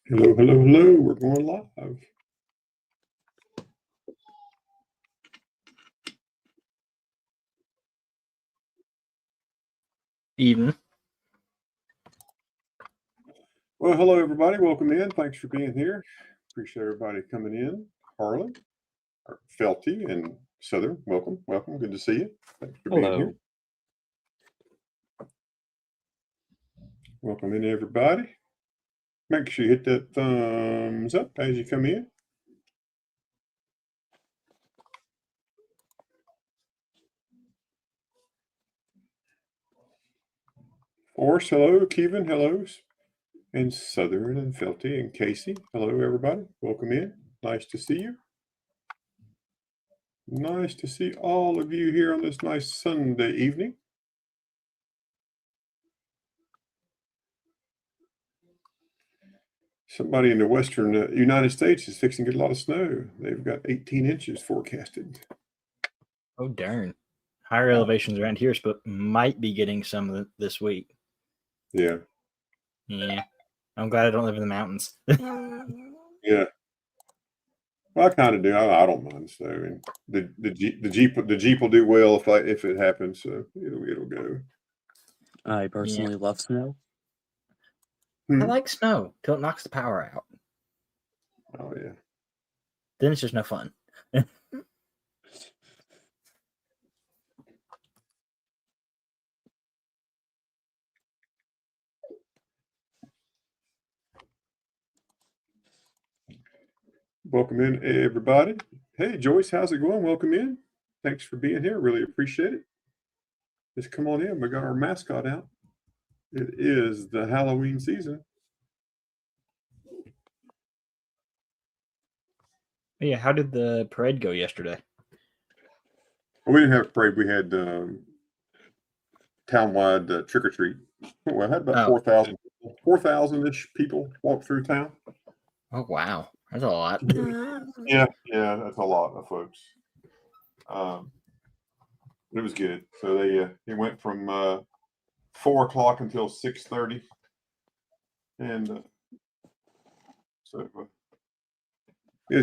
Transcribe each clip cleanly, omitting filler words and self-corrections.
Hello, hello, hello. We're going live. Even. Well, hello, everybody. Welcome in. Thanks for being here. Appreciate everybody coming in. Harlan, Felty, and Southern, welcome. Welcome. Good to see you. Thanks for being here. Welcome in, everybody. Make sure you hit that thumbs up as you come in. Forrest, hello. Kevin, hello. And Southern and Felty and Casey. Hello, everybody. Welcome in. Nice to see you. Nice to see all of you here on this nice Sunday evening. Somebody in the western United States is fixing to get a lot of snow. They've got 18 inches forecasted. Oh, darn. Higher elevations around here but might be getting some this week. Yeah. Yeah. I'm glad I don't live in the mountains. Yeah. Well, I kind of do. I don't mind snow. And the Jeep will do well if it happens. So it'll go. I personally love snow. I like snow till it knocks the power out. Oh yeah. Then it's just no fun. Welcome in, everybody. Hey, Joyce, how's it going? Welcome in. Thanks for being here. Really appreciate it. Just come on in. We got our mascot out. It is the Halloween season. Yeah, how did the parade go yesterday? Well, we didn't have a parade. We had townwide trick or treat. Well, I had about 4,000-ish people walk through town. Oh wow, that's a lot. Yeah, that's a lot of folks. It was good. So they went from 4 o'clock until 6:30, and so it was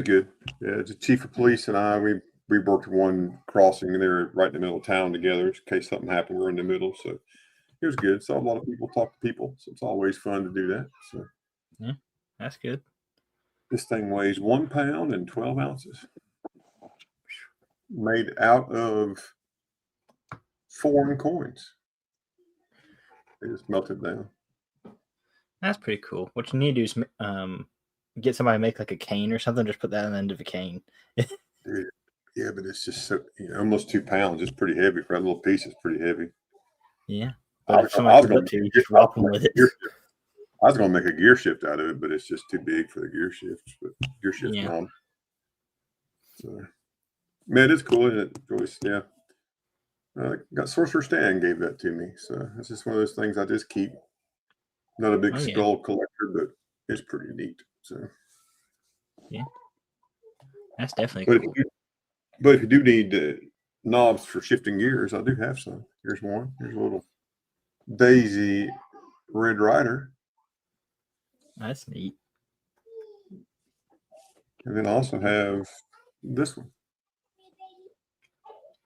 good. Yeah, the chief of police and I we worked one crossing, and they were right in the middle of town together in case something happened. We're in the middle, so it was good. Saw a lot of people, talk to people, so it's always fun to do that. So yeah, that's good. This thing weighs 1 pound and 12 ounces. Made out of foreign coins. They just melted down. That's pretty cool. What you need to do is get somebody to make like a cane or something. Just put that on the end of a cane. Yeah, but it's just so almost 2 pounds. It's pretty heavy for that little piece. It's pretty heavy. Yeah, but if somebody comes up to you, just rock them with it. I was going to make a gear shift out of it, but it's just too big for the gear shift. But gear shift on. So, man, it's cool, isn't it, Joyce? Yeah. Got Sorcerer Stan gave that to me, so it's just one of those things I just keep. Not a big skull collector, but it's pretty neat. So, yeah, that's definitely cool. But if you do need knobs for shifting gears, I do have some. Here's one. Here's a little Daisy Red Rider. That's neat. And then I also have this one.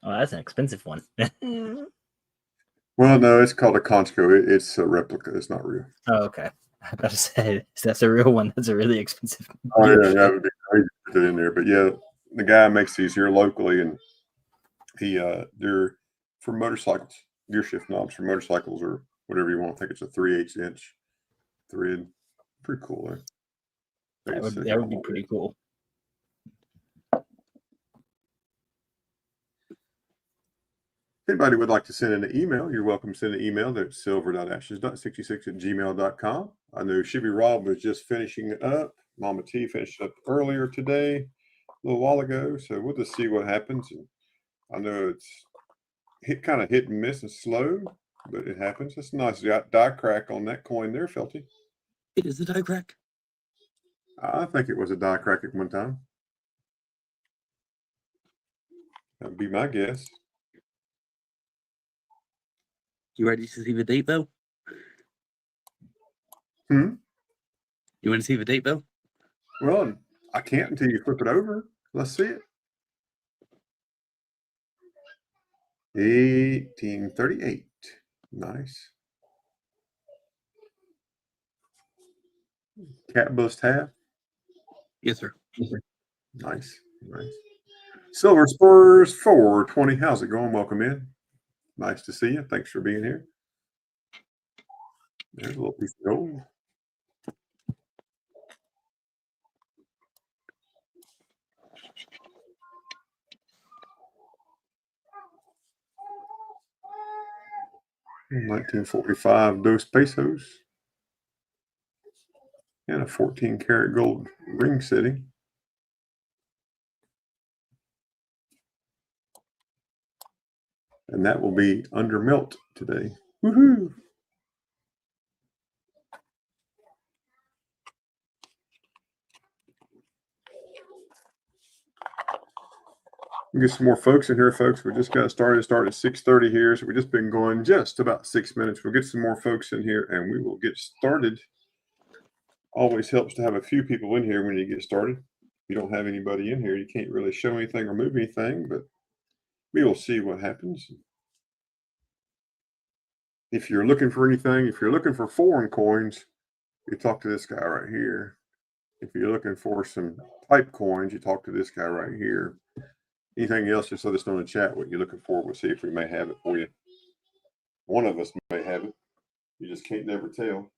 Oh, that's an expensive one. Well, no, it's called a Conchco. It's a replica. It's not real. Oh, okay. I was about to say, that's a real one. That's a really expensive gift. Oh, yeah, that would be crazy to put it in there. But yeah, the guy makes these here locally, and they're for motorcycles, gear shift knobs for motorcycles or whatever you want. I think it's a 3/8 inch thread. Pretty cool, right? That would be pretty cool. If anybody would like to send an email, you're welcome to send an email to silver.ashes.66@gmail.com. I know Shibby Rob was just finishing it up. Mama T finished up earlier today, a little while ago. So we'll just see what happens. And I know it's kind of hit and miss and slow, but it happens. That's a nice die crack on that coin there, Felty. It is a die crack. I think it was a die crack at one time. That would be my guess. You ready to see the date, though? Hmm? You want to see the date, Bill? Well, I can't until you flip it over. Let's see it. 1838. Nice. Cat bust half. Yes, sir. Nice. Nice. Silver Spurs 420. How's it going? Welcome in. Nice to see you. Thanks for being here. There's a little piece of gold. $1945 Dos Pesos. And a 14 karat gold ring setting. And that will be under melt today. Woohoo! Get some more folks in here, folks. We just got started. Started at 6:30 here, so we've just been going just about 6 minutes. We'll get some more folks in here, and we will get started. Always helps to have a few people in here when you get started. If you don't have anybody in here, you can't really show anything or move anything, but we will see what happens. If you're looking for anything, if you're looking for foreign coins, you talk to this guy right here. If you're looking for some type coins, you talk to this guy right here. Anything else, just let us know in the chat what you're looking for. We'll see if we may have it for you. One of us may have it. You just can't never tell.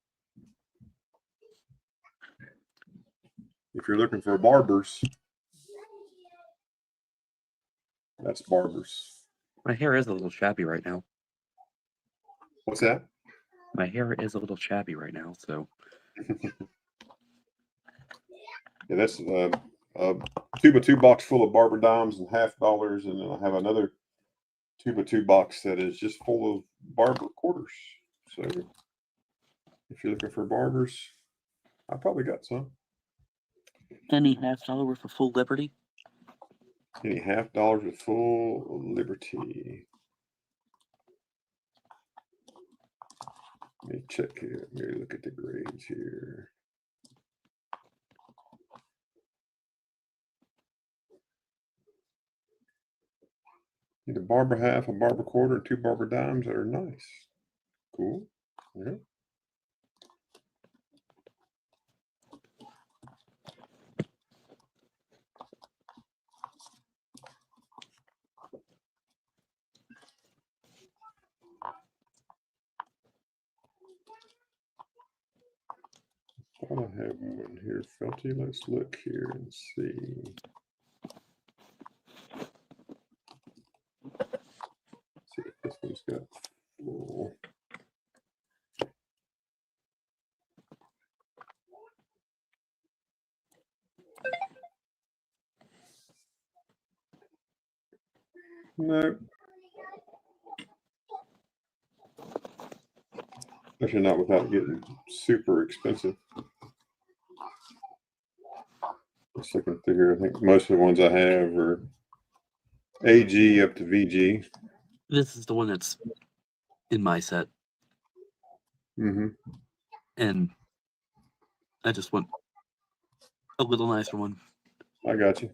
If you're looking for barbers, that's barbers. My hair is a little shabby right now. What's that? My hair is a little shabby right now, so. Yeah, that's a 2x2 box full of barber dimes and $50, and then I have another 2x2 box that is just full of barber quarters. So if you're looking for barbers, I probably got some. Any $50 worth of full Liberty? Any $50 with full Liberty. Let me check here. Let me look at the grades here. Need a barber half, a barber quarter, and 2 barber dimes that are nice. Cool. Yeah. I thought I have one here, Felty. Let's look here and see. See if this one's got full. No. Especially not without getting super expensive. Just looking through here, I think most of the ones I have are AG up to VG. This is the one that's in my set. Mm-hmm. And I just want a little nicer one. I got you.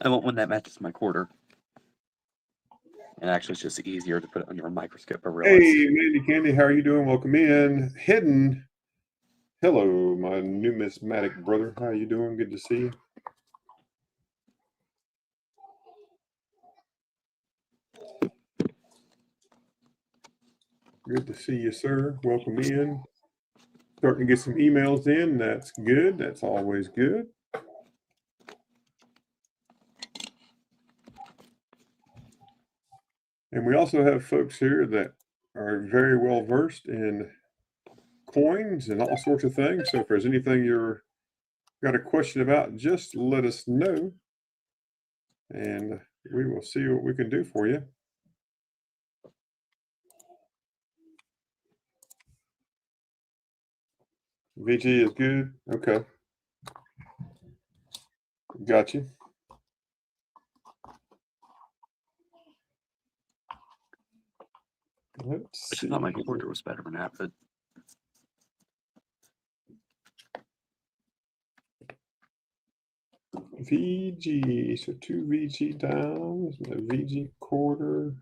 I want one that matches my quarter. And actually, it's just easier to put it under a microscope. I realize. Hey, Mandy Candy, how are you doing? Welcome in. Hidden. Hello, my numismatic brother. How are you doing? Good to see you. Good to see you, sir. Welcome in. Starting to get some emails in. That's good. That's always good. And we also have folks here that are very well versed in coins and all sorts of things. So if there's anything you're got a question about, just let us know. And we will see what we can do for you. VG is good. Okay. Got you. Let's see. I thought my quarter was better than that, but VG. So 2 VG dimes, a VG quarter.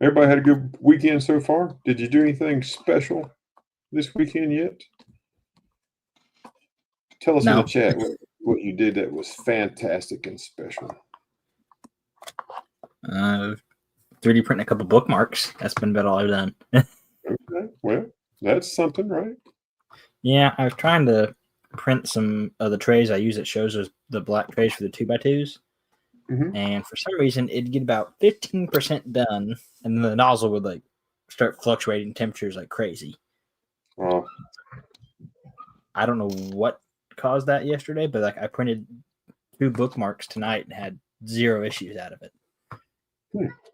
Everybody had a good weekend so far? Did you do anything special this weekend yet? Tell us in No. the chat what you did that was fantastic and special. 3D printing a couple bookmarks. That's been about all I've done. Okay, well, that's something, right? Yeah, I was trying to print some of the trays I use at shows, the black trays for the 2x2s. Mhm. And for some reason, it'd get about 15% done, and the nozzle would like start fluctuating temperatures like crazy. Oh, I don't know what caused that yesterday, but like I printed 2 bookmarks tonight and had 0 issues out of it.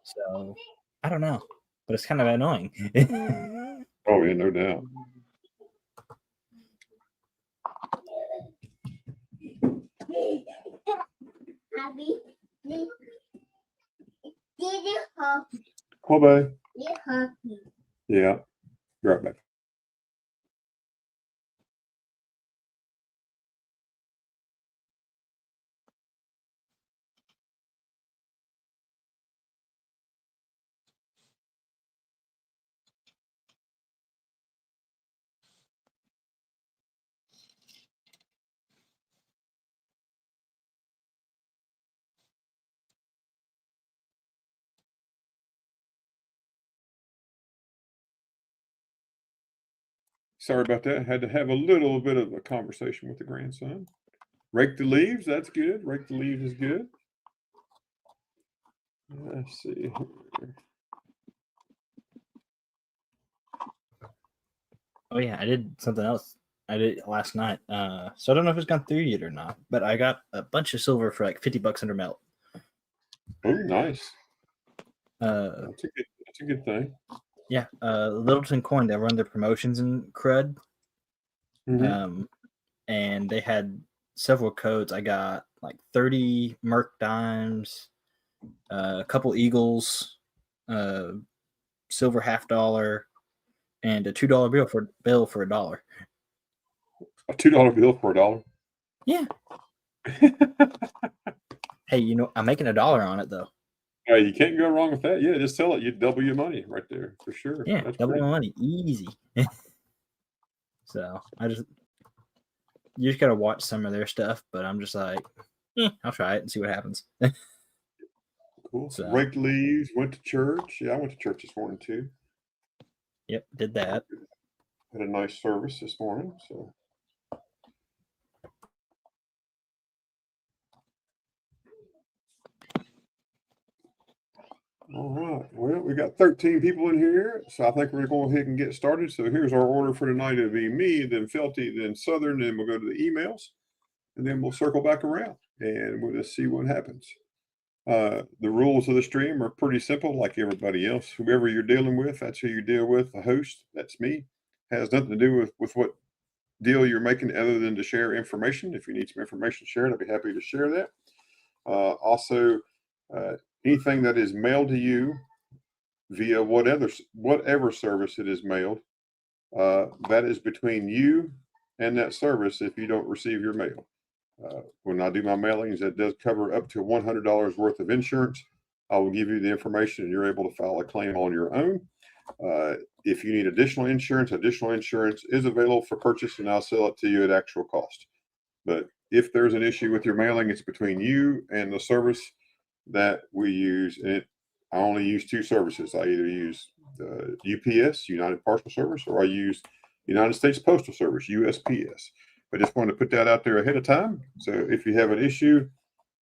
So I don't know, but it's kind of annoying. oh yeah, no doubt. Well, babe. Yeah, right back. Sorry about that. Had to have a little bit of a conversation with the grandson. Rake the leaves. That's good. Rake the leaves is good. Let's see here. Oh yeah, I did something else. I did it last night. So I don't know if it's gone through yet or not, but I got a bunch of silver for like $50 under melt. Oh, nice. Uh, That's a good thing. yeah, Littleton Coin. They run their promotions in Crud. Mhm. And they had several codes. I got like 30 Merc dimes, a couple Eagles, silver $50, and a $2 bill for $1. A $2 bill for $1. Yeah. Hey, I'm making $1 on it though. You can't go wrong with that. Yeah, just tell it you double your money right there for sure. Yeah, That's double pretty. my money, easy. So you just gotta watch some of their stuff, but I'm just like, I'll try it and see what happens. Cool. So, Raked leaves. Went to church. Yeah, I went to church this morning too. yep, did that. Had a nice service this morning. So. All right. Well, we got 13 people in here, so I think we're going to go ahead and get started. So here's our order for tonight. It'll be me, then Felty, then Southern, then we'll go to the emails, and then we'll circle back around and we'll just see what happens. The rules of the stream are pretty simple, like everybody else. Whoever you're dealing with, that's who you deal with. The host, that's me. Has nothing to do with what deal you're making other than to share information. If you need some information shared, I'd be happy to share that. Also, anything that is mailed to you via whatever service it is mailed, that is between you and that service if you don't receive your mail. When I do my mailings, that does cover up to $100 worth of insurance. I will give you the information and you're able to file a claim on your own. If you need additional insurance is available for purchase and I'll sell it to you at actual cost. But if there's an issue with your mailing, it's between you and the service that we use. And I only use 2 services. I either use UPS, United Parcel Service, or I use United States Postal Service, USPS. But just wanted to put that out there ahead of time. So if you have an issue,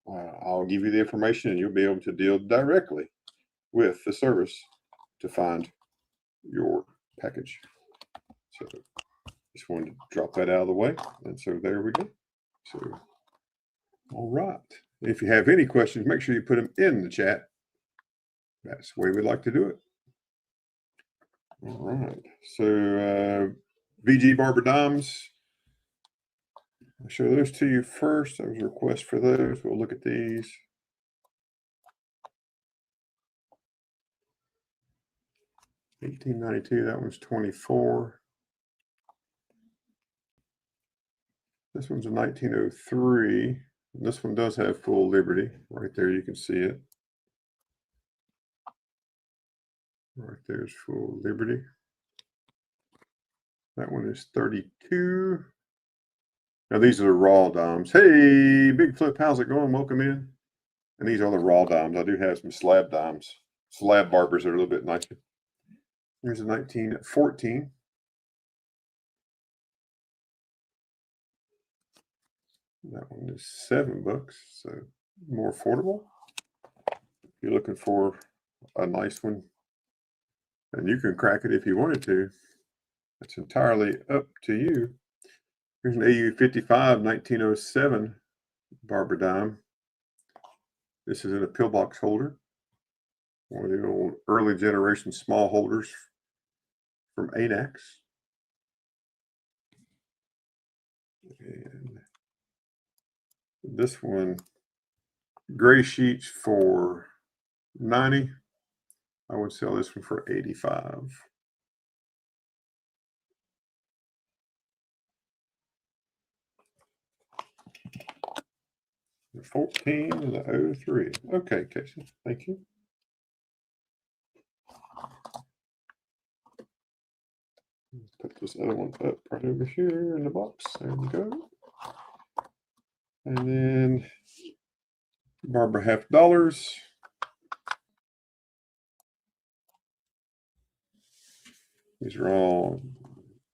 I'll give you the information and you'll be able to deal directly with the service to find your package. So just wanted to drop that out of the way. And so there we go. So, all right. If you have any questions, make sure you put them in the chat. That's the way we like to do it. All right. So VG Barber Dimes. I'll show those to you first. There was a request for those. We'll look at these. 1892. That one's 24. This one's a 1903. This one does have full liberty. Right there, you can see it. Right there's full liberty. That one is 32. Now these are the raw dimes. Hey, Big Flip, how's it going? Welcome in. And these are the raw dimes. I do have some slab dimes. Slab barbers that are a little bit nicer. Here's a 1914. That one is $7, so more affordable. If you're looking for a nice one, and you can crack it if you wanted to. It's entirely up to you. Here's an AU55 1907 barber dime. This is in a pillbox holder. One of the old early generation small holders from Anax. And this one, gray sheets for 90. I would sell this one for 85. The 14 and the 03. Okay, Casey, thank you. Put this other one up right over here in the box. There we go. And then Barbara half dollars. These are all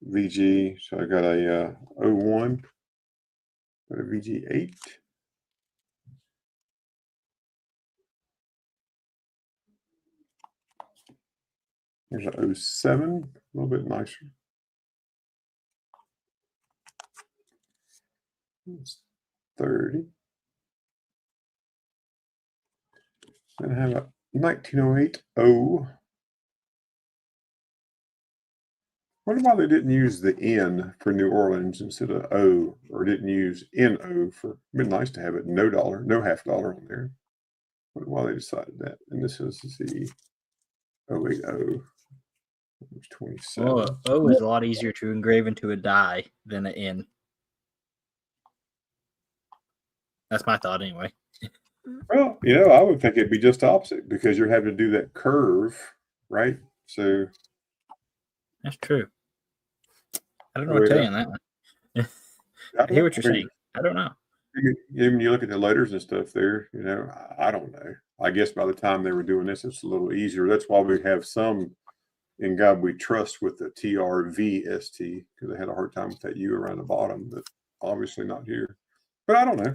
VG. So I got a 01, got a VG8. There's a 07, a little bit nicer. It's 30. Then I have a 1908 O. Wonder why they didn't use the N for New Orleans instead of O, or didn't use NO for. It'd been nice to have it no dollar, no half dollar on there. Wonder why they decided that. And this is the 080. It's 27. Well, O is a lot easier to engrave into a die than an N. That's my thought, anyway. Well, I would think it'd be just opposite because you're having to do that curve, right? So That's true. I don't know what to tell you on that one. I hear what you're saying. I don't know. Even you look at the letters and stuff there, I don't know. I guess by the time they were doing this, it's a little easier. That's why we have some in God we trust with the TRVST because they had a hard time with that U around the bottom, but obviously not here. But I don't know.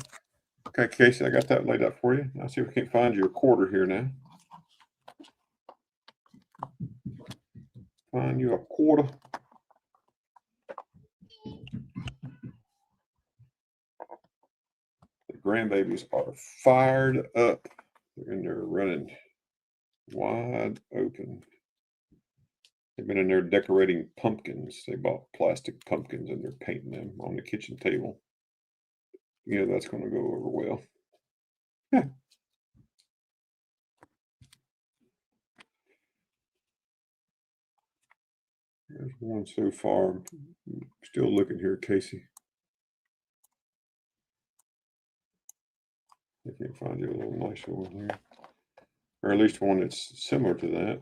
Okay, Casey, I got that laid out for you. I'll see if we can't find you a quarter here now. Find you a quarter. The grandbabies are fired up. They're in there running wide open. They've been in there decorating pumpkins. They bought plastic pumpkins and they're painting them on the kitchen table. That's going to go over well. There's one so far. Still looking here, Casey. I can find you a little nicer one here. Or at least one that's similar to that.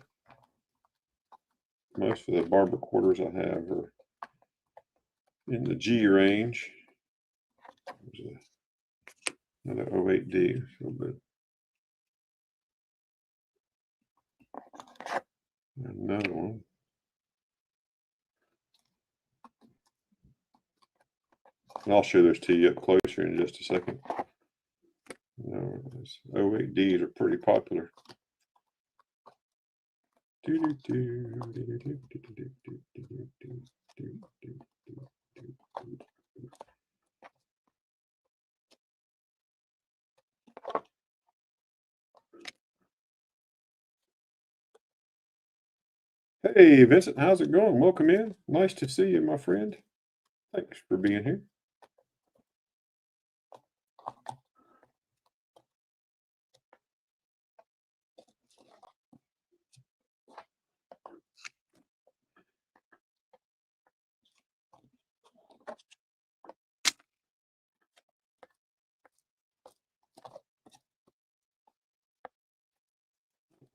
Most of the barber quarters I have are in the G range. There's another 08D, a little bit. Another one. And I'll show those to you up closer in just a second. 08Ds are pretty popular. Hey, Vincent, how's it going? Welcome in. Nice to see you, my friend. Thanks for being here.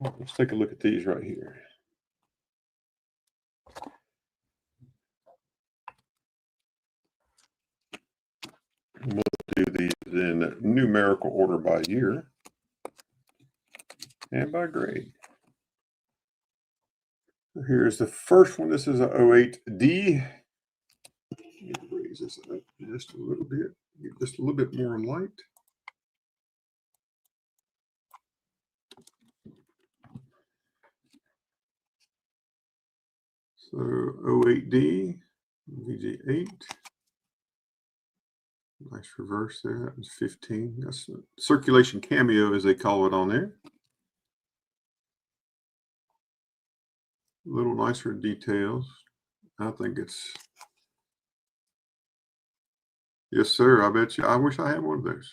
Let's take a look at these right here. We'll do these in numerical order by year and by grade. Here's the first one. This is a 08D. Raise this up just a little bit, get just a little bit more light. So 08D, VG8. Nice reverse there. That was 15. That's a circulation cameo, as they call it on there. A little nicer details. I think it's, yes, sir. I bet you. I wish I had one of those.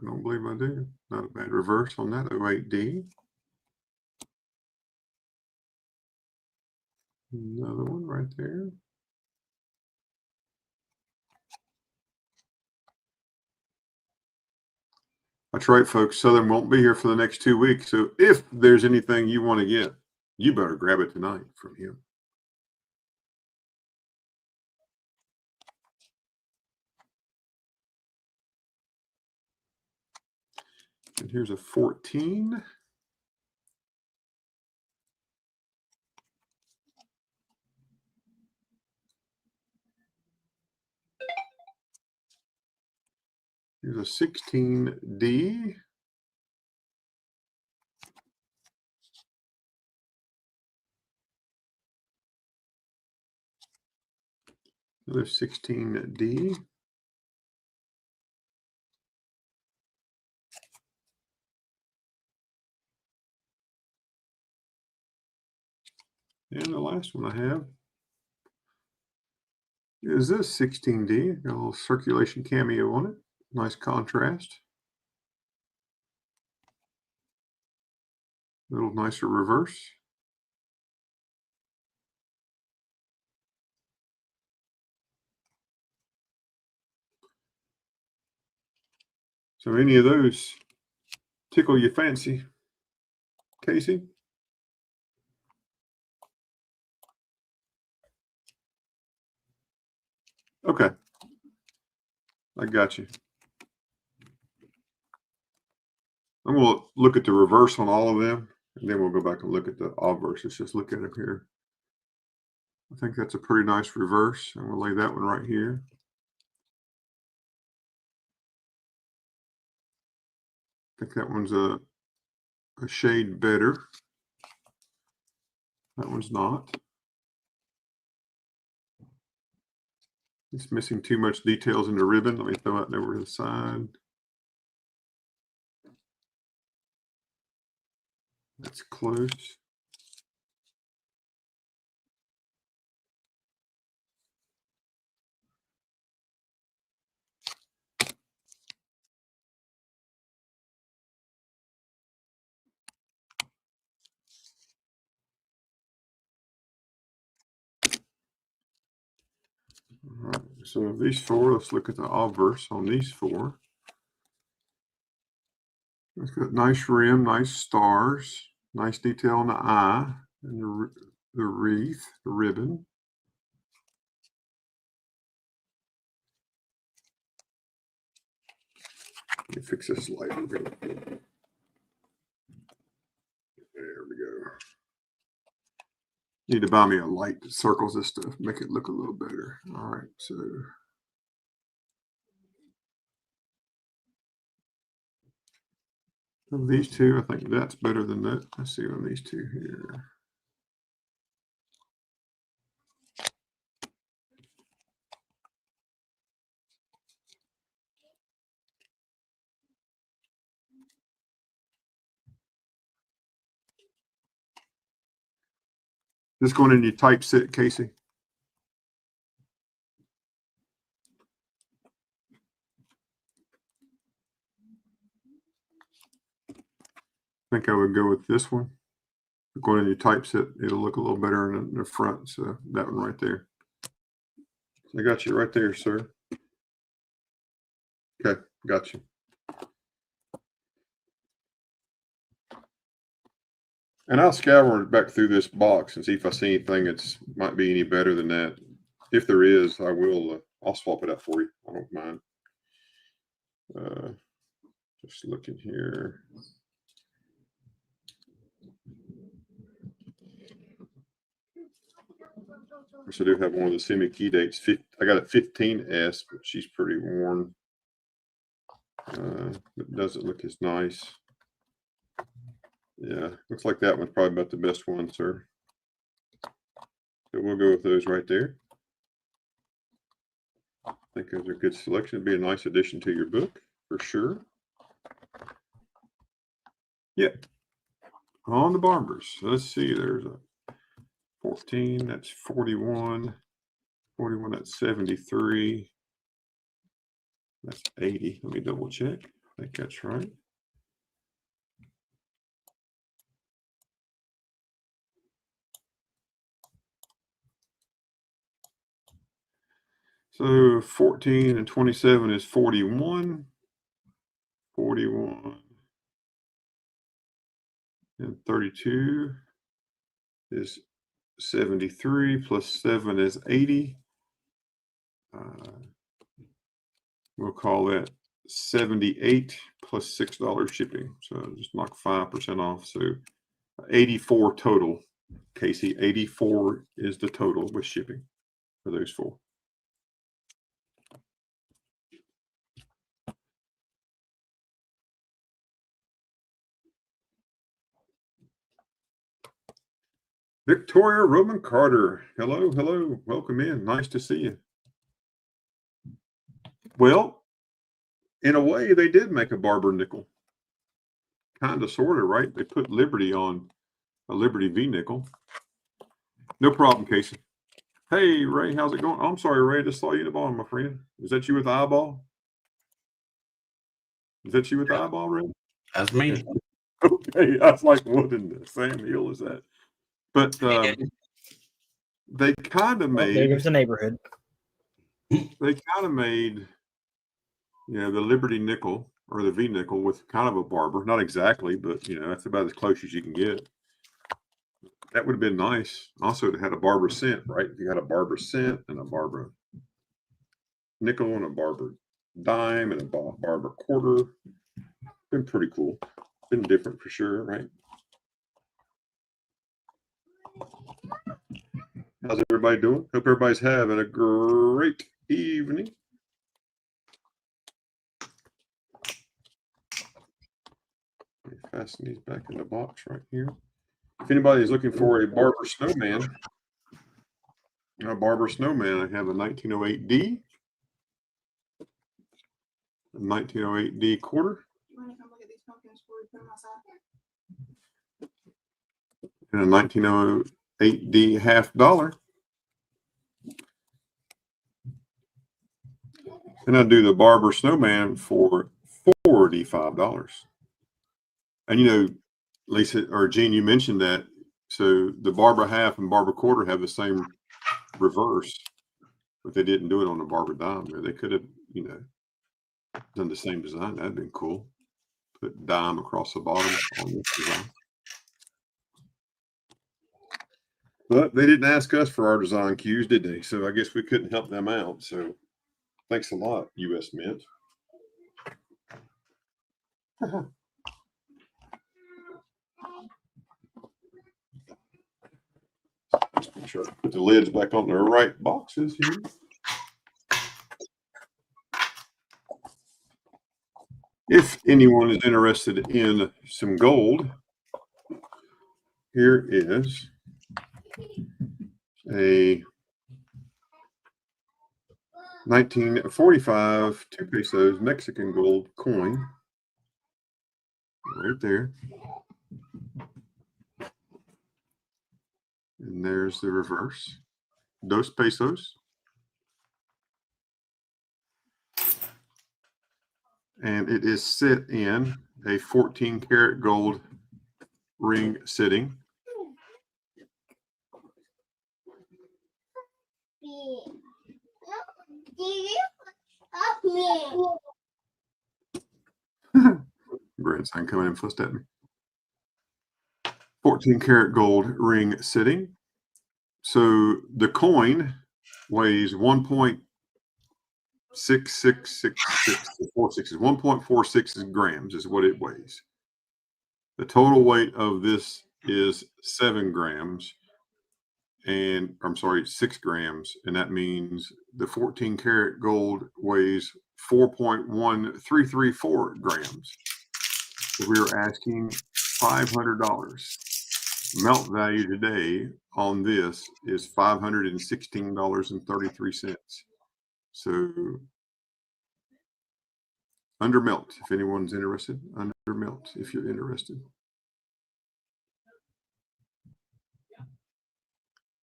I don't believe I do. Not a bad reverse on that 08D. Another one right there. That's right, folks. Southern won't be here for the next 2 weeks. So if there's anything you want to get, you better grab it tonight from him. And here's a 14. Here's a 16D. Another 16D. And the last one I have is this 16D. Got a little circulation cameo on it. Nice contrast. A little nicer reverse. So any of those tickle your fancy, Casey? Okay. I got you. I'm going to look at the reverse on all of them, and then we'll go back and look at the obverse. Let's just look at it here. I think that's a pretty nice reverse. I'm going to lay that one right here. I think that one's a shade better. That one's not. It's missing too much details in the ribbon. Let me throw that over to the side. That's close. All right, so these four, let's look at the obverse on these four. It's got nice rim, nice stars, nice detail on the eye and the wreath, the ribbon. Let me fix this light a bit. There we go. Need to buy me a light that circles this to make it look a little better. All right, so of these two, I think that's better than that. Let's see on these two here. This going in your typeset, Casey? I think I would go with this one. Going in your typeset, it'll look a little better in the front. So that one right there. I got you right there, sir. Okay, got you. And I'll scour back through this box and see if I see anything that's might be any better than that. If there is, I will. I'll swap it out for you. I don't mind. Just looking here. So I do have one of the semi key dates. I got a 15S, but she's pretty worn. It doesn't look as nice. Yeah, looks like that one's probably about the best one, sir. So we'll go with those right there. I think those are a good selection. It'd be a nice addition to your book for sure. Yep. On the barbers. Let's see. There's a 14. That's 41. 41. That's 73. That's 80. Let me double check. I think that's right. So 14 and 27 is 41. 41 and 32 is 73 plus 7 is 80. We'll call that 78 plus $6 shipping. So just knock 5% off. So 84 total. Casey, 84 is the total with shipping for those four. Victoria Roman Carter. Hello, hello. Welcome in. Nice to see you. Well, in a way, they did make a barber nickel. Kind of, sort of, right? They put Liberty on a Liberty V nickel. No problem, Casey. Hey, Ray, how's it going? Oh, I'm sorry, Ray. I just saw you at the bottom, my friend. Is that you with the eyeball? Is that you with the eyeball, Ray? That's me. Okay, I was like, what in the Sam Hill is that? But they kind of made. There goes the neighborhood. They kind of made, the Liberty nickel or the V nickel with kind of a barber. Not exactly, but that's about as close as you can get. That would have been nice. Also, to have a barber cent, right? If you had a barber cent and a barber nickel and a barber dime and a barber quarter, been pretty cool. Been different for sure, right? How's everybody doing? Hope everybody's having a great evening. Let me fasten these back in the box right here. If anybody is looking for a barber snowman, I have a 1908D. A 1908D quarter. You want to come look at these pumpkins before we put them outside? And a 1908D $half. And I do the barber snowman for $45. And Lisa or Gene, you mentioned that. So the barber half and barber quarter have the same reverse, but they didn't do it on the barber dime. They could have, done the same design. That'd been cool. Put dime across the bottom on this design. But they didn't ask us for our design cues, did they? So I guess we couldn't help them out. So thanks a lot, U.S. Mint. Just make sure I put the lids back on the right boxes here. If anyone is interested in some gold, here is a 1945 2 pesos Mexican gold coin right there. And there's the reverse. 2 pesos. And it is set in a 14 karat gold ring sitting. Grandson coming in fussed at me. 14 karat gold ring sitting. So the coin weighs 1.6666 grams is what it weighs. The total weight of this is 7 grams, and I'm sorry, 6 grams, and that means the 14 karat gold weighs 4.1334 grams. So we are asking $500. Melt value today on this is $516.33. So under melt, if anyone's interested, under melt, if you're interested.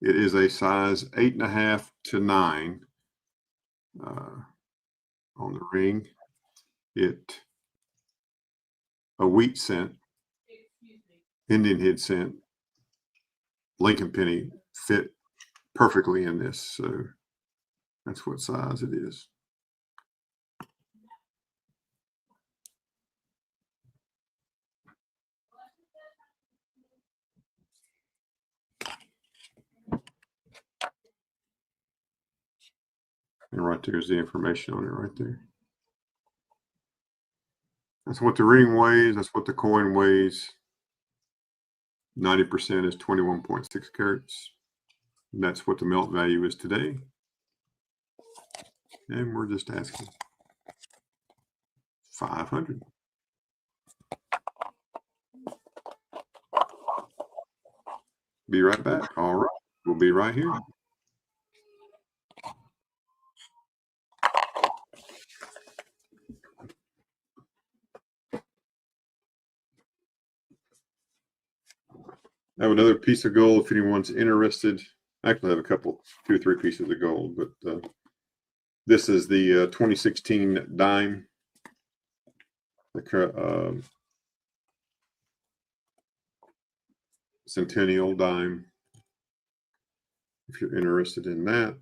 It is a size 8.5 to 9 on the ring. A wheat cent, Indian head cent, Lincoln penny fit perfectly in this. So that's what size it is. And right there's the information on it right there. That's what the ring weighs. That's what the coin weighs. 90% is 21.6 carats. And that's what the melt value is today. And we're just asking $500. Be right back. All right. We'll be right here. I have another piece of gold if anyone's interested. I actually have a couple, 2 or 3 pieces of gold, but this is the 2016 dime. The Centennial dime. If you're interested in that.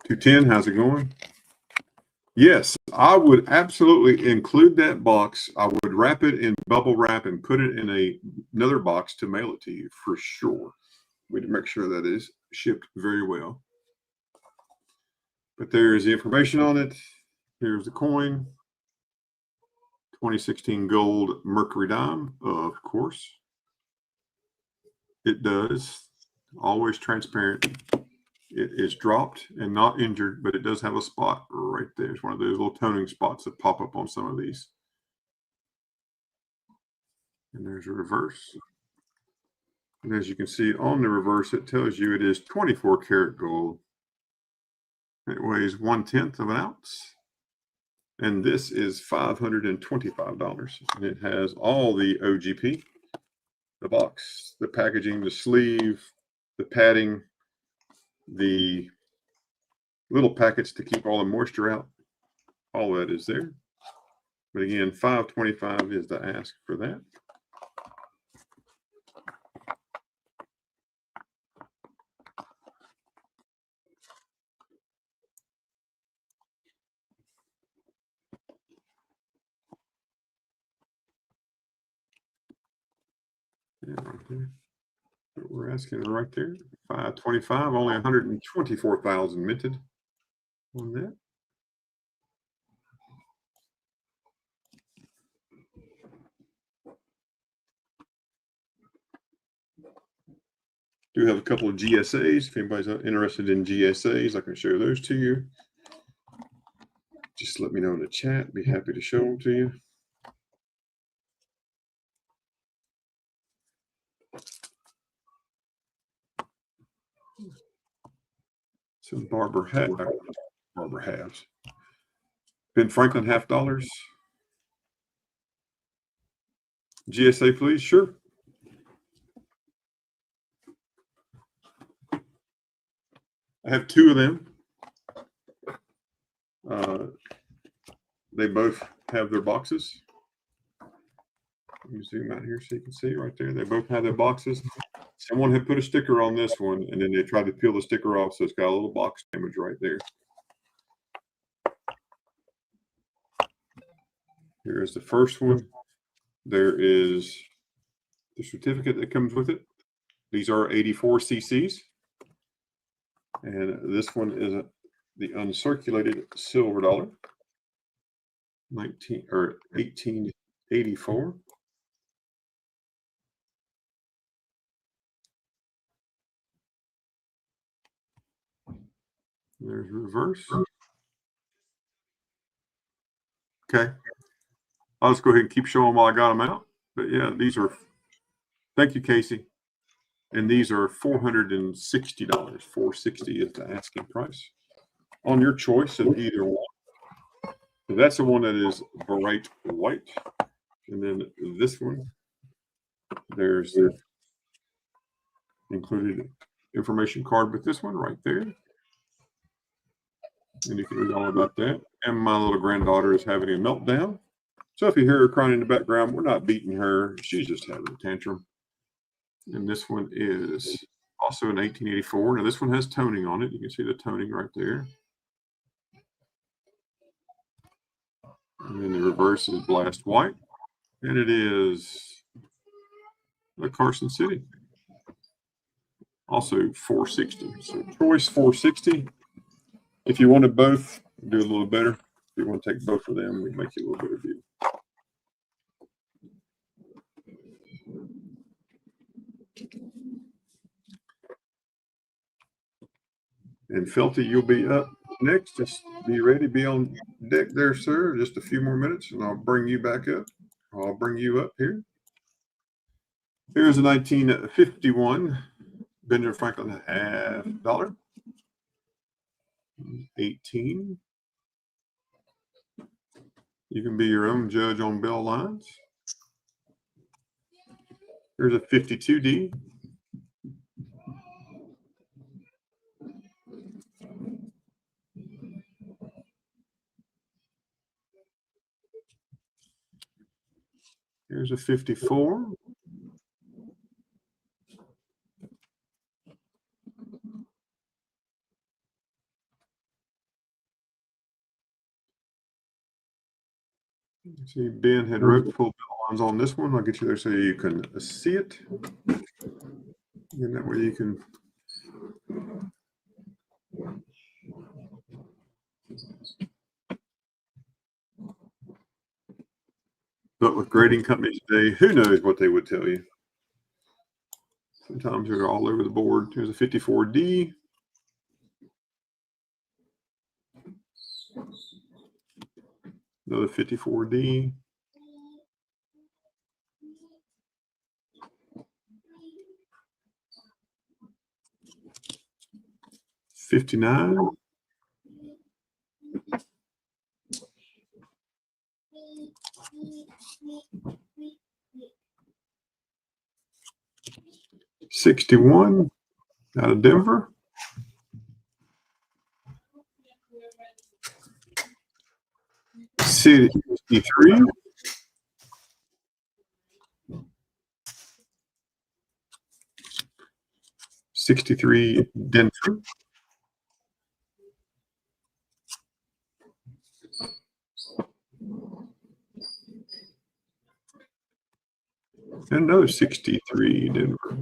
$210, how's it going? Yes, I would absolutely include that box. I would wrap it in bubble wrap and put it in another box to mail it to you for sure. We'd make sure that is shipped very well. But there's the information on it. Here's the coin. 2016 gold mercury dime, of course. It does. Always transparent. It is dropped and not injured, but it does have a spot right there. It's one of those little toning spots that pop up on some of these. And there's a reverse. And as you can see on the reverse, it tells you it is 24 karat gold. It weighs 1/10 of an ounce. And this is $525. And it has all the OGP, the box, the packaging, the sleeve, the padding, the little packets to keep all the moisture out. All that is there. But again, $525 is the ask for that. Yeah, right there. What we're asking right there. $525, only 124,000 minted on that. Do have a couple of GSAs. If anybody's interested in GSAs, I can show those to you. Just let me know in the chat. Be happy to show them to you. Some Barber halves. Ben Franklin $50. GSA, please. Sure. I have 2 of them. They both have their boxes. Let me zoom out here so you can see right there. They both have their boxes. Someone had put a sticker on this one, and then they tried to peel the sticker off, so it's got a little box damage right there. Here is the first one. There is the certificate that comes with it. These are 84 cc's. And this one is the uncirculated silver dollar. 1884. There's reverse. Okay. I'll just go ahead and keep showing while I got them out. But yeah, these are, thank you, Casey. And these are $460. $460 is the asking price on your choice of either one. So that's the one that is bright white. And then this one, there's the included information card with this one right there. And you can read all about that. And my little granddaughter is having a meltdown. So if you hear her crying in the background, we're not beating her. She's just having a tantrum. And this one is also in 1884. Now this one has toning on it. You can see the toning right there. And then the reverse is blast white. And it is the Carson City. Also 460. So choice 460. If you wanted both, do a little better. If you want to take both of them, we make you a little better deal. And Felty, you'll be up next. Just be ready, be on deck there, sir. Just a few more minutes, and I'll bring you back up. I'll bring you up here. Here's a 1951 Benjamin Franklin half dollar. 18. You can be your own judge on bill lines. Here's a 52D. Here's a 54. See, Ben had wrote full bill lines on this one. I'll get you there so you can see it. And that way you can but with grading companies today, who knows what they would tell you. Sometimes they're all over the board. Here's a 54D. Another 54D. $59. $61 out of Denver. City 63. $63 Denver. And another 63 Denver.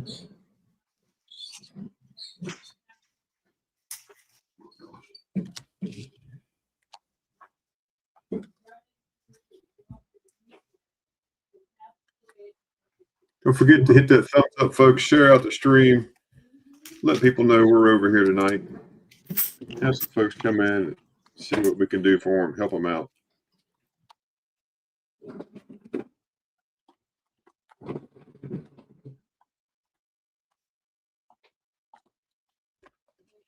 Don't forget to hit that thumbs up, folks. Share out the stream. Let people know we're over here tonight. Have some folks come in and see what we can do for them, help them out.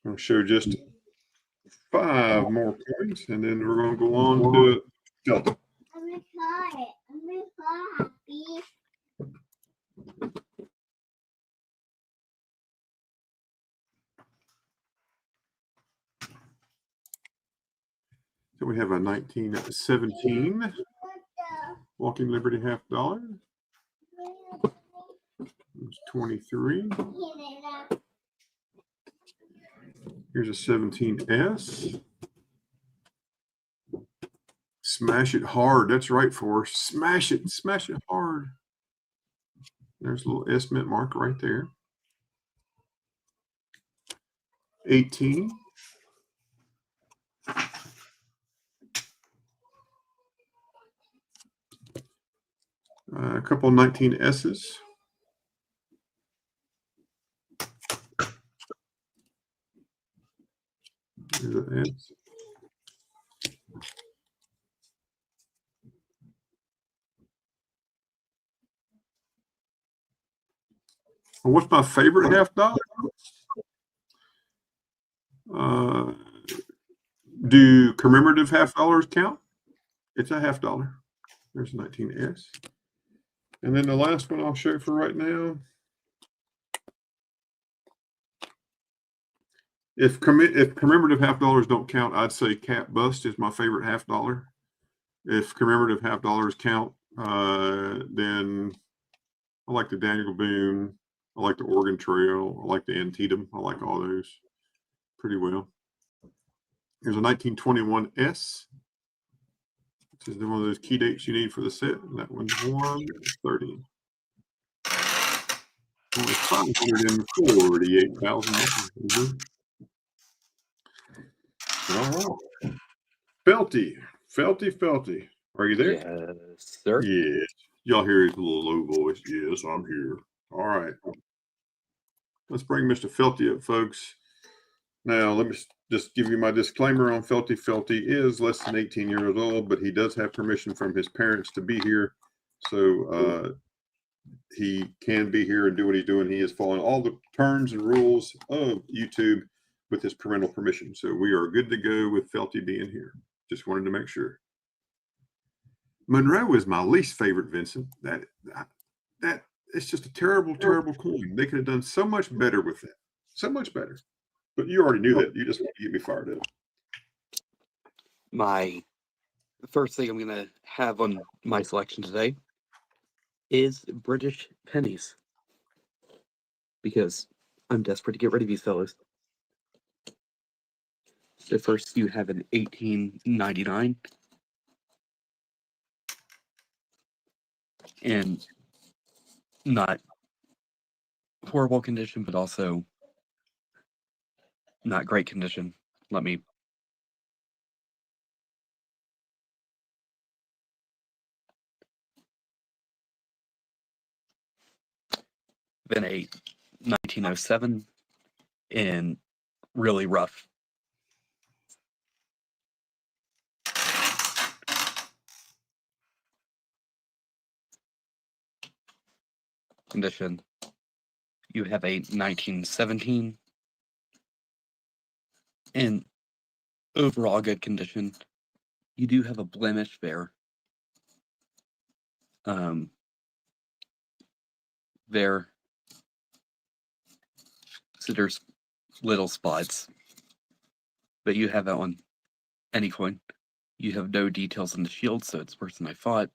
I'll show just 5 more coins, and then we're going to go on to Delta. So we have a 1917 Walking Liberty half dollar. There's 23. Here's a 17S. Smash it hard. That's right, for smash it hard. There's a little S mint mark right there. 18. A couple 19 S's. There's an S. And what's my favorite $50? Do commemorative $50 count? It's a $50. There's 19S. And then the last one I'll show for right now. If commemorative $50 don't count, I'd say Cap Bust is my favorite $50. If commemorative $50 count, then I like the Daniel Boone. I like the Oregon Trail. I like the Antietam. I like all those pretty well. Here's a 1921 S. This is one of those key dates you need for the set. And that one's 130. Only 548,000. All right. Felty. Are you there? Yes, sir. Yes. Y'all hear his little low voice. Yes, I'm here. All right. Let's bring Mr. Felty up, folks. Now, let me just give you my disclaimer on Felty. Felty is less than 18 years old, but he does have permission from his parents to be here. So he can be here and do what he's doing. He is following all the terms and rules of YouTube with his parental permission. So we are good to go with Felty being here. Just wanted to make sure. Monroe is my least favorite, Vincent. That it's just a terrible coin. They could have done so much better with that. So much better. But you already knew that. You just want to get me fired up. My first thing I'm going to have on my selection today is British pennies. Because I'm desperate to get rid of these fellows. So first you have an 1899. And not horrible condition, but also not great condition. Let me then a 1907 in really rough condition. You have a 1917 in overall good condition. You do have a blemish there. There. So there's little spots. But you have that on any coin. You have no details on the shield, so it's worse than I thought.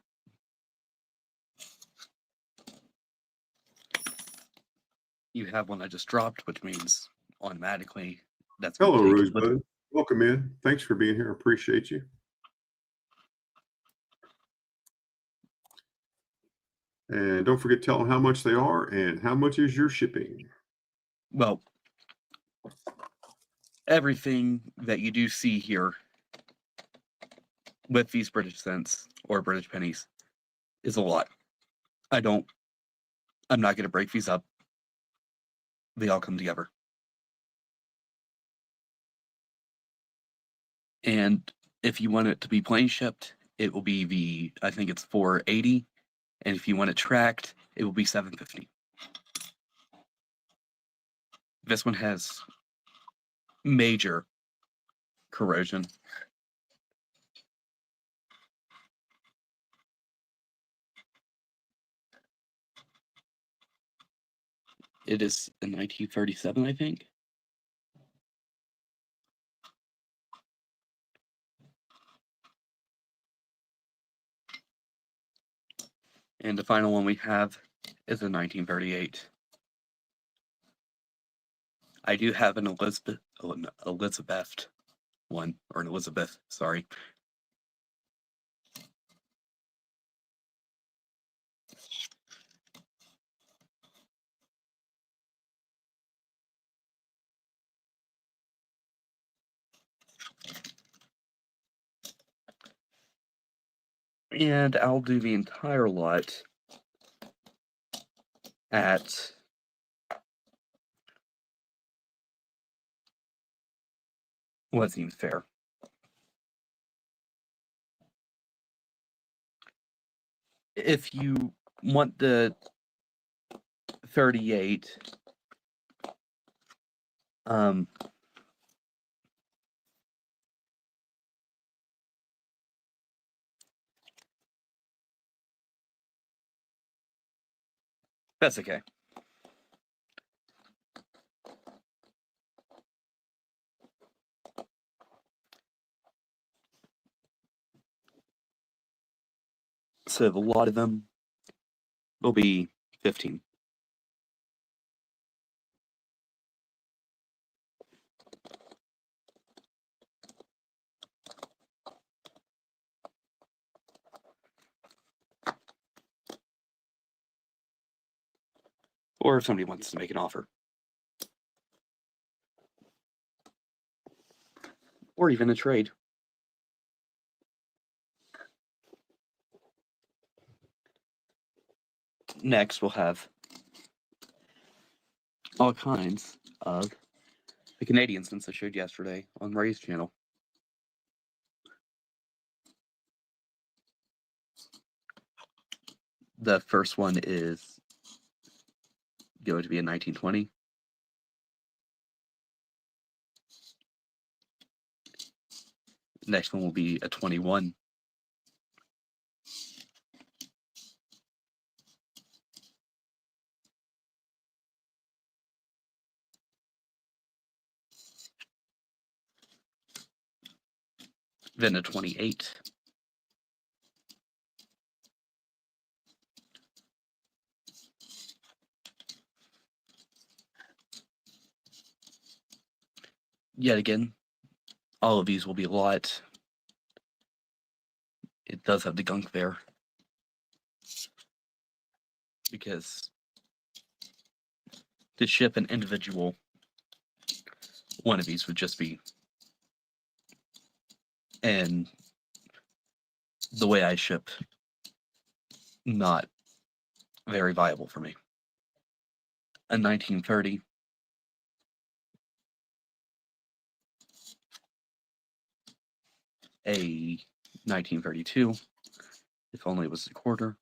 You have one I just dropped, which means automatically that's Hello, taken. Rosebud. Welcome in. Thanks for being here. Appreciate you. And don't forget to tell them how much they are and how much is your shipping. Well, everything that you do see here with these British cents or British pennies is a lot. I'm not going to break these up. They all come together. And if you want it to be plane shipped, it will be I think it's $480. And if you want it tracked, it will be $750. This one has major corrosion. It is in 1937, I think. And the final one we have is a 1938. I do have an Elizabeth one, or an Elizabeth, sorry. And I'll do the entire lot at what seems fair. If you want the 38, that's okay. So a lot of them will be 15. Or if somebody wants to make an offer. Or even a trade. Next, we'll have all kinds of the Canadian scents I showed yesterday on Ray's channel. The first one is going to be a 1920. Next one will be a 21. Then a 28. Yet again, all of these will be a lot. It does have the gunk there. Because to ship an individual one of these would just be, and the way I ship, not very viable for me. A 1930. A 1932, if only it was a quarter.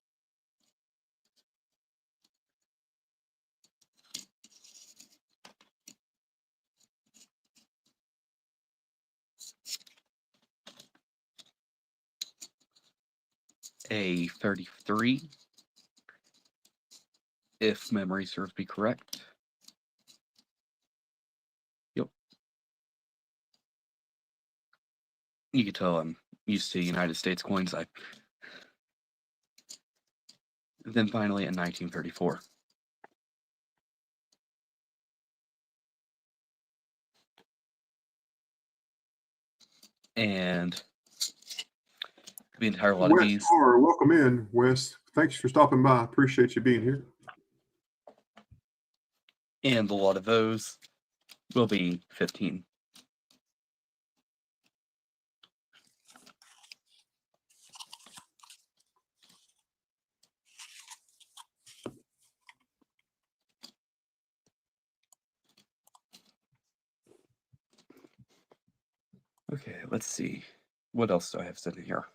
A 33, if memory serves me correct. Yep. You can tell I'm used to United States coins. Then finally a 1934. And the entire lot of Wes these. Carr, welcome in, Wes. Thanks for stopping by. Appreciate you being here. And a lot of those will be 15. Okay, let's see. What else do I have sitting here?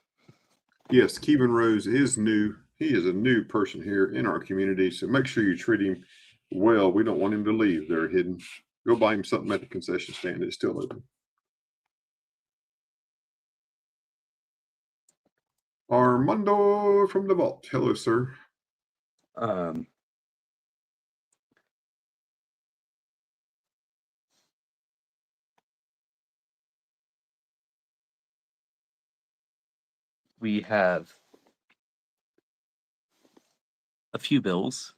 Yes, Kevin Rose is new. He is a new person here in our community, so make sure you treat him well. We don't want him to leave there hidden. Go buy him something at the concession stand. It's still open. Armando from the vault. Hello, sir. We have a few bills.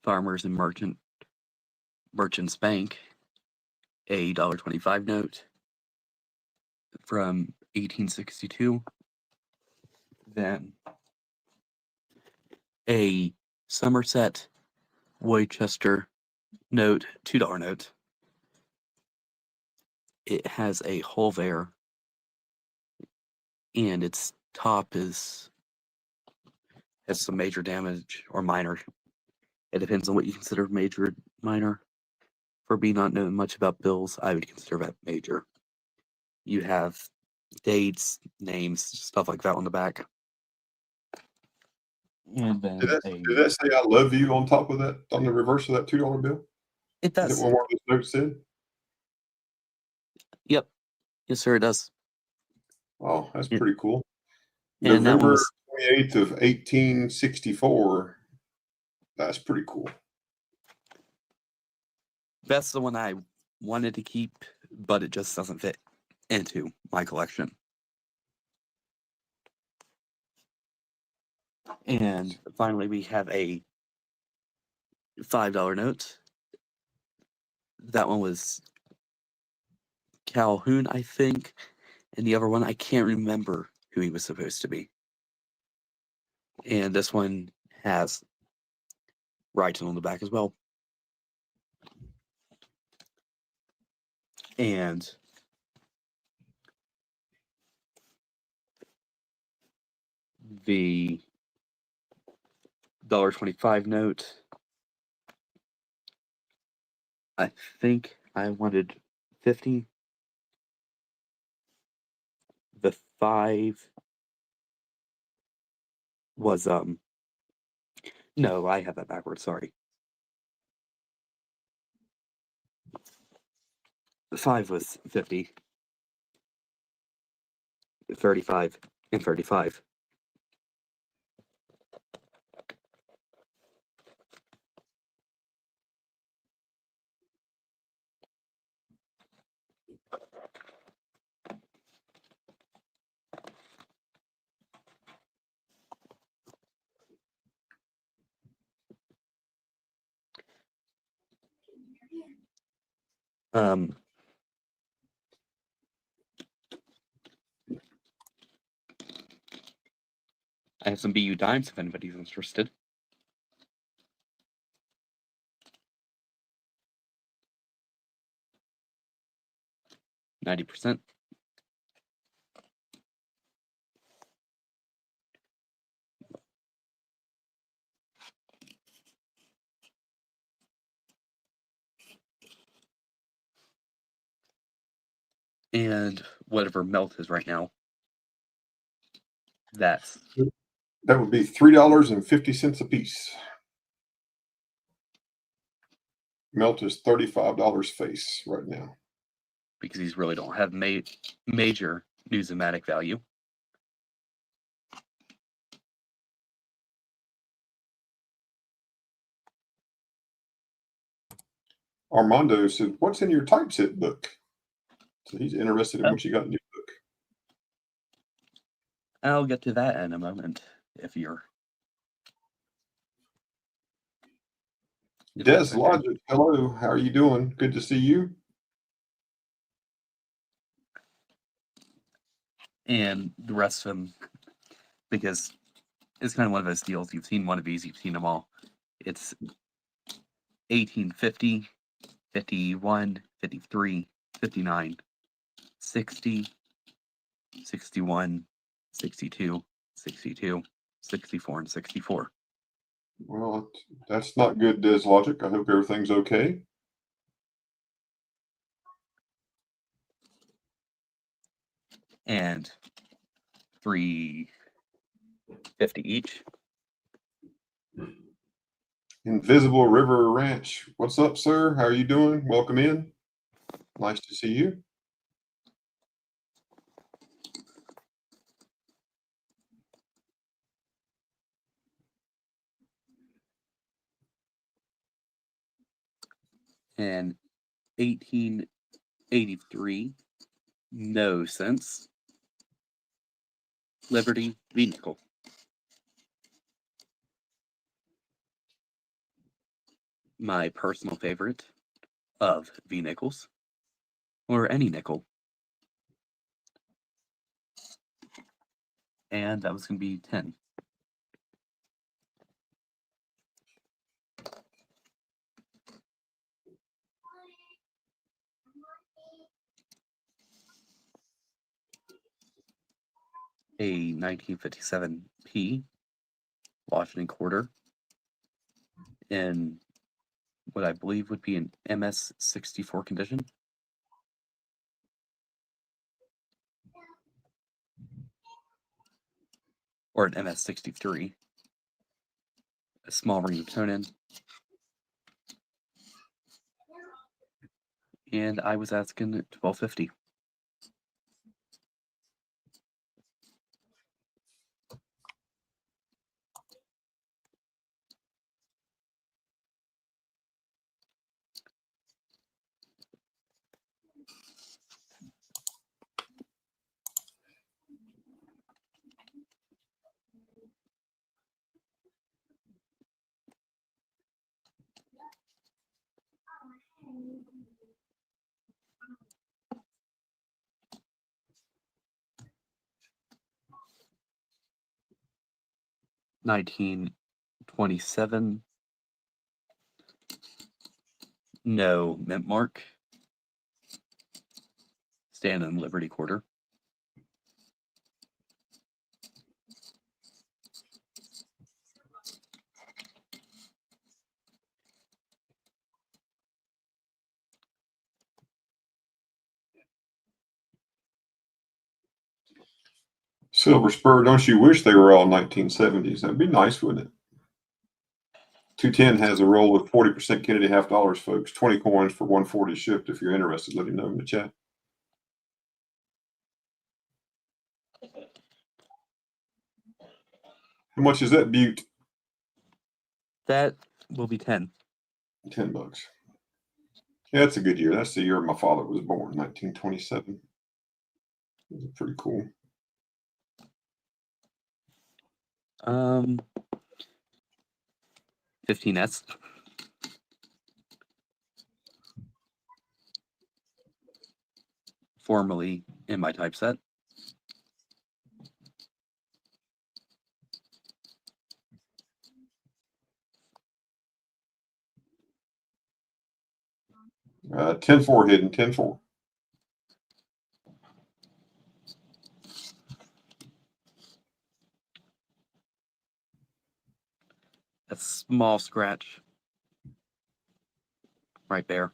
Farmers and Merchants Bank, a $1.25 note from 1862. Then a Somerset Worcester note, $2 note. It has a hole there, and it's top has some major damage or minor. It depends on what you consider major, minor. For me not knowing much about bills, I would consider that major. You have dates, names, stuff like that on the back. And then Did that say "I love you" on top of that, on the reverse of that $2 bill? it Is that does. what one of those notes said? Yep. Yes, sir, it does. Oh, that's Yeah. pretty cool. And that one November was 28th of 1864. That's pretty cool. that's the one I wanted to keep, but it just doesn't fit into my collection. And finally, we have a $5 note. That one was Calhoun, I think, and the other one I can't remember who he was supposed to be. And this one has writing on the back as well. And the $1.25 note, I think I wanted 50. The 5 was no, I have that backwards, sorry. The 5 was 50, 35, and 35. I have some BU dimes if anybody's interested. %90. And whatever melt is right now, that's That would be $3.50 a piece. Melt is $35 face right now. because these really don't have major numismatic value. Armando said, "What's in your typeset book?" So he's interested in what you got in your book. I'll get to that in a moment if you're. Des Logic, hello. How are you doing? Good to see you. And the rest of them, because it's kind of one of those deals. You've seen one of these, you've seen them all. It's 1850, 51, 53, 59, 60, 61, 62, 62, 64, and 64. Well, that's not good, Des Logic. I hope everything's okay. And 350 each. Invisible River Ranch. What's up, sir? How are you doing? Welcome in. Nice to see you. And 1883, no sense. Liberty v. Nickel. My personal favorite of V nickels, or any nickel. And that was going to be 10. a 1957 P Washington quarter in what I believe would be an MS-64 condition. Or an MS-63. A small ring of tone in. And I was asking $12.50. $19.27. No mint mark. Stanton Liberty quarter. Silver spur. Don't you wish they were all 1970s? That'd be nice, wouldn't it? 210 has a roll with 40% Kennedy half dollars, folks. 20 coins for 140 shipped. If you're interested, let me know in the chat. How much is that, Butte? That will be 10. $10. Yeah, that's a good year. That's the year my father was born, 1927. It was pretty cool. 15S. Formerly in my typeset. Uh, 10-4 hidden, 10-4. A small scratch right there.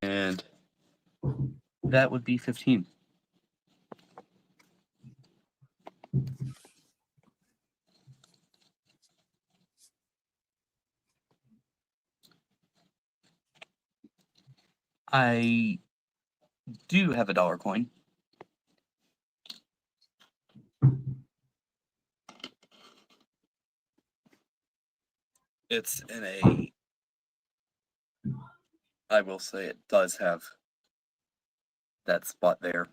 And that would be 15. I do have a dollar coin. It's in a, I will say it does have that spot there.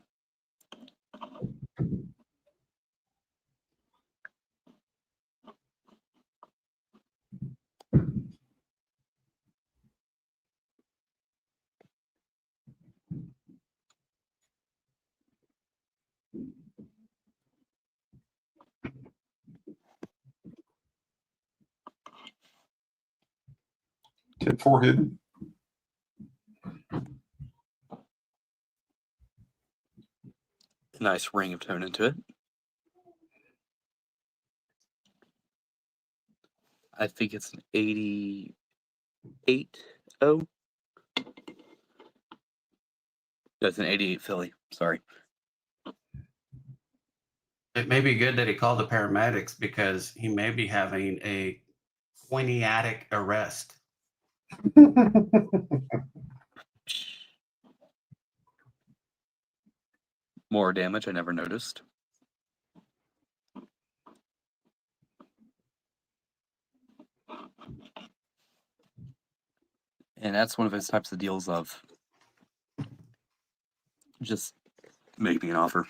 $10-4 hidden. Nice ring of tone into it. I think it's an 88 O. That's an 88 Philly. Sorry. It may be good that he called the paramedics because he may be having a pointiatic arrest. More damage I never noticed. And that's one of those types of deals of just make me an offer.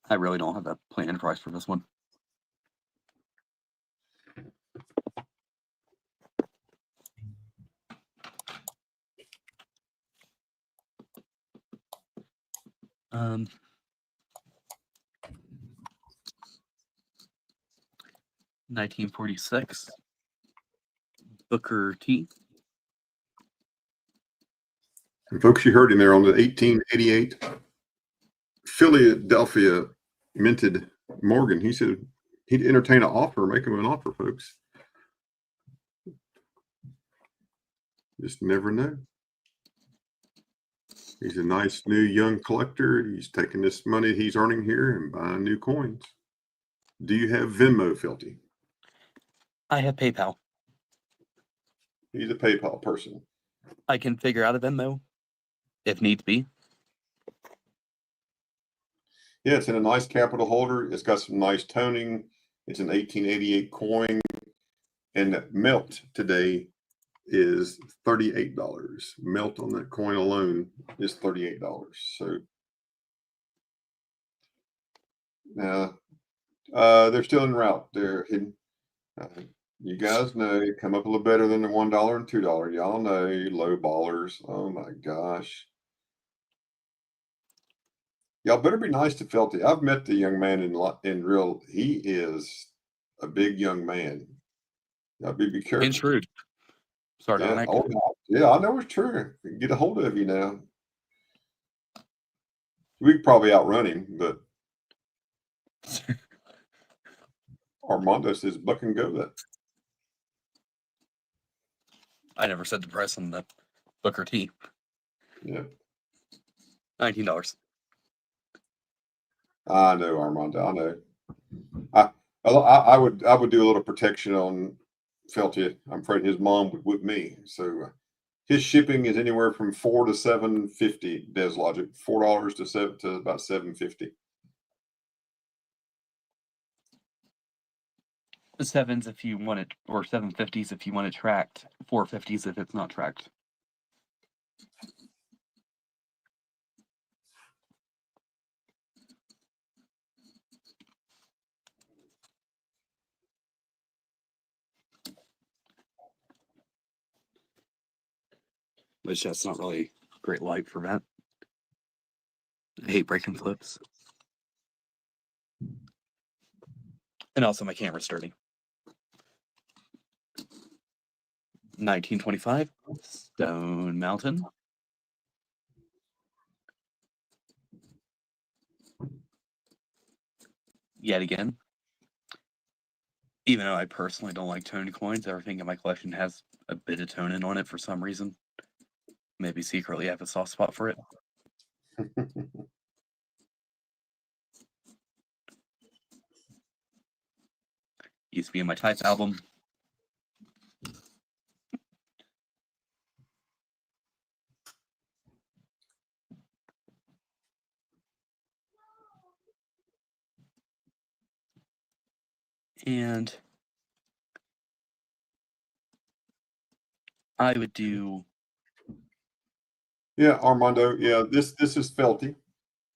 I really don't have a planned price for this one. Um, 1946. Booker T. And folks, you heard him there on the 1888 Philadelphia minted Morgan. He said he'd entertain an offer, make him an offer, folks. Just never know. He's a nice new young collector. He's taking this money he's earning here and buying new coins. Do you have Venmo, Felty? I have PayPal. He's a PayPal person. I can figure out a Venmo if needs be. Yeah, it's in a nice capital holder. It's got some nice toning. It's an 1888 coin. And melt today is $38. Melt on that coin alone is $38. So now they're still en route. They're hidden. You guys know, come up a little better than the $1 and $2. Y'all know, you low ballers. Oh my gosh. Y'all better be nice to Felty. I've met the young man in real. He is a big young man. Y'all be careful. And shrewd. Sardonic. Yeah, yeah, I know it's true. We can get a hold of you now. We could probably outrun him, but Armando says buck and go that. I never said the price on the Booker T. Yeah. $19. I know, Armando. I know. I would do a little protection on Felty. I'm afraid his mom would whip me. So his shipping is anywhere from $4 to $7.50. Des Logic, $4 to about $7.50. The 7s if you want it, or 750s if you want it tracked. 450s if it's not tracked. Which that's not really great light for that. I hate breaking flips. And also my camera's dirty. 1925 Stone Mountain. Yet again. Even though I personally don't like toned coins, everything in my collection has a bit of toning on it for some reason. Maybe secretly I have a soft spot for it. Used to be in my Type album. And I would do. Yeah, Armando. Yeah, this is Felty.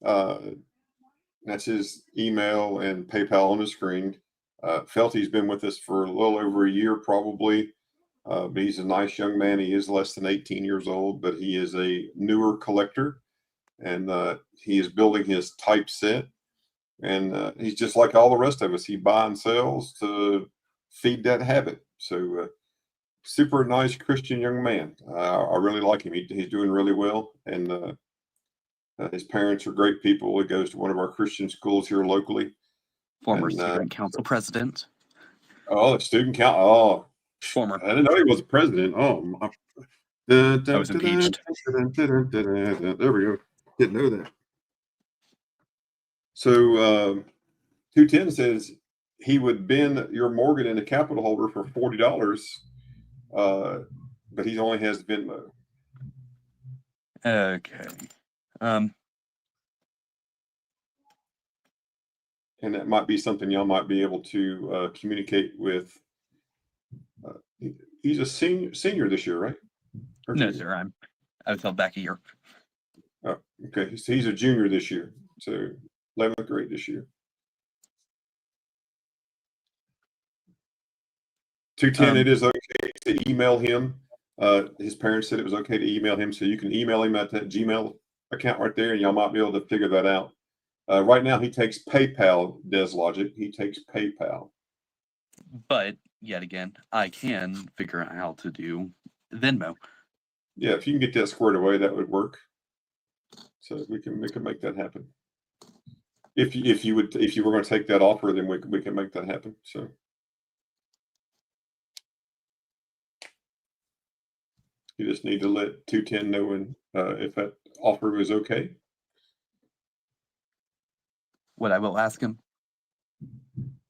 That's his email and PayPal on the screen. Felty's been with us for a little over a year, probably. But he's a nice young man. He is less than 18 years old, but he is a newer collector, and he is building his type set. And he's just like all the rest of us. He buys and sells to feed that habit. So super nice Christian young man. I really like him. He's doing really well, and his parents are great people. He goes to one of our Christian schools here locally. Former student council president. Oh, the student council. Oh, Former. I didn't know he was a president. Oh, I was impeached. There we go. Didn't know that. So 210 says he would bend your Morgan in a capital holder for $40, but he only has Venmo. Okay. And that might be something y'all might be able to communicate with. He's a senior this year, right? Or No, junior? sir. I was held back a year. Oh, okay. So he's a junior this year. So 11th grade this year. 210, it is okay to email him. His parents said it was okay to email him, so you can email him at that Gmail account right there, and y'all might be able to figure that out. Right now, he takes PayPal, Des Logic. He takes PayPal. But yet again, I can figure out how to do Venmo. Yeah, if you can get that squared away, that would work. So we can make that happen. If you were going to take that offer, then we can make that happen. So you just need to let 210 know if that offer is okay. What I will ask him,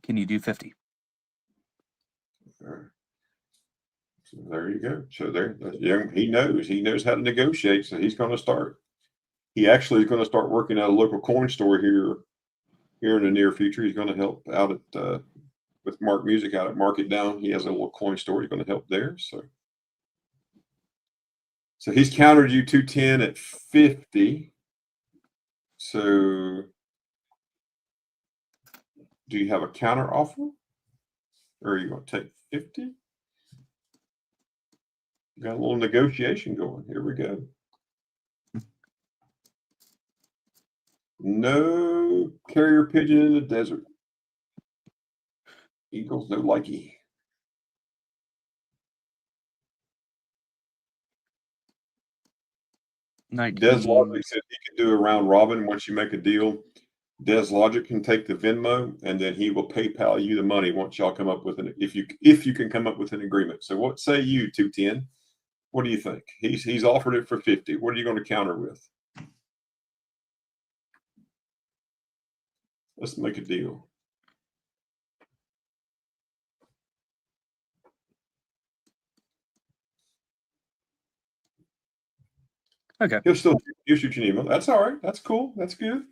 can you do 50? All right. So there you go. So he knows how to negotiate. So he's going to start. He actually is going to start working at a local coin store here in the near future. He's going to help out at with Mark Music out at Market Down. He has a little coin store. He's going to help there. So he's countered you 210 at 50. So do you have a counter offer? Or are you going to take 50? Got a little negotiation going. Here we go. No carrier pigeon in the desert. Eagles, no likey. Des Logic said he can do a round robin once you make a deal. Des Logic can take the Venmo and then he will PayPal you the money once y'all come up with if you can come up with an agreement. So what say you, 210? What do you think? He's offered it for 50. What are you going to counter with? Let's make a deal. Okay. He'll shoot you an email. That's all right. That's cool. That's good.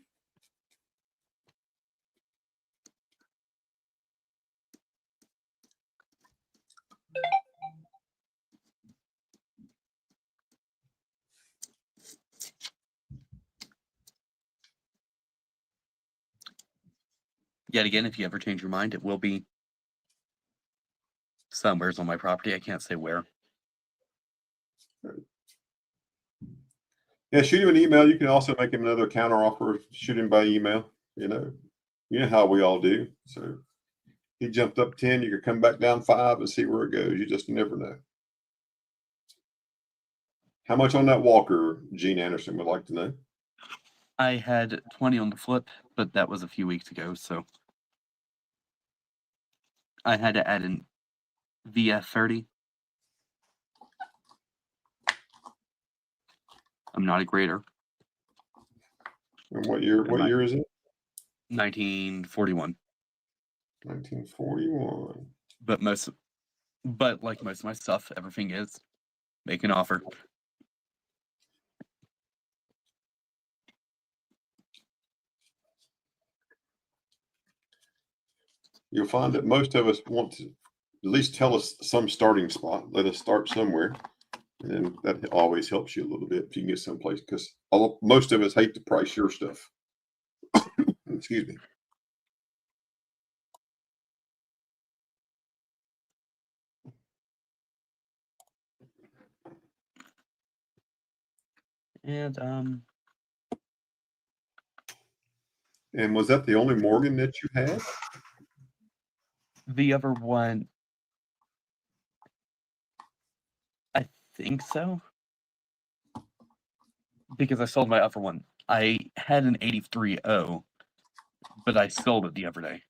Yet again, if you ever change your mind, it will be somewhere's on my property. I can't say where. Yeah, shoot him an email. You can also make him another counter offer. Shoot him by email. You know how we all do. So he jumped up 10. You could come back down 5 and see where it goes. You just never know. How much on that Walker? Gene Anderson would like to know. I had 20 on the flip, but that was a few weeks ago, so I had to add in VF30. I'm not a grader. And what year is it? 1941. 1941. But like most of my stuff, everything is make an offer. You'll find that most of us want to at least tell us some starting spot. Let us start somewhere. And then that always helps you a little bit if you can get someplace, because most of us hate to price your stuff. Excuse me. And And was that the only Morgan that you had? the other one, I think so. Because I sold my other one. I had an 83.0, but I sold it the other day.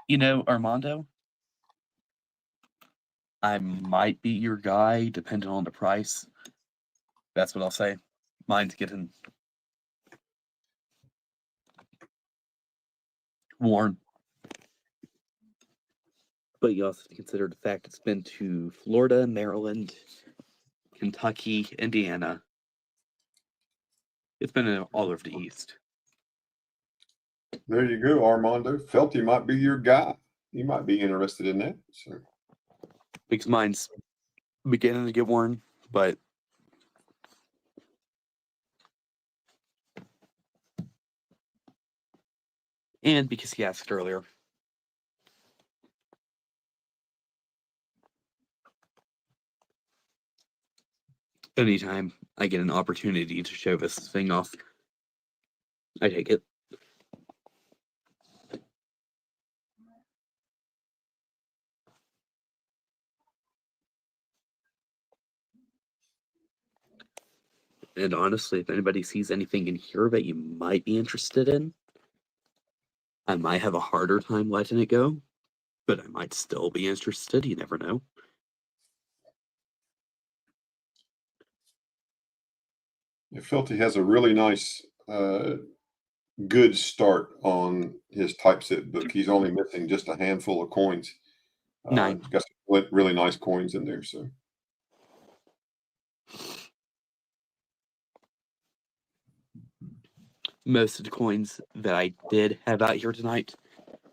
You know, Armando, I might be your guy, depending on the price. That's what I'll say. Mine's getting worn. But you also have to consider the fact it's been to Florida, Maryland, Kentucky, Indiana. It's been all over the East. There you go, Armando. Felt he might be your guy. He might be interested in that. So. Because mine's beginning to get worn, but and because he asked earlier. Anytime I get an opportunity to show this thing off, I take it. And honestly, if anybody sees anything in here that you might be interested in, I might have a harder time letting it go, but I might still be interested. You never know. Yeah, Felty has a really nice, good start on his typeset book. He's only missing just a handful of coins. 9. He's got some really nice coins in there. So Most of the coins that I did have out here tonight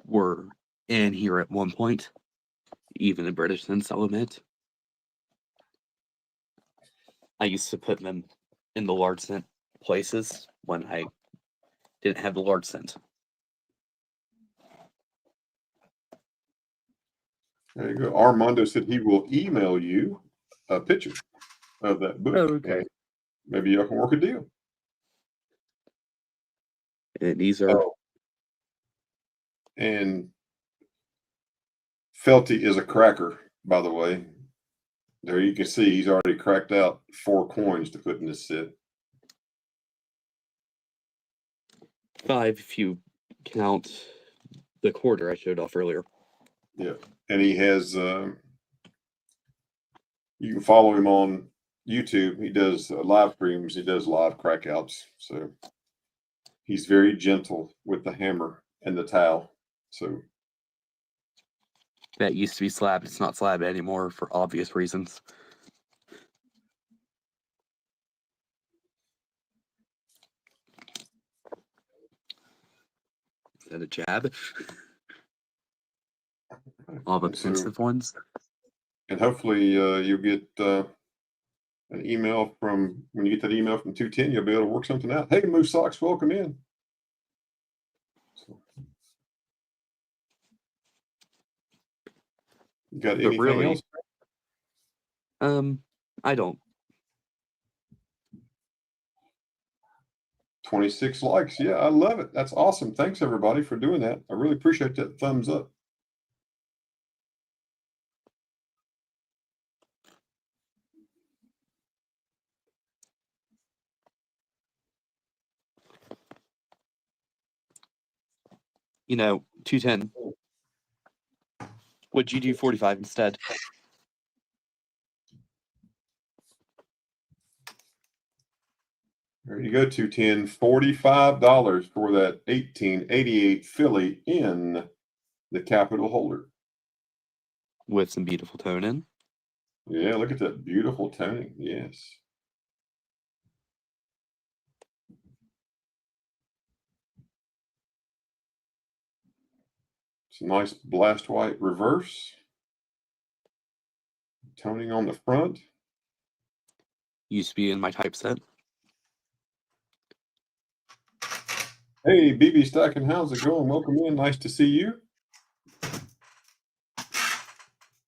were in here at one point, even the British cents, I'll admit. I used to put them in the large cent places when I didn't have the large cent. there you go. Armando said he will email you a picture of that book. Oh, okay. Maybe y'all can work a deal. And these are And Felty is a cracker, by the way. There you can see he's already cracked out 4 coins to put in this set. 5 if you count the quarter I showed off earlier. Yeah, and he has. You can follow him on YouTube. He does live streams. He does live crackouts. So he's very gentle with the hammer and the towel. So That used to be slab. It's not slab anymore for obvious reasons. Is that a jab? All the And so- expensive ones. and hopefully you'll get an email from when you get that email from 210. You'll be able to work something out. Hey, Moose Socks, welcome in. So, you got anything really, else? I don't. 26 likes. Yeah, I love it. That's awesome. Thanks everybody for doing that. I really appreciate that thumbs up. You know, 210. Would you do 45 instead? There you go, 210, $45 for that 1888 Philly in the Capitol holder. With some beautiful tone in. Yeah, look at that beautiful toning. Yes. It's a nice blast white reverse. Toning on the front. Used to be in my typeset. Hey, BB Stacking, how's it going? Welcome in. Nice to see you.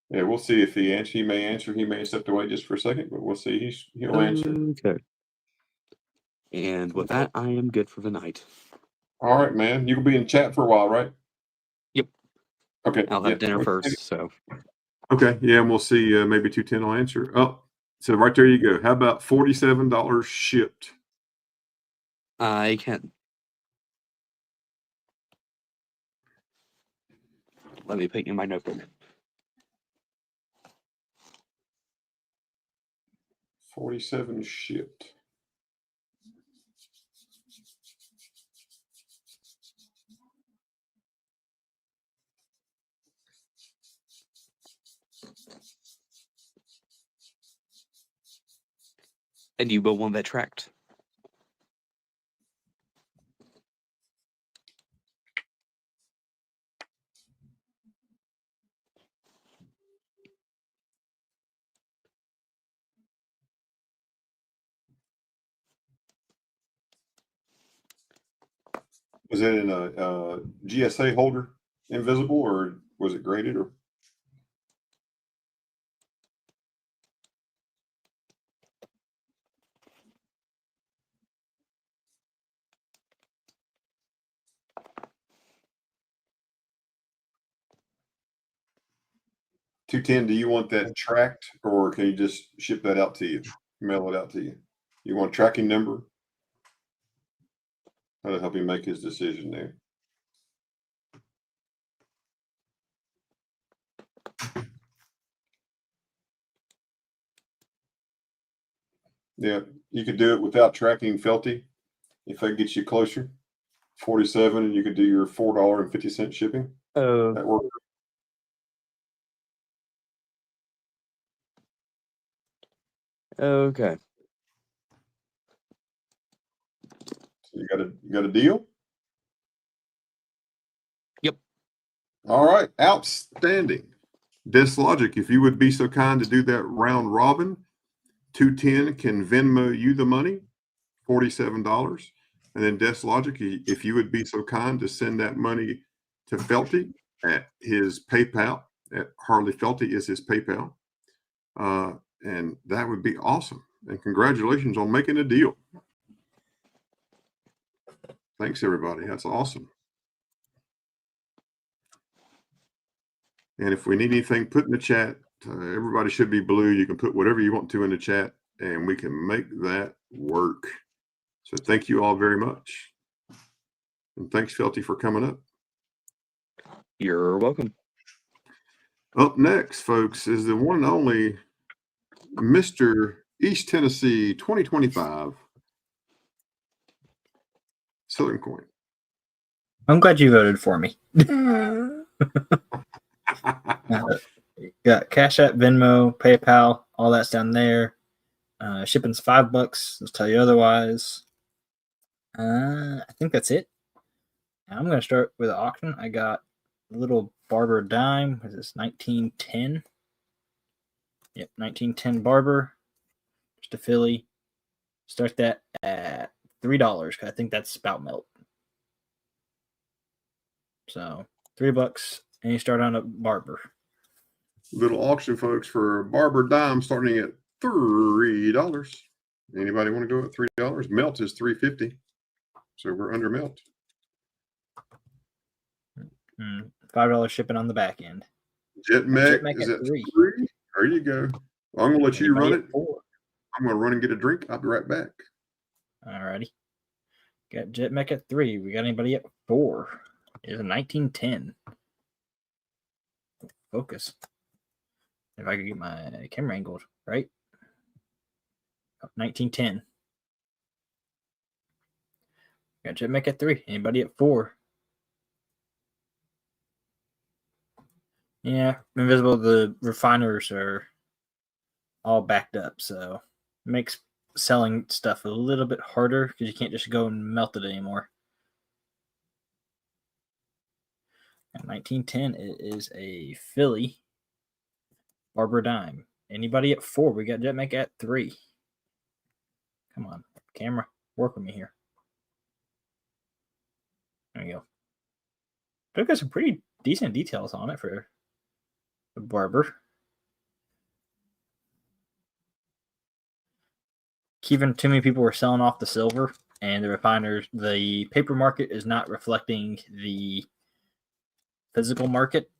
Yeah, we'll see if he answers. He may answer. He may step away just for a second, but we'll see. He'll answer. Okay. And with that, I am good for the night. All right, man. You'll be in chat for a while, right? Yep. Okay. I'll have dinner first, so. Okay. Yeah, and we'll see. Maybe 210 will answer. Oh, so right there you go. How about $47 shipped? I can. Let me put in my notebook. 47 shipped. And you will want that tracked. Was it in a GSA holder, invisible, or was it graded? Or $210? Do you want that tracked, or can you just ship that out to you, mail it out to you? You want a tracking number? That'll help him make his decision there. Yeah, you could do it without tracking Felty. If that gets you closer, 47, and you could do your $4.50 shipping. Oh, That works. okay. So you got a deal? Yep. All right, outstanding. Dislogic, if you would be so kind to do that round robin, 210 can Venmo you the money, $47. And then Dislogic, if you would be so kind to send that money to Felty at his PayPal, at Harley Felty is his PayPal. And that would be awesome. And congratulations on making a deal. Thanks, everybody. That's awesome. And if we need anything put in the chat, everybody should be blue. You can put whatever you want to in the chat, and we can make that work. So thank you all very much. And thanks, Felty, for coming up. You're welcome. Up next, folks, is the one and only Mr. East Tennessee 2025 Southern Coin. I'm glad you voted for me. Got Cash App, Venmo, PayPal, all that's down there. Shipping's $5. Let's tell you otherwise. I think that's it. Now I'm going to start with the auction. I got a little Barber dime. What is this? 1910. Yep, 1910 Barber. Just a Philly. Start that at $3. I think that's spout melt. So $3, and you start on a Barber. Little auction, folks, for Barber dime starting at $3. Anybody want to go at $3? Melt is $3.50. So we're under melt. $5 shipping on the back end. Jet Mech Mech is at at $3. 3. There you go. Well, I'm going to let you run Anybody it. at $4? I'm going to run and get a drink. I'll be right back. Alrighty. Got Jet Mech at 3. We got anybody at 4? It's a 1910. Focus. If I could get my camera angled, right? 1910. Got Jet Mech at 3. Anybody at 4? Yeah, Invisible, the refiners are all backed up, so it makes selling stuff a little bit harder because you can't just go and melt it anymore. At 1910, it is a Philly Barber dime. Anybody at 4? We got Jet Mech at 3. Come on, camera, work with me here. There we go. Took us some pretty decent details on it for the Barber. Even too many people were selling off the silver, and the refiners, the paper market is not reflecting the physical market,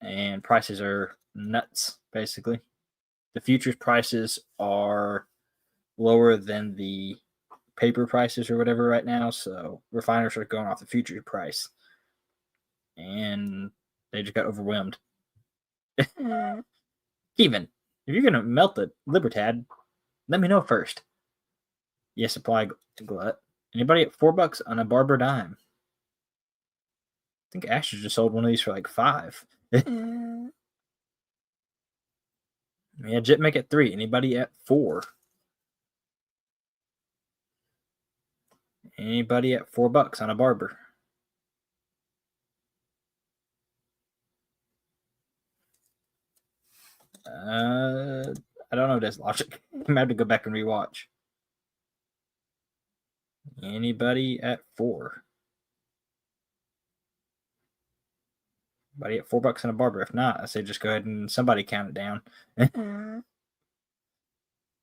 and prices are nuts, basically. The futures prices are lower than the paper prices or whatever right now, so refiners are going off the futures price, and they just got overwhelmed. Even if you're going to melt the Libertad, let me know first. Yes, supply glut. Anybody at $4 on a Barber dime? I think Asher just sold one of these for like $5. Yeah, Jet Mech at 3. Anybody at 4? Anybody at $4 on a Barber? I don't know this logic. I'm gonna have to go back and rewatch. Anybody at 4? Anybody at $4 on a Barber? If not, I say just go ahead and somebody count it down. I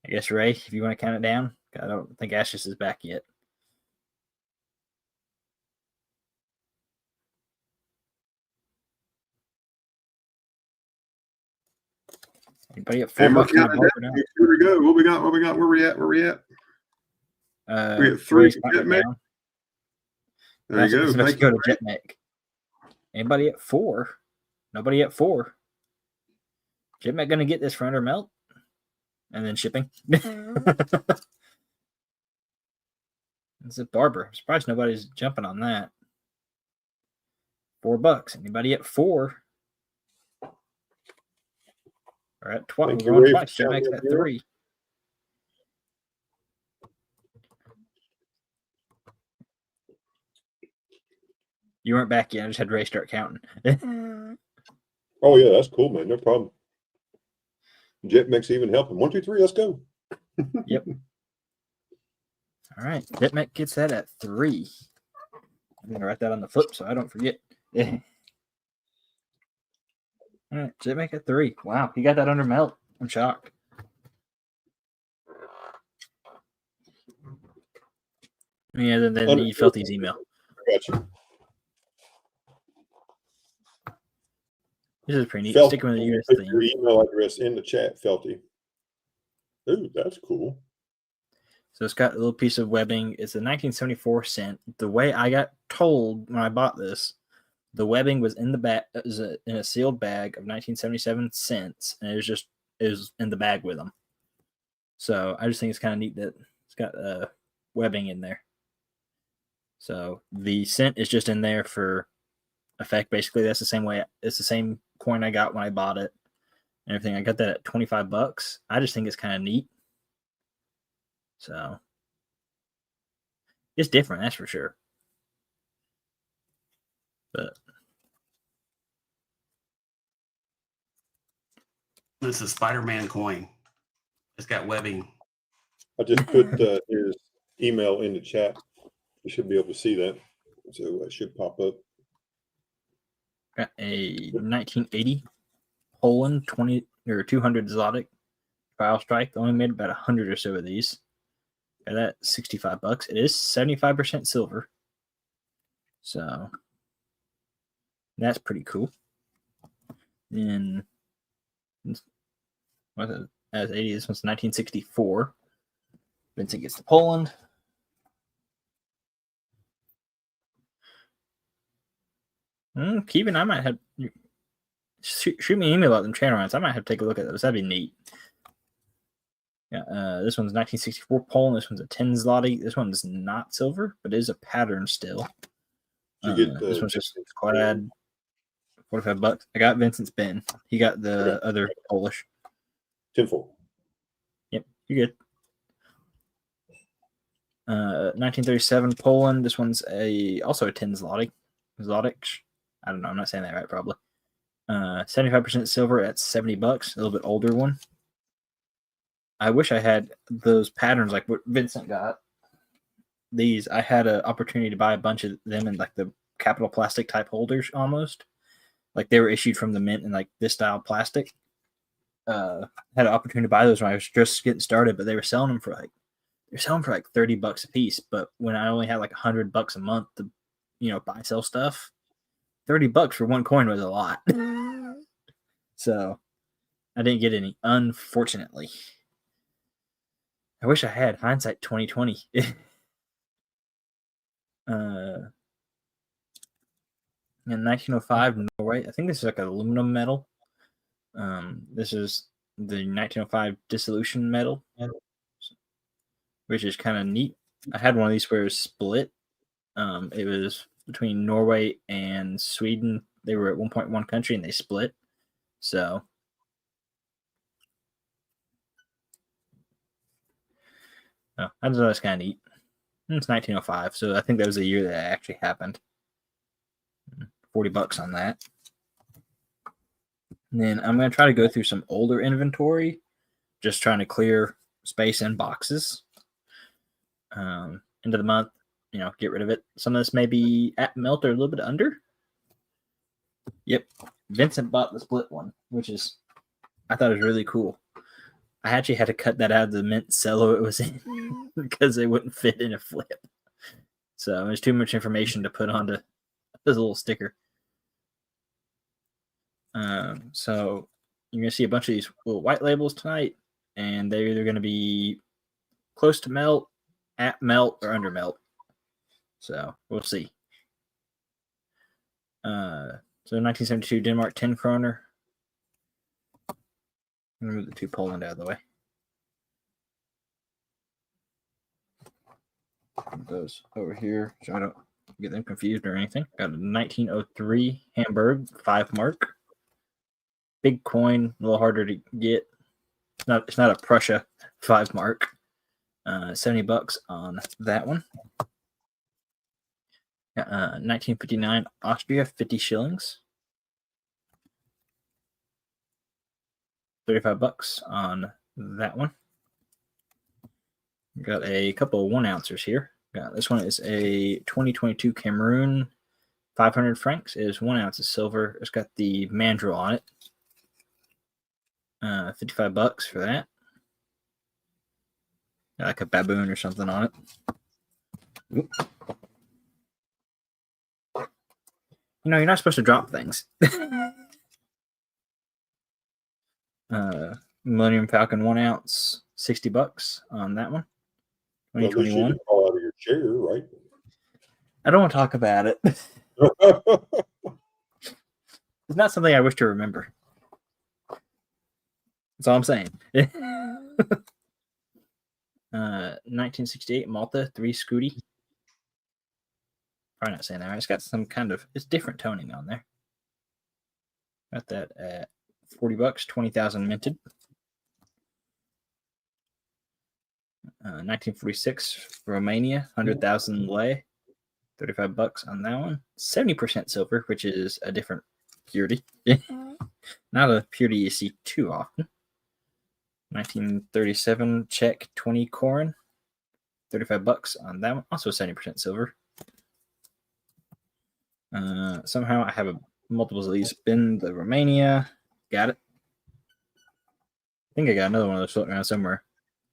guess Ray, if you want to count it down. I don't think Ashes is back yet. Anybody at $4 on a Barber now? Here we go. What we got? Where we at? We get 3 Ray's counting it Jetmec. down. There you It's go. about to Thank go you. to Jetmec. Anybody at 4? Nobody at 4. Jetmec gonna get this for under melt, and then shipping. It's a Barber. I'm surprised nobody's jumping on that. $4. Anybody at 4? We're at Thank we're you, going Ray, for twice. counting Jetmec's up at here. 3. You weren't back yet. I just had Ray start counting. Oh yeah, that's cool, man. No problem. Jetmec's even helping. 1, 2, 3. Let's go. Yep. All right. Jetmec gets that at 3. I'm going to write that on the flip so I don't forget. All right. Jetmec at 3. Wow. He got that under melt. I'm shocked. Yeah, then he felt his email. Gotcha. This is pretty neat. Felty, Sticking with the US put theme. your email address in the chat, Felty. Ooh, that's cool. So it's got a little piece of webbing. It's a 1974 cent. The way I got told when I bought this, the webbing was in the bag, in a sealed bag of 1977 cents, and it was in the bag with them. So I just think it's kind of neat that it's got webbing in there. So the cent is just in there for effect. Basically, that's the same way. It's the same coin I got when I bought it. And everything. I got that at $25. I just think it's kind of neat. So it's different, that's for sure. But This is Spider-Man coin. It's got webbing. I just put his email in the chat. You should be able to see that. So that should pop up. got a 1980 Poland 20 or 200 Zlotic file strike. They only made about 100 or so of these. Got that $65. It is 75% silver. So that's pretty cool. Then what is it? As 80, this one's 1964. Vincent gets to Poland. Keevan, I might have shoot me an email about them channel runs. I might have to take a look at those. That'd be neat. Yeah, this one's 1964 Poland. This one's a 10 zloty. This one's not silver, but it is a pattern still. Did you get This one's just clad. $45. I got Vincent's bin. He got the other Polish. 10-4. Yep, you're good. 1937 Poland. This one's also a 10 zloty. Zlotych. I don't know. I'm not saying that right, probably. 75% silver at $70. A little bit older one. I wish I had those patterns like what Vincent got. These, I had an opportunity to buy a bunch of them in like the Capital Plastic type holders almost. Like they were issued from the mint in like this style plastic. Had an opportunity to buy those when I was just getting started, but they were selling them for like $30 a piece. But when I only had like $100 a month to, buy sell stuff, $30 for one coin was a lot. So I didn't get any, unfortunately. I wish I had hindsight 2020. In 1905, Norway. I think this is like an aluminum metal. This is the 1905 dissolution metal, which is kind of neat. I had one of these where it was split. It was between Norway and Sweden. They were at 1.1 country and they split. So I just thought that's kind of neat. It's 1905, so I think that was the year that it actually happened. $40 on that. And then I'm going to try to go through some older inventory, just trying to clear space in boxes. End of the month, get rid of it. Some of this may be at melt or a little bit under. Yep. Vincent bought the split one, which is, I thought it was really cool. I actually had to cut that out of the mint cello it was in because it wouldn't fit in a flip. So there's too much information to put onto this little sticker. So you're going to see a bunch of these little white labels tonight, and they're either going to be close to melt, at melt or under melt. So we'll see. So 1972 Denmark 10 kroner. Move the 2 Poland out of the way. Put those over here so I don't get them confused or anything. Got a 1903 Hamburg 5 mark. Big coin, a little harder to get. It's not a Prussia 5 mark. $70 on that one. 1959 Austria 50 shillings. $35 on that one. Got a couple of 1 ounces here. This one is a 2022 Cameroon 500 francs. It is 1 ounce of silver. It's got the mandrel on it. $55 for that. Got like a baboon or something on it. Oop. You know, you're not supposed to drop things. Millennium Falcon 1 ounce, $60 on that one. Well, at least you 2021. didn't fall out of your chair, right? I don't want to talk about it. It's not something I wish to remember. That's all I'm saying. 1968 Malta 3 Scooty. Probably not saying that right. It's got some kind of, it's different toning on there. Got that at $40, 20,000 minted. 1946 Romania 100,000 lei, $35 on that one. 70% silver, which is a different purity. Not a purity you see too often. 1937 Czech 20 Korin, $35 on that one. Also 70% silver. Somehow I have multiples of these. Been the Romania. Got it. I think I got another one of those floating around somewhere.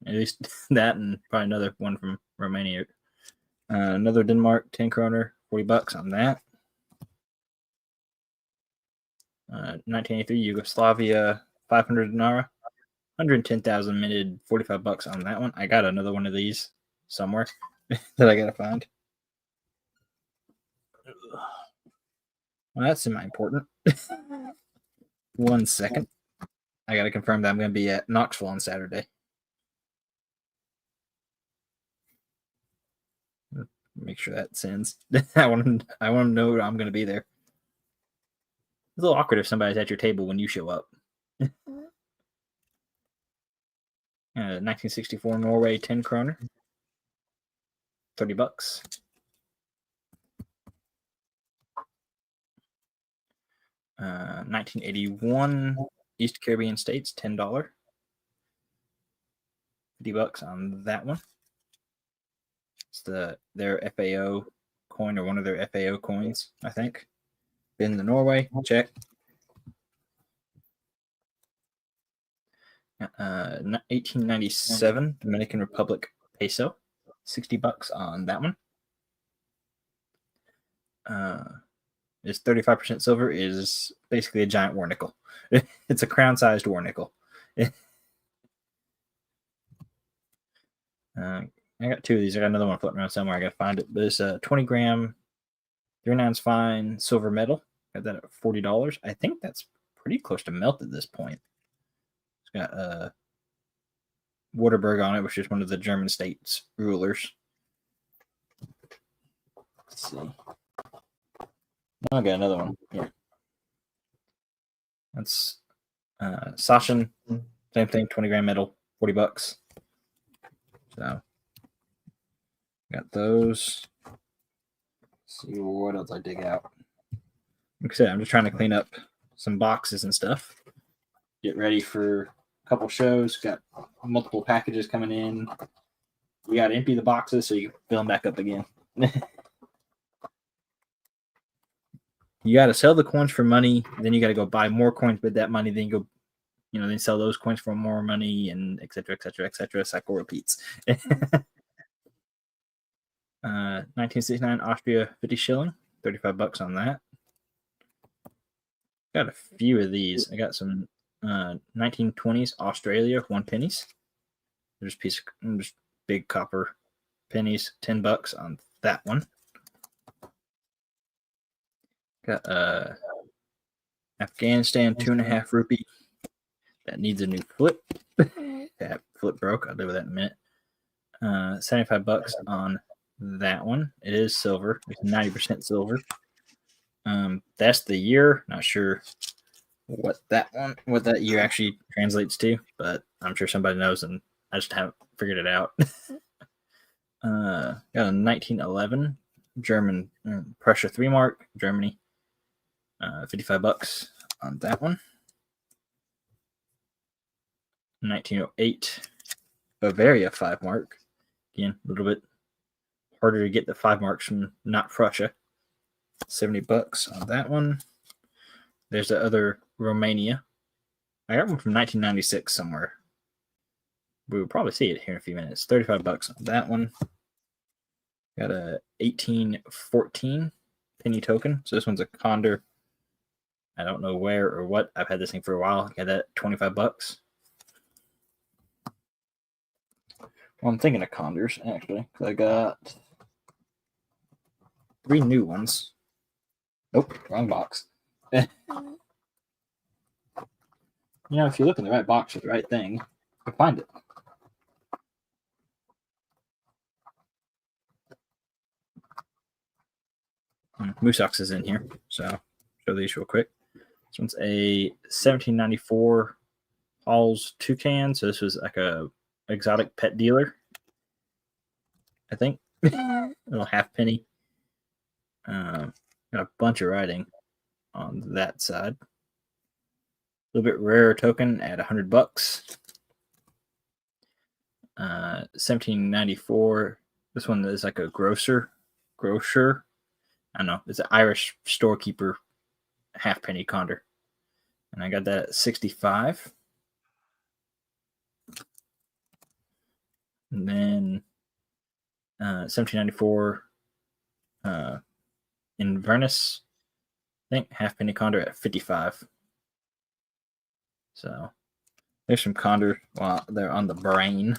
At least that and probably another one from Romania. Another Denmark 10 kroner, $40 on that. 1983 Yugoslavia 500 dinara, 110,000 minted, $45 on that one. I got another one of these somewhere that I gotta find. Well, that's semi-important. 1 second. I gotta confirm that I'm gonna be at Knoxville on Saturday. Make sure that sends. I want to know I'm going to be there. It's a little awkward if somebody's at your table when you show up. 1964 Norway 10 kroner, $30. 1981 East Caribbean States $10, $50 on that one. It's their FAO coin or one of their FAO coins, I think. Been to Norway, check. 1897 Dominican Republic peso, $60 on that one. It's 35% silver. Is basically a giant war nickel. It's a crown-sized war nickel. I got 2 of these. I got another one floating around somewhere. I got to find it. But it's a 20 gram, 3 ounce fine silver medal. Got that at $40. I think that's pretty close to melt at this point. It's got Württemberg on it, which is one of the German states rulers. Let's see. I got another one. Yeah. That's Sachin. Same thing, 20 gram medal, $40. So got those. Let's see what else I dig out. Like I said, I'm just trying to clean up some boxes and stuff. Get ready for a couple shows. Got multiple packages coming in. We got to empty the boxes so you can fill them back up again. You got to sell the coins for money. Then you got to go buy more coins with that money. Then you go, then sell those coins for more money, and et cetera, et cetera, et cetera. Cycle repeats. 1969 Austria 50 shilling, $35 on that. Got a few of these. I got some 1920s Australia 1 pennies. Just big copper pennies, $10 on that one. Got Afghanistan 2.5 rupee. That needs a new flip. That flip broke. I'll deal with that in a minute. $75 on that one. It is silver. It's 90% silver. That's the year. Not sure what that year actually translates to, but I'm sure somebody knows, and I just haven't figured it out. Got a 1911 German Prussia 3 mark, Germany. $55 on that one. 1908 Bavaria 5 mark. Again, a little bit harder to get the 5 marks from not Prussia. $70 on that one. There's the other Romania. I got one from 1996 somewhere. We will probably see it here in a few minutes. $35 on that one. Got a 1814 penny token. So this one's a Condor. I don't know where or what. I've had this thing for a while. Got that $25. Well, I'm thinking of Condors actually. I got 3 new ones. Nope, wrong box. You know, if you look in the right box for the right thing, you'll find it. Moosox is in here, so show these real quick. This one's a 1794 Hall's Toucan. So this was like a exotic pet dealer, I think. Little half penny. Got a bunch of writing on that side. A little bit rarer token at $100. 1794. This one is like a grocer. I don't know. It's an Irish storekeeper half penny Condor. And I got that at $65. And then 1794 Inverness, I think half penny Condor at $55. So there's some Condor while they're on the brain.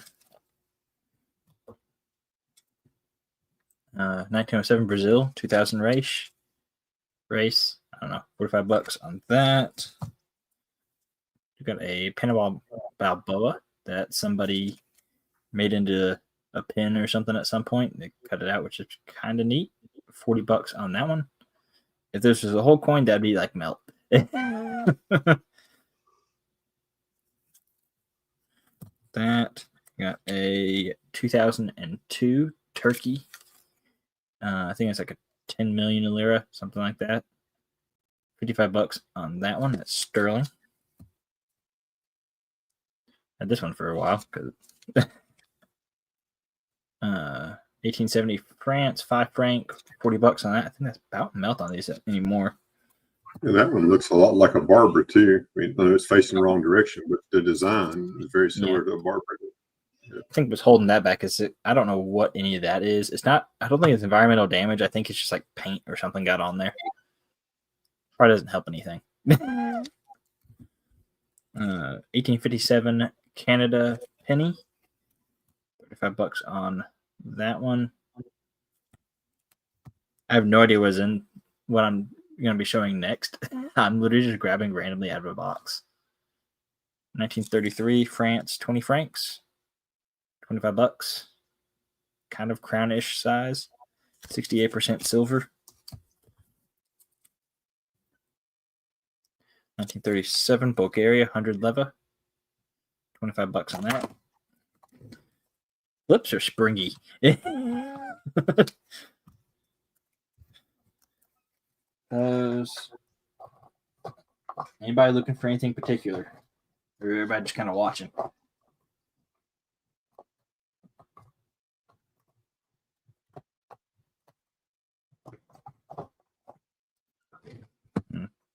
1907 Brazil, 2000 race. I don't know, $45 on that. You got a Panama Balboa that somebody made into a pin or something at some point. They cut it out, which is kind of neat. $40 on that one. If this was a whole coin, that'd be like melt. That got a 2002 Turkey. I think it's like a 10 million lira, something like that. $55 on that one. That's sterling. Had this one for a while because 1870 France, 5 franc, $40 on that. I think that's about melt on these anymore. And that one looks a lot like a Barbara too. I mean, it's facing the wrong direction, but the design is very similar to a Barbara. I think what's holding that back is I don't know what any of that is. It's not. I don't think it's environmental damage. I think it's just like paint or something got on there. Probably doesn't help anything. 1857 Canada penny. $35 on that one. I have no idea what's in what I'm going to be showing next. I'm literally just grabbing randomly out of a box. 1933 France, 20 francs. $25. Kind of crownish size. 68% silver. 1937 Bulgaria, 100 leva. $25 on that. Flips are springy. Those. Anybody looking for anything particular? Or everybody just kind of watching?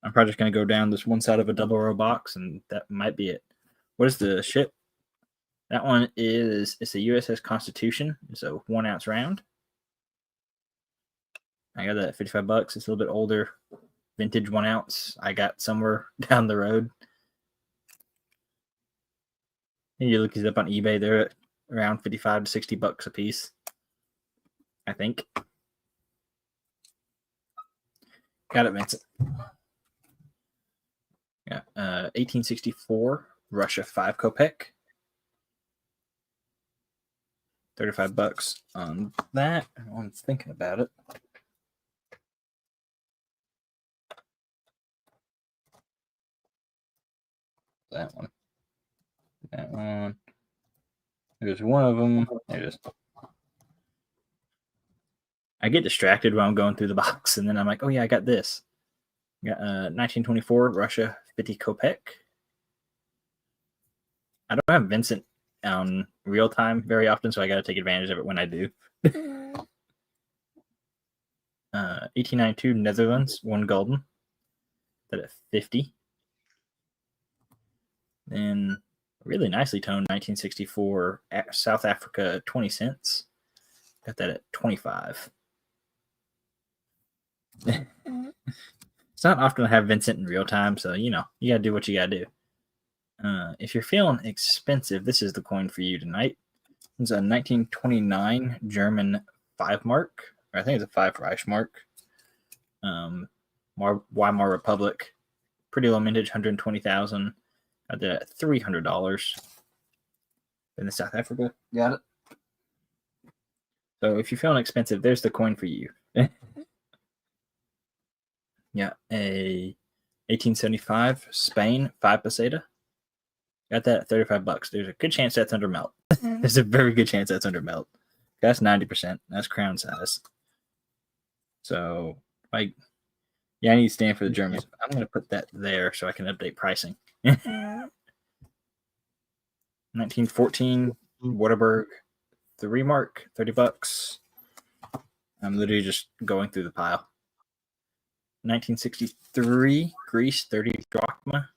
I'm probably just going to go down this one side of a double row box, and that might be it. What is the ship? That one it's a USS Constitution. It's a 1 ounce round. I got that at $55. It's a little bit older, vintage 1 ounce. I got somewhere down the road. And you look these up on eBay, they're at around $55 to $60 a piece. I think. Got it, Vincent. Yeah, 1864 Russia 5 kopek. $35 on that. I'm thinking about it. That one. That one. There's one of them. There it is. I get distracted while I'm going through the box, and then I'm like, oh, yeah, I got this. Got 1924 Russia 50 kopek. I don't have Vincent on real time very often, so I got to take advantage of it when I do. 1892 Netherlands, 1 gulden. That at 50. Then really nicely toned 1964 South Africa 20 cents. Got that at 25. It's not often I have Vincent in real time, so you got to do what you got to do. If you're feeling expensive, this is the coin for you tonight. It's a 1929 German 5 mark. Or I think it's a 5 Reichsmark. Weimar Republic. Pretty low mintage, 120,000. I did it at $300. In the South Africa. Got it. So if you're feeling expensive, there's the coin for you. Yeah, a 1875 Spain 5 peseta. Got that at $35. There's a good chance that's under melt. There's a very good chance that's under melt. That's 90%. That's crown size. So, I need to stand for the Germans. I'm going to put that there so I can update pricing. 1914 Waterberg 3 mark, $30. I'm literally just going through the pile. 1963 Greece 30 drachma.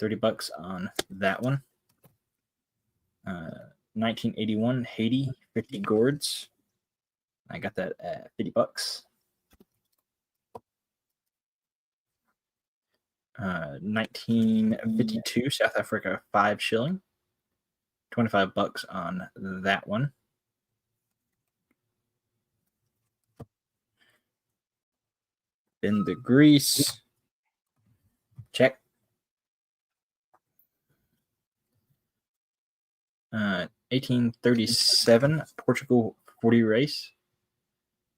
$30 on that one. 1981 Haiti 50 gourds. I got that at $50. 1952 South Africa 5 shilling. $25 on that one. Then the Greece. Check. 1837 Portugal 40 race.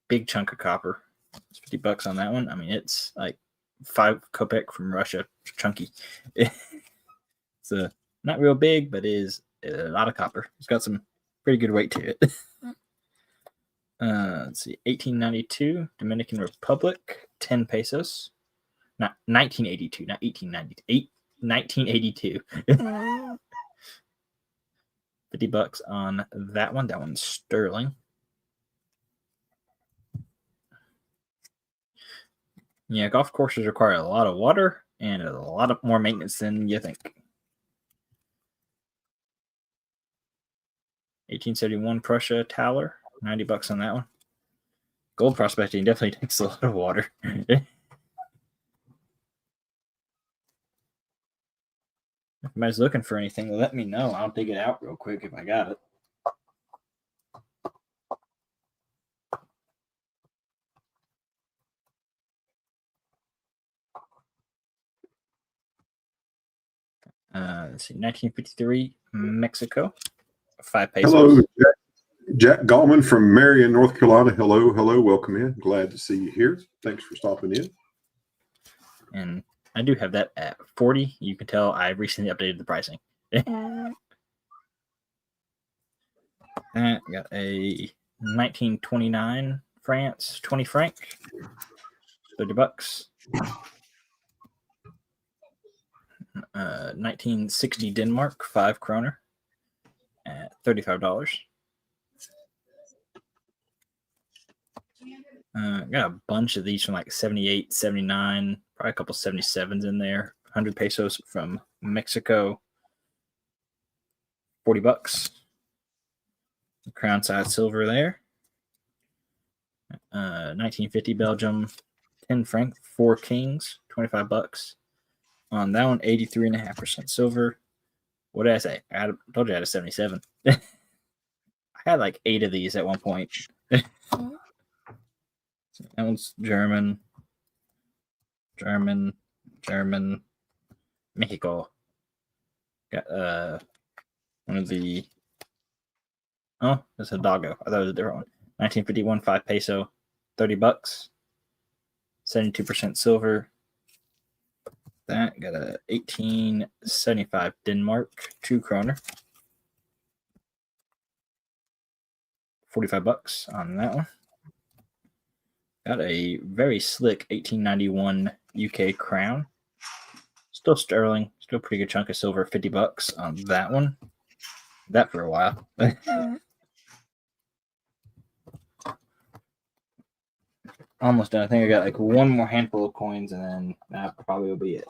Big chunk of copper. It's $50 on that one. I mean, it's like 5 kopek from Russia. It's chunky. It's not real big, but it is a lot of copper. It's got some pretty good weight to it. Let's see. 1892 Dominican Republic 10 pesos. Not 1982, not 1892. 1982. $50 on that one. That one's sterling. Yeah, golf courses require a lot of water and a lot of more maintenance than you think. 1871 Prussia Thaler, $90 on that one. Gold prospecting definitely takes a lot of water. If anybody's looking for anything, let me know. I'll dig it out real quick if I got it. Let's see, 1953 Mexico, 5 pesos. Hello, Jack Gallman from Marion, North Carolina. Hello, welcome in. Glad to see you here. Thanks for stopping in. And I do have that at 40. You can tell I recently updated the pricing. I got a 1929 France 20 franc, $30. 1960 Denmark 5 kroner at $35. Got a bunch of these from like 78, 79, probably a couple 77s in there. 100 pesos from Mexico, $40. Crown size silver there. 1950 Belgium 10 franc 4 kings, $25. On that one, 83.5% silver. What did I say? I told you I had a 77. I had like 8 of these at one point. That one's German, Mexico. Got one of the. Oh, that's a doggo. I thought it was a different one. 1951, 5 peso, $30. 72% silver. That got a 1875 Denmark, 2 kroner. $45 on that one. Got a very slick 1891 UK crown. Still sterling, still pretty good chunk of silver, $50 on that one. That for a while. Almost done. I think I got like one more handful of coins and then that probably will be it.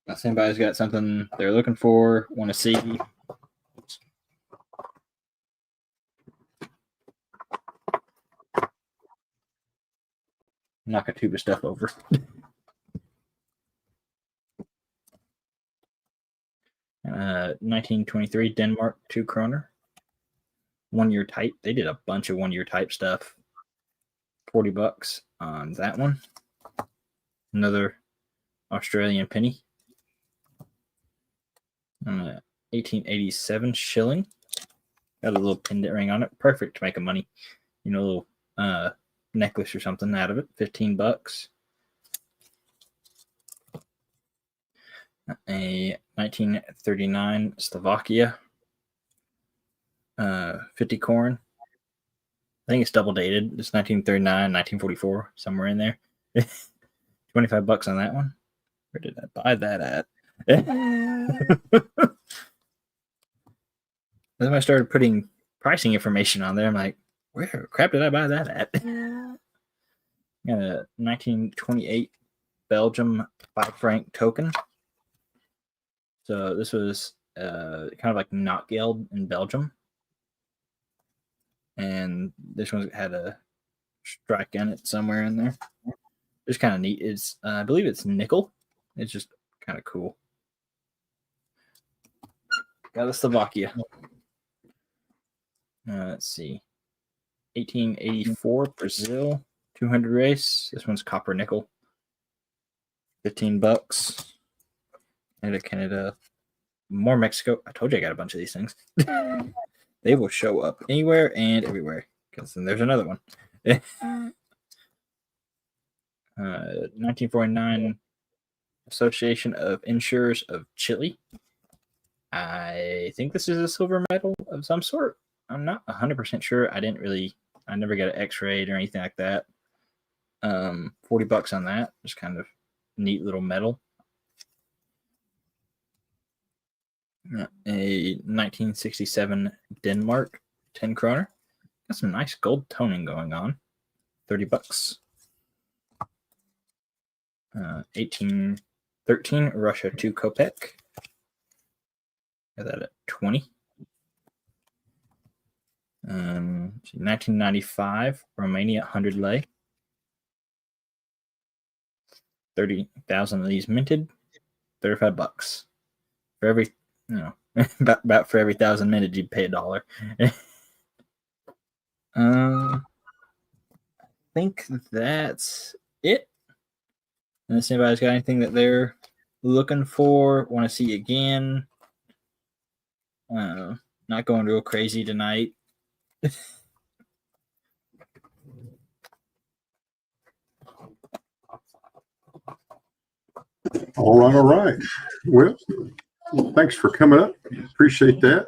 If anybody's got something they're looking for, want to see. Knock a tube of stuff over. 1923 Denmark, 2 kroner. 1 year type. They did a bunch of 1 year type stuff. $40 on that one. Another Australian penny. 1887 shilling. Got a little pendant ring on it. Perfect to make a money. You know, a little necklace or something out of it. $15. A 1939 Slovakia. 50 corn. I think it's double dated. It's 1939, 1944, somewhere in there. $25 on that one. Where did I buy that at? Then I started putting pricing information on there. I'm like, where crap did I buy that at? Got a 1928 Belgium 5 franc token. So this was kind of like not geld in Belgium. And this one had a strike in it somewhere in there. It's kind of neat. It's I believe it's nickel. It's just kind of cool. Got a Slovakia. Let's see. 1884 Brazil 200 race. This one's copper nickel. $15. Canada. More Mexico. I told you I got a bunch of these things. They will show up anywhere and everywhere. Because then there's another one. 1949 Association of Insurers of Chile. I think this is a silver medal of some sort. I'm not 100% sure. I never got an x-rayed or anything like that. $40 on that. Just kind of neat little medal. A 1967 Denmark 10 kroner. Got some nice gold toning going on. $30. 1813 Russia 2 kopek. Got that at 20. 1995 Romania 100 lei. 30,000 of these minted. $35. For every, about for every 1,000 minted, you'd pay $1. I think that's it. Unless anybody's got anything that they're looking for, want to see again. Not going real crazy tonight. All right. Well, thanks for coming up. Appreciate that.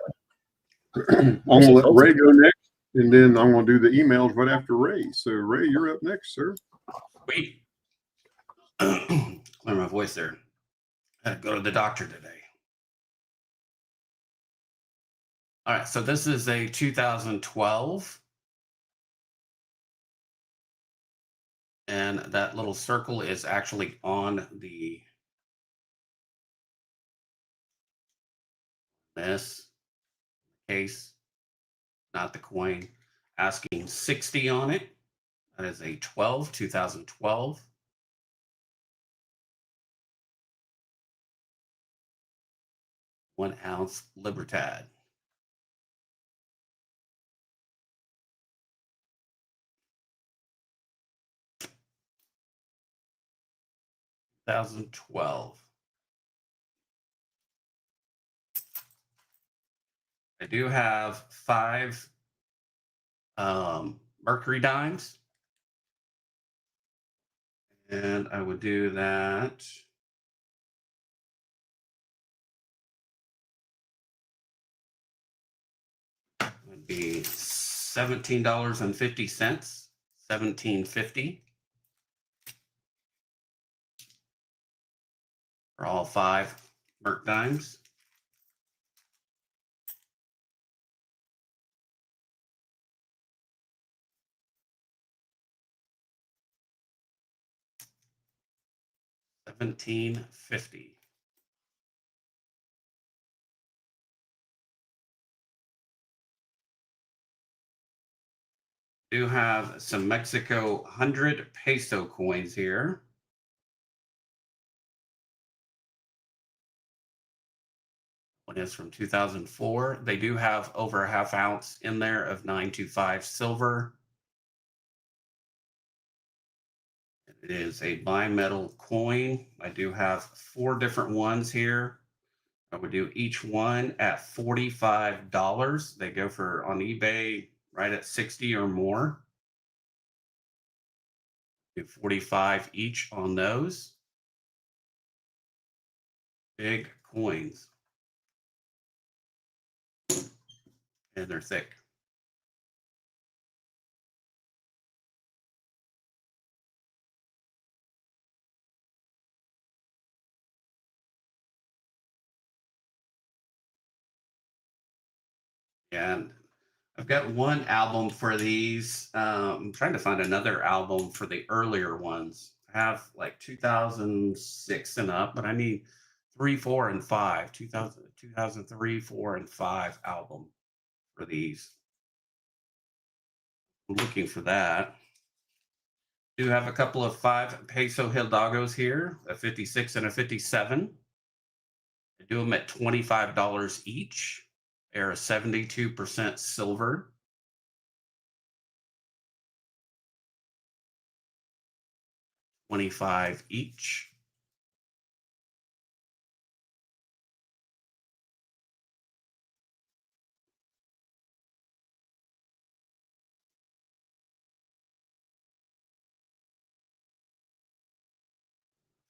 I'm going to let Ray go next, and then I'm going to do the emails right after Ray. So, Ray, you're up next, sir. Wait. Clear my voice there. I had to go to the doctor today. All right, so this is a 2012. And that little circle is actually on the this case, not the coin. Asking 60 on it. That is a 2012. 1 ounce Libertad. $2012. I do have 5 Mercury dimes. And I would do that. Would be $17.50. $17.50 for all 5 Merc dimes. $17.50. Do have some Mexico 100 peso coins here. One is from 2004. They do have over a half ounce in there of 925 silver. It is a bimetal coin. I do have 4 different ones here. I would do each one at $45. They go for on eBay right at 60 or more. Do 45 each on those. Big coins. And they're thick. And I've got one album for these. I'm trying to find another album for the earlier ones. I have like 2006 and up, but I need 3, 4, and 5. 2003, 4, and 5 album for these. I'm looking for that. Do have a couple of 5 peso Hidalgos here, a 56 and a 57. I do them at $25 each. They're a 72% silver. $25 each.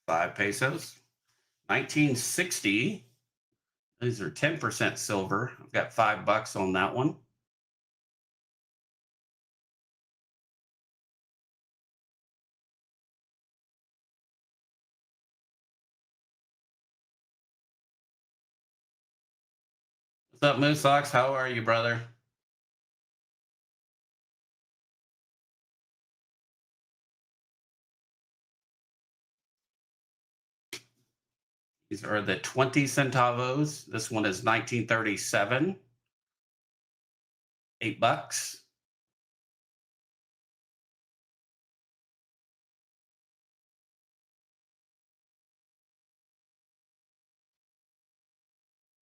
$5 pesos. 1960. These are 10% silver. I've got $5 on that one. What's up, Moose Sox? How are you, brother? These are the 20 centavos. This one is 1937. $8.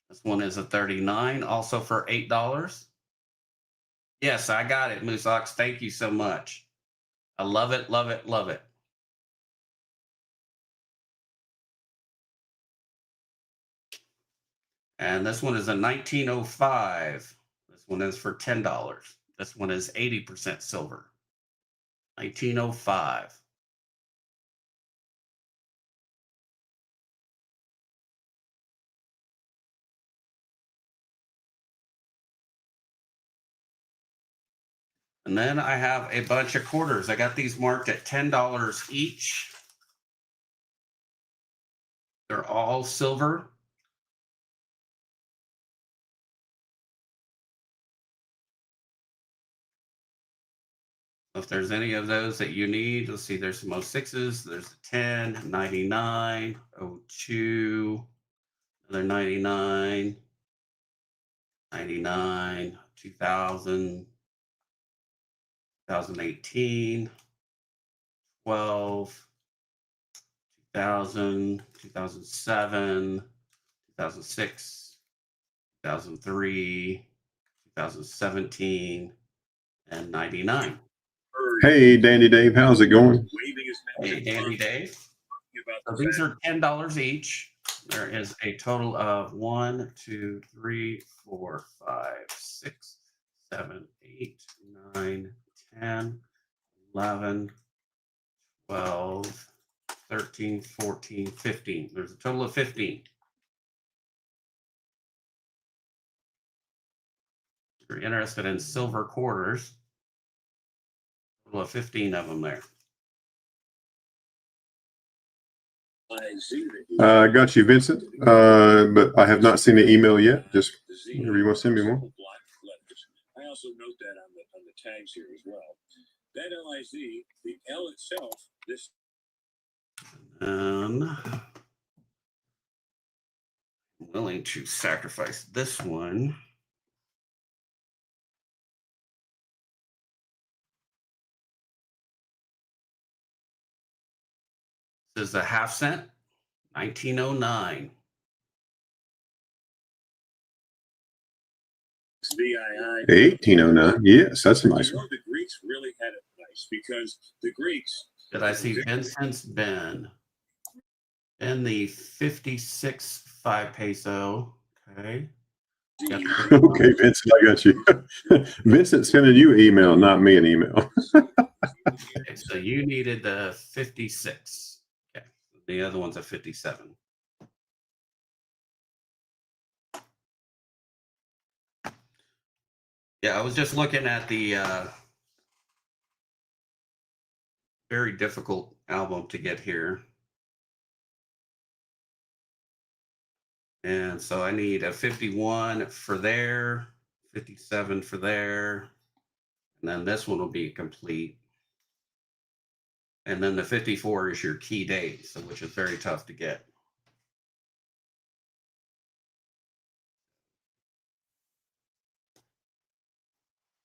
This one is a 39, also for $8. Yes, I got it, Moose Ox. Thank you so much. I love it, love it, love it. And this one is a 1905. This one is for $10. This one is 80% silver. 1905. And then I have a bunch of quarters. I got these marked at $10 each. They're all silver. If there's any of those that you need, let's see, there's some 06s. There's the 10, 99, 02, another 99, 99, 2000, 2018, 12, 2000, 2007, 2006, 2003, 2017, and 99. Hey, Dandy Dave, how's it going? Hey, Dandy Dave. So these are $10 each. There is a total of 1, 2, 3, 4, 5, 6, 7, 8, 9, 10, 11, 12, 13, 14, 15. There's a total of 15. If you're interested in silver quarters, total of 15 of them there. I got you, Vincent, but I have not seen the email yet. Just whenever you want to send me more. I also note that on the tags here as well. That LIZ, the L itself, this. I'm willing to sacrifice this one. This is a half cent, 1909. VII. 1809. Yes, that's a nice You know, one. the Greeks really had it nice because the Greeks. Did I see Vincent's Ben? And the 56 5 peso. Okay. Okay, Vincent, I got you. Vincent sending you an email, not me an email. Okay, so you needed the 56. Okay. The other one's a 57. Yeah, I was just looking at the very difficult album to get here. And so I need a 51 for there, 57 for there, and then this one will be complete. And then the 54 is your key date, so which is very tough to get.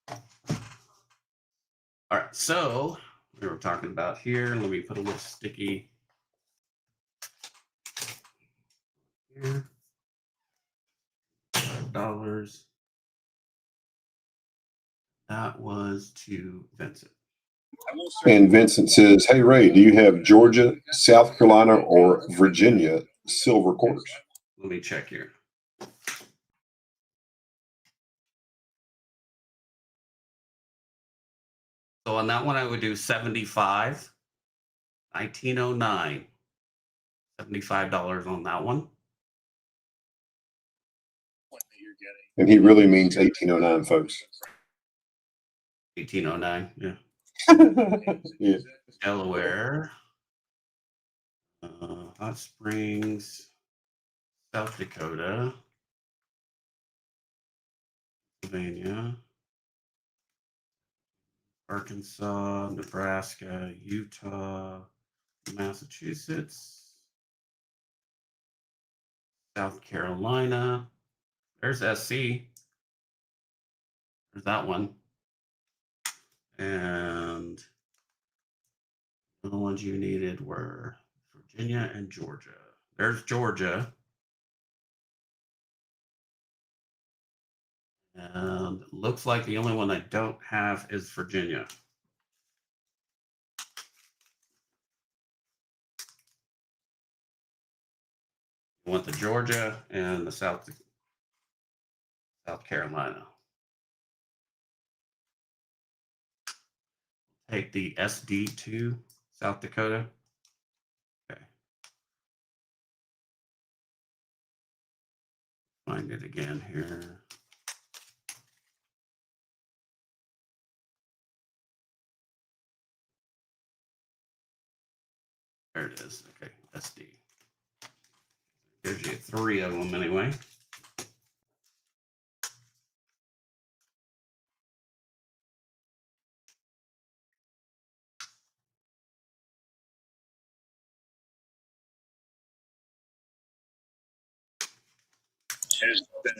All right, so we were talking about here. Let me put a little sticky here. $5. That was to Vincent. And Vincent says, "Hey Ray, do you have Georgia, South Carolina, or Virginia silver quarters?" Let me check here. So on that one, I would do 75, 1909, $75 on that one. And he really means 1809, folks. 1809, yeah. Yeah. Delaware, Hot Springs, South Dakota, Pennsylvania, Arkansas, Nebraska, Utah, Massachusetts, South Carolina. There's SC. There's that one. And the ones you needed were Virginia and Georgia. There's Georgia. And looks like the only one I don't have is Virginia. I want the Georgia and the South Carolina. Take the SD2, South Dakota. Okay. Find it again here. There it is. Okay, SD. Gives you 3 of them anyway.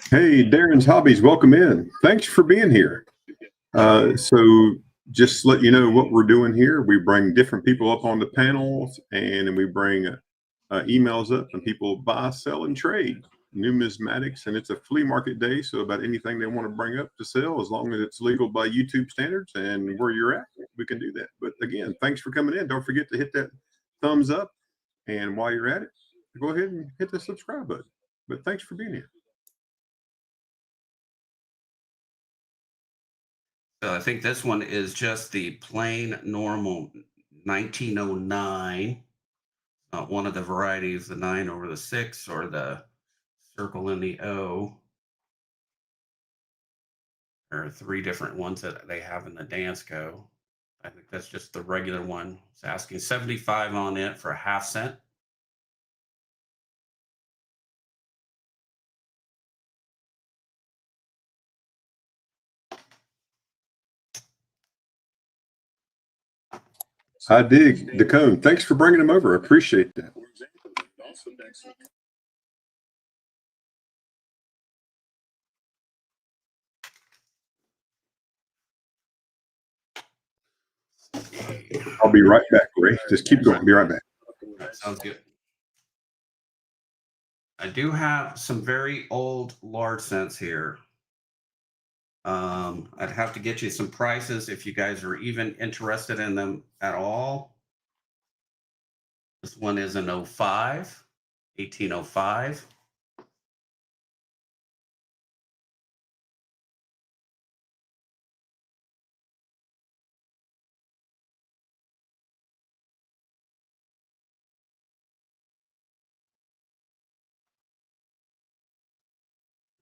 Hey, Darren's Hobbies, welcome in. Thanks for being here. So just let you know what we're doing here. We bring different people up on the panels, and then we bring emails up, and people buy, sell, and trade. numismatics, and it's a flea market day. So about anything they want to bring up to sell, as long as it's legal by YouTube standards and where you're at, we can do that. But again, thanks for coming in. Don't forget to hit that thumbs up. And while you're at it, go ahead and hit the subscribe button. But thanks for being here. So I think this one is just the plain normal 1909. Not one of the varieties, the 9 over the 6 or the circle in the O. There are 3 different ones that they have in the Dansko. I think that's just the regular one. It's asking 75 on it for a half cent. I dig the cone. Thanks for bringing them over. I appreciate that. For example, also next I'll be right back, Ray. Just keep going. Be right back. That sounds good. I do have some very old large cents here. I'd have to get you some prices if you guys are even interested in them at all. This one is an 05, 1805.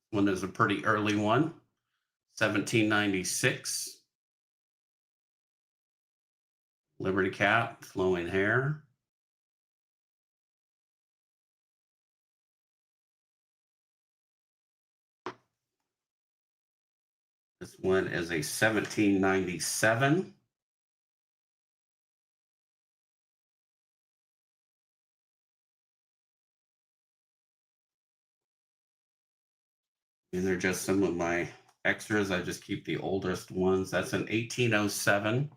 One is a pretty early one, 1796. Liberty cap, flowing hair. This one is a 1797. These are just some of my extras. I just keep the oldest ones. That's an 1807.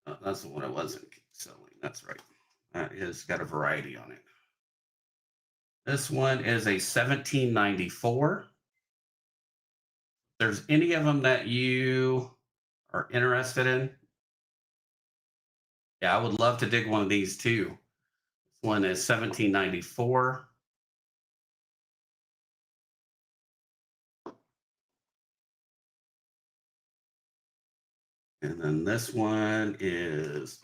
Oh, that's the one I wasn't selling. That's right. That has got a variety on it. This one is a 1794. If there's any of them that you are interested in, yeah, I would love to dig one of these too. This one is 1794. And then this one is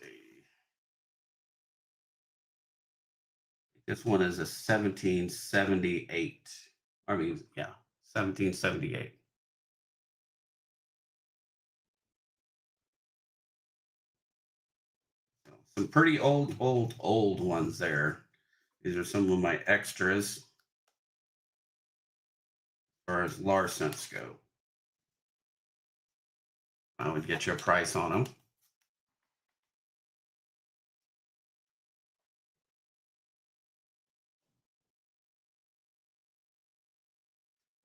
this one is a 1778. I mean, yeah, 1778. Some pretty old ones there. These are some of my extras as far as large cents go. I would get you a price on them.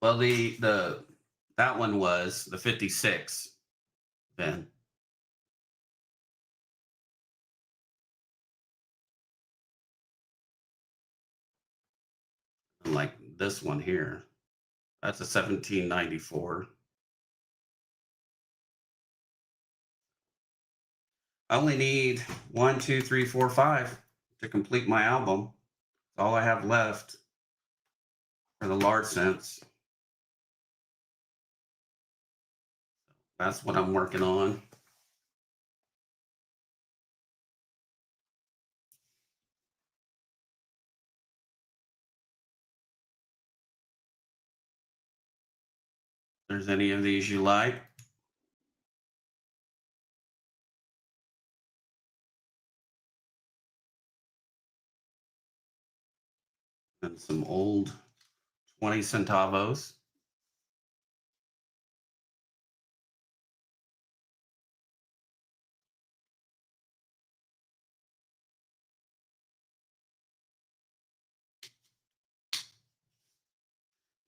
Well, that one was the 56, Ben. And like this one here, that's a 1794. I only need 1, 2, 3, 4, 5 to complete my album. That's all I have left for the large cents. That's what I'm working on. If there's any of these you like. And some old 20 centavos.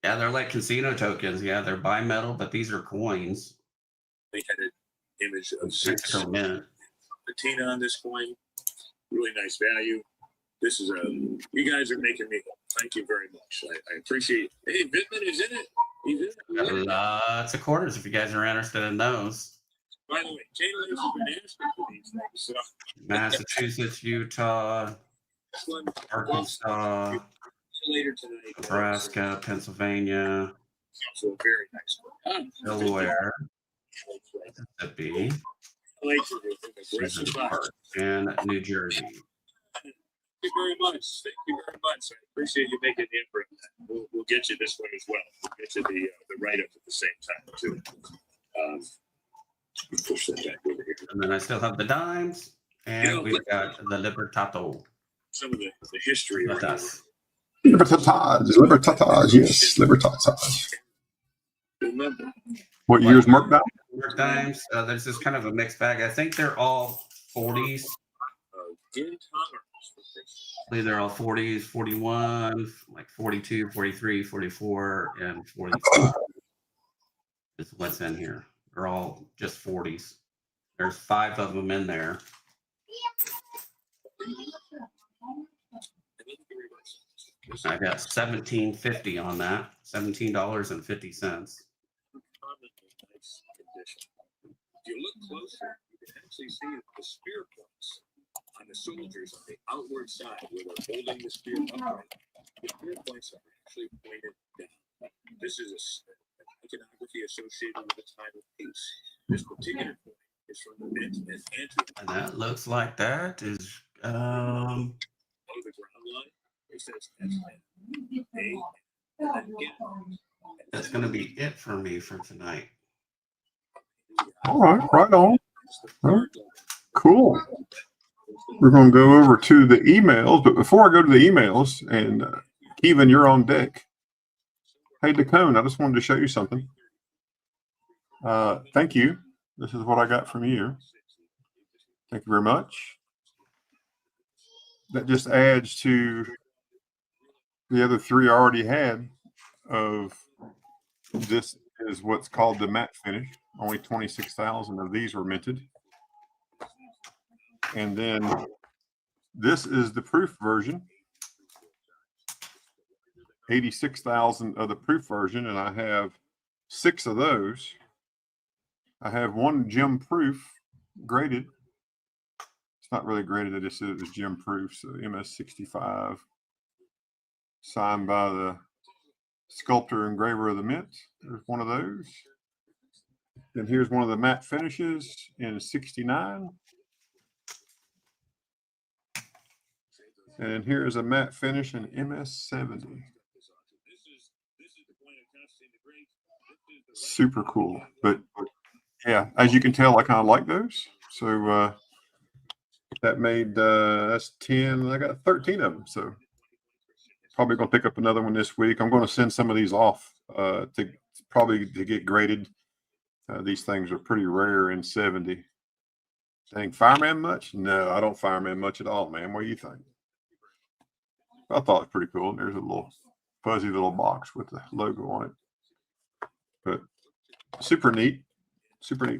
Yeah, they're like casino tokens. Yeah, they're bimetal, but these are coins. they had an image of 6 Mexico Mint. patina on this coin. Really nice value. This is you guys are making me. Thank you very much. I appreciate it. Hey, Bittman is in it. He's in Got it. lots of quarters if you guys are interested in those. By the way, Taylor has been asking for these things. So Massachusetts, Utah, this one Arkansas, later tonight. Nebraska, Pennsylvania, So very nice one. Delaware, Mississippi, Aggressive box. and New Jersey. Thank you very much. Thank you very much. I appreciate you making the effort. We'll get you this one as well. We'll get you the write-up at the same time too. Push that back over here. And then I still have the dimes, and we've got the Libertato. Some of the history. With us. Libertatas, yes, Libertatas. Remember. What year's Merc Dime? Merc dimes. There's this kind of a mixed bag. I think they're all 40s. I believe they're all 40s, 41, like 42, 43, 44, and 45 is what's in here. They're all just 40s. There's 5 of them in there. I got $17.50 on that. $17.50. If you look closer, you can actually see the spear points on the soldiers on the outward side where they're holding the spear upright. The spear points are actually pointed down. This is an iconography associated with the time of peace. This particular point is from the mint and Antwerp. And that looks like that is Below the ground line, it says S-N-A. And again, that's gonna be it for me for tonight. All right, right on. it's the Huh? third line. Cool. We're going to go over to the emails, but before I go to the emails, and Kevin, you're on deck. Hey, DeCone, I just wanted to show you something. Thank you. This is what I got from you. Thank you very much. That just adds to the other 3 I already had of this is what's called the matte finish. Only 26,000 of these were minted. And then this is the proof version. 86,000 of the proof version, and I have 6 of those. I have 1 gem proof graded. It's not really graded, I just said it was gem proof. So MS65, signed by the sculptor engraver of the mint. There's one of those. Then here's one of the matte finishes in 69. And here is a matte finish in MS70. Super cool. But yeah, as you can tell, I kind of like those. So that made that's 10. I got 13 of them. So probably going to pick up another one this week. I'm going to send some of these off to get graded. These things are pretty rare in 70. Dang, fireman much? No, I don't fireman much at all, man. What do you think? I thought it was pretty cool. There's a little fuzzy little box with the logo on it. But super neat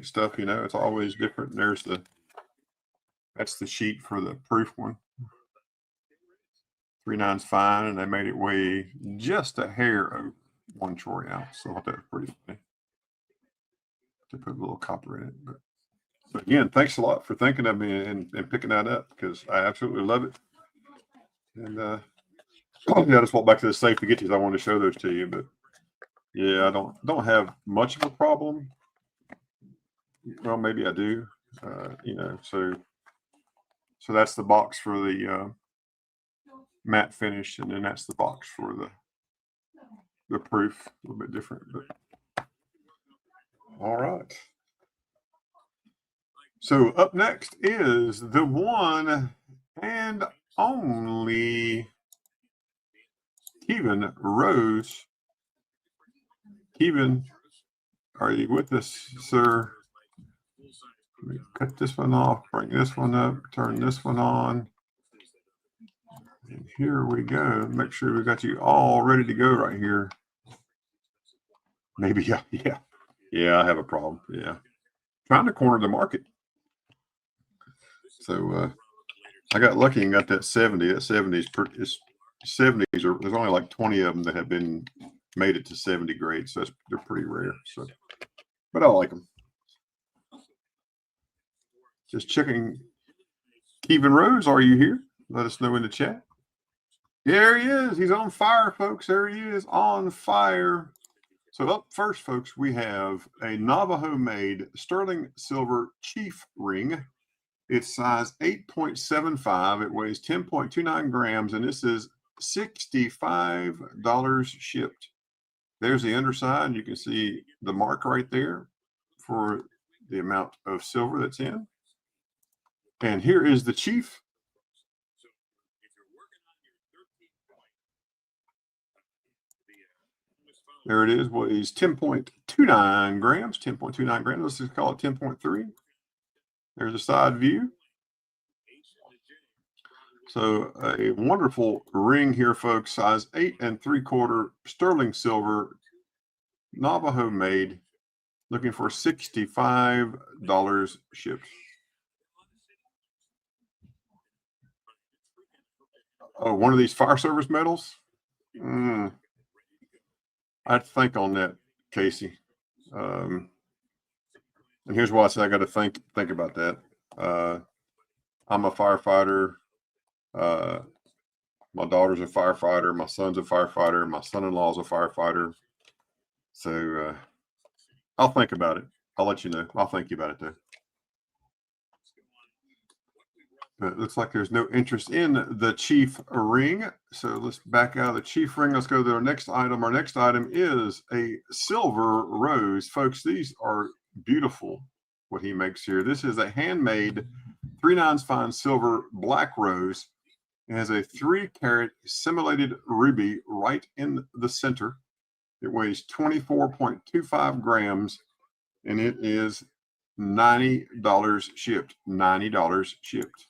stuff, you know. It's always different. And that's the sheet for the proof one. 3.9's fine, and they made it weigh just a hair of 1 troy ounce. So I thought that was pretty funny to put a little copper in it. But again, thanks a lot for thinking of me and picking that up, because I absolutely love it. And yeah, I just walked back to the safe to get these. I wanted to show those to you, but yeah, I don't have much of a problem. Well, maybe I do. You know, so that's the box for the matte finish, and then that's the box for the proof. A little bit different, but all right. So up next is the one and only Kevin Rose. Kevin, are you with us, sir? Let me cut this one off, bring this one up, turn this one on. And here we go. Make sure we got you all ready to go right here. Maybe, yeah, I have a problem. Yeah. Trying to corner the market. So I got lucky and got that 70. That 70 is pretty. 70s are, there's only like 20 of them that have been made it to 70 grade, so they're pretty rare. So, but I like them. Just checking. Kevin Rose, are you here? Let us know in the chat. There he is. He's on fire, folks. There he is on fire. So up first, folks, we have a Navajo-made sterling silver chief ring. It's size 8.75. It weighs 10.29 grams, and this is $65 shipped. There's the underside. You can see the mark right there for the amount of silver that's in. And here is the chief. There it is. Weighs 10.29 grams. 10.29 grams. Let's just call it 10.3. There's a side view. So a wonderful ring here, folks. Size 8 3/4 sterling silver, Navajo made. Looking for $65 shipped. Oh, one of these fire service medals. I'd think on that, Casey. And here's why I said I got to think about that. I'm a firefighter. My daughter's a firefighter. My son's a firefighter. My son-in-law's a firefighter. So I'll think about it. I'll let you know. I'll think about it, though. But it looks like there's no interest in the chief ring. So let's back out of the chief ring. Let's go to our next item. Our next item is a silver rose. Folks, these are beautiful, what he makes here. This is a handmade 3/9 fine silver black rose. It has a 3-carat simulated ruby right in the center. It weighs 24.25 grams, and it is $90 shipped. $90 shipped.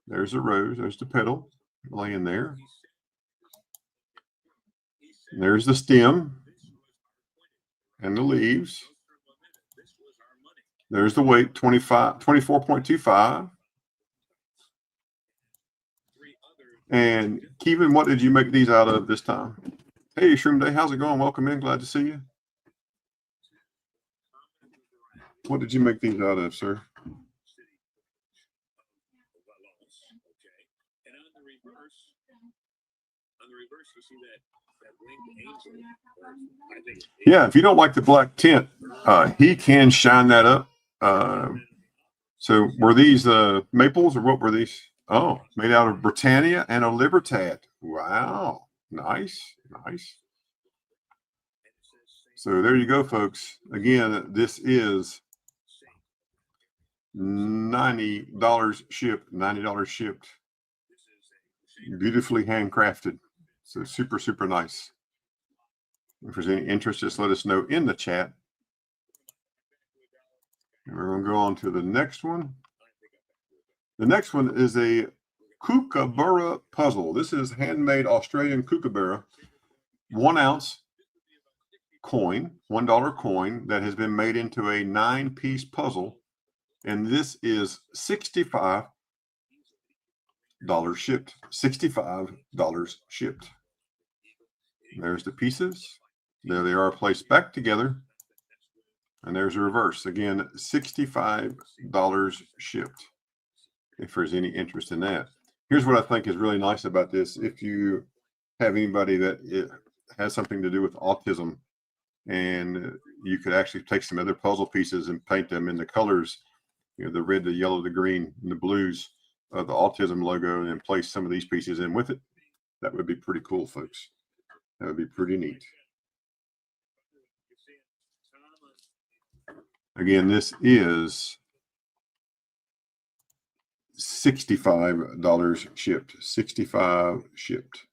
There's the rose. There's the petal laying there. And there's the stem and the leaves. There's the weight, 24.25. And Kevin, what did you make these out of this time? Hey, Shroom Day, how's it going? Welcome in. Glad to see you. What did you make these out of, sir? Yeah, if you don't like the black tint, he can shine that up. So were these maples or what were these? Oh, made out of Britannia and a Libertad. Wow. Nice. Nice. So there you go, folks. Again, this is $90 shipped. $90 shipped. Beautifully handcrafted. So super, super nice. If there's any interest, just let us know in the chat. And we're going to go on to the next one. The next one is a kookaburra puzzle. This is handmade Australian kookaburra, 1 ounce coin, $1 coin that has been made into a 9-piece puzzle. And this is $65 shipped. $65 shipped. There's the pieces. There they are placed back together. And there's a reverse. Again, $65 shipped. If there's any interest in that. Here's what I think is really nice about this. If you have anybody that it has something to do with autism, and you could actually take some other puzzle pieces and paint them in the colors, you know, the red, the yellow, the green, and the blues of the autism logo, and then place some of these pieces in with it. That would be pretty cool, folks. That would be pretty neat. Again, this is $65 shipped. $65 shipped.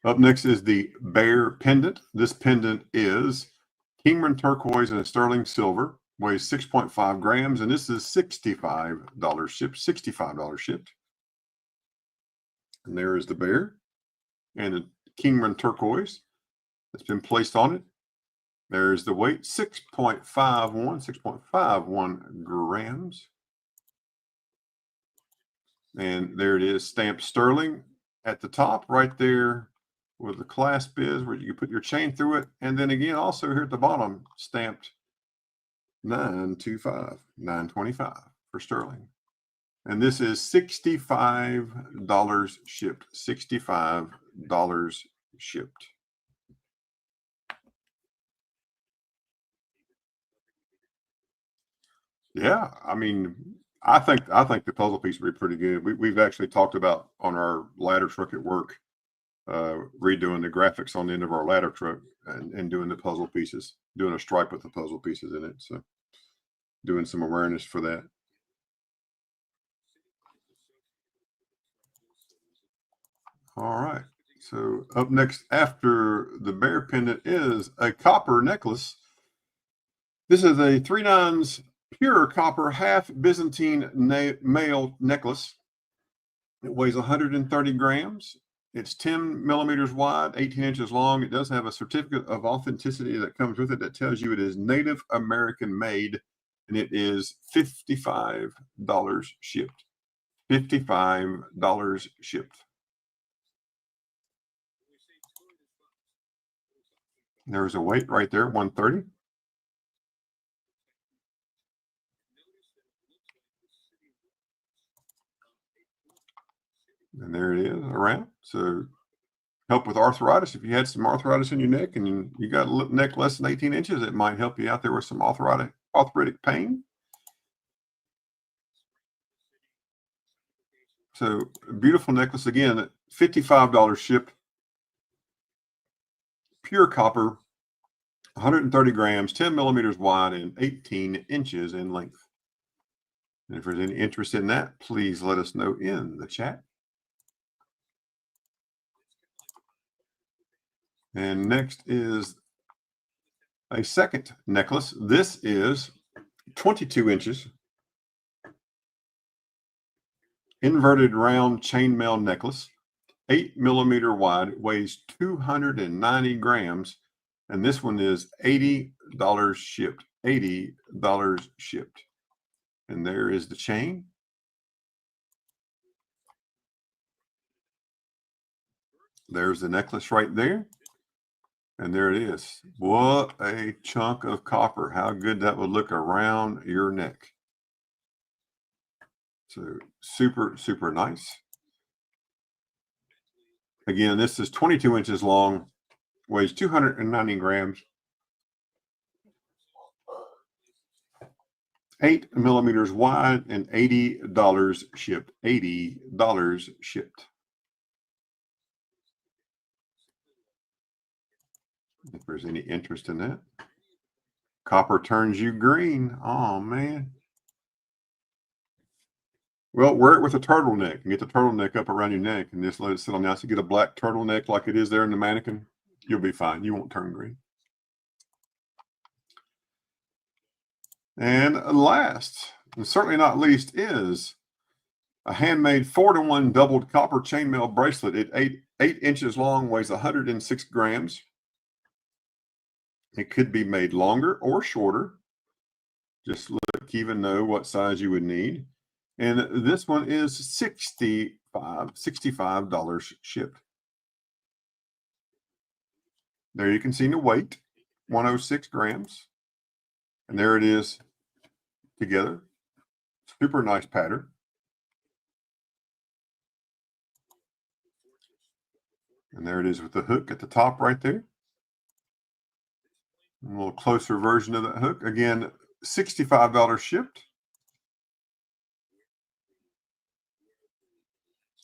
Up next is the bear pendant. This pendant is Kingman turquoise and sterling silver, weighs 6.5 grams, and this is $65 shipped. $65 shipped. And there is the bear and the Kingman turquoise. that's been placed on it. There's the weight, 6.51 grams. And there it is, stamped sterling at the top right there where the clasp is, where you can put your chain through it. And then again, also here at the bottom, stamped 925 for sterling. And this is $65 shipped. $65 shipped. Yeah, I mean, I think the puzzle piece would be pretty good. We've actually talked about on our ladder truck at work, redoing the graphics on the end of our ladder truck and doing the puzzle pieces, doing a stripe with the puzzle pieces in it. So doing some awareness for that. All right. So up next after the bear pendant is a copper necklace. This is a 3/9 pure copper half Byzantine male necklace. It weighs 130 grams. It's 10 millimeters wide, 18 inches long. It does have a certificate of authenticity that comes with it that tells you it is Native American made, and it is $55 shipped. $55 shipped. There's a weight right there, 130. And there it is around. So help with arthritis. If you had some arthritis in your neck and you got a neck less than 18 inches, it might help you out there with some arthritic pain. So beautiful necklace. Again, $55 shipped. Pure copper, 130 grams, 10 millimeters wide, and 18 inches in length. And if there's any interest in that, please let us know in the chat. And next is a second necklace. This is 22 inches. Inverted round chainmail necklace, 8 millimeter wide. It weighs 290 grams. And this one is $80 shipped. $80 shipped. And there is the chain. There's the necklace right there. And there it is. What a chunk of copper. How good that would look around your neck. So super, super nice. Again, this is 22 inches long, weighs 290 grams, 8 millimeters wide, and $80 shipped. $80 shipped. If there's any interest in that. Copper turns you green. Oh, man. Well, wear it with a turtleneck and get the turtleneck up around your neck and just let it sit on the outside. Get a black turtleneck like it is there in the mannequin. You'll be fine. You won't turn green. And last, and certainly not least, is a handmade 4-to-1 doubled copper chainmail bracelet. It 8 inches long, weighs 106 grams. It could be made longer or shorter. Just let Kiva know what size you would need. And this one is $65 shipped. There you can see the weight, 106 grams. And there it is together. Super nice pattern. And there it is with the hook at the top right there. A little closer version of that hook. Again, $65 shipped.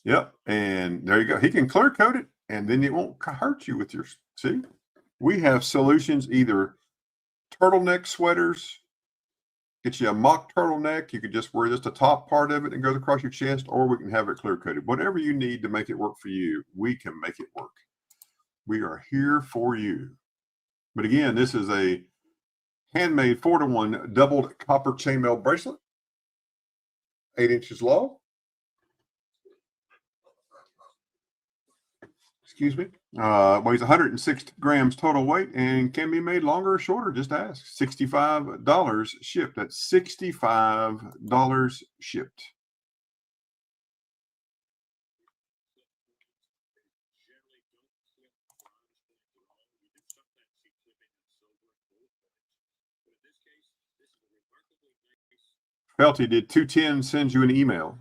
Yep. And there you go. He can clear coat it and then it won't hurt you with your, see? We have solutions, either turtleneck sweaters, get you a mock turtleneck. You could just wear just the top part of it and go across your chest, or we can have it clear coated. Whatever you need to make it work for you, we can make it work. We are here for you. But again, this is a handmade 4-to-1 doubled copper chainmail bracelet, 8 inches long. excuse me. Weighs 106 grams total weight and can be made longer or shorter. Just ask. $65 shipped. That's $65 shipped. Felty, did 210 send you an email?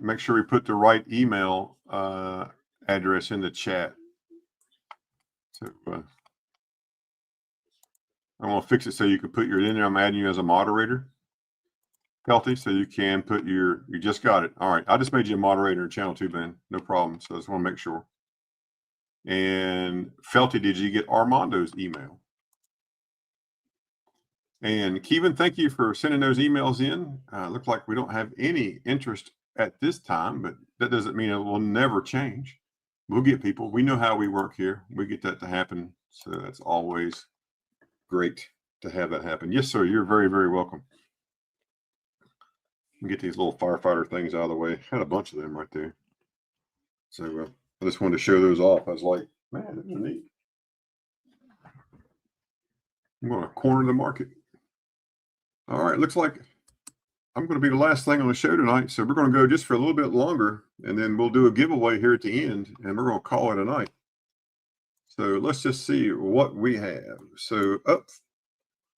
Make sure we put the right email address in the chat. So I want to fix it so you can put your in there. I'm adding you as a moderator, Felty, so you can put you just got it. All right. I just made you a moderator in channel 2, Ben. No problem. So I just want to make sure. And Felty, did you get Armando's email? And Kevin, thank you for sending those emails in. Looks like we don't have any interest at this time, but that doesn't mean it will never change. We'll get people. We know how we work here. We get that to happen. So that's always great to have that happen. Yes, sir. You're very, very welcome. Get these little firefighter things out of the way. Had a bunch of them right there. So I just wanted to show those off. I was like, man, those are neat. I'm going to corner the market. All right, looks like I'm going to be the last thing on the show tonight. So we're going to go just for a little bit longer, and then we'll do a giveaway here at the end, and we're going to call it a night. So let's just see what we have. So up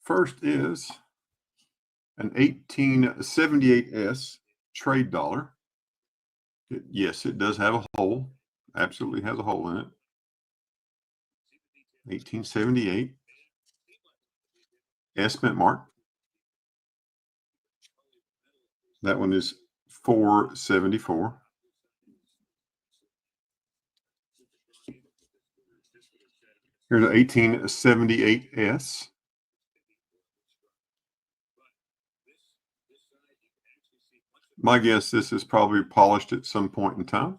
first is an 1878S trade dollar. Yes, it does have a hole. Absolutely has a hole in it. 1878. S mint mark. That one is $4.74. Here's an 1878S. My guess, this is probably polished at some point in time.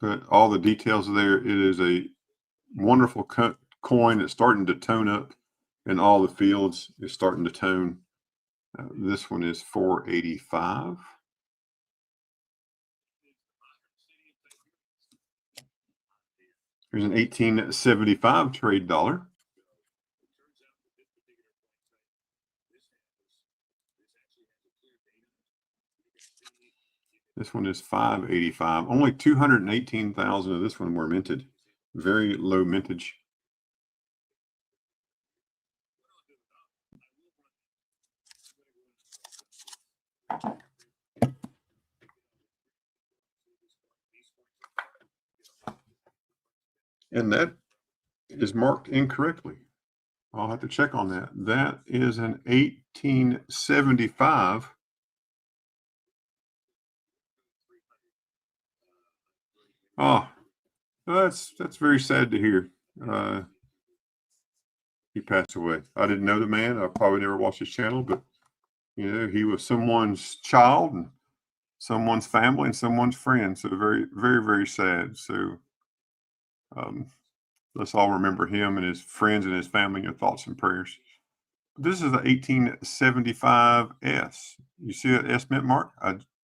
But all the details are there. It is a wonderful coin that's starting to tone up in all the fields. It's starting to tone. This one is $4.85. Here's an 1875 trade dollar. This one is $5.85. Only 218,000 of this one were minted. Very low mintage. And that is marked incorrectly. I'll have to check on that. That is an 1875. Oh, that's very sad to hear. He passed away. I didn't know the man. I probably never watched his channel, but you know, he was someone's child and someone's family and someone's friend. So very, very, very sad. So let's all remember him and his friends and his family in your thoughts and prayers. This is the 1875S. You see that S mint mark?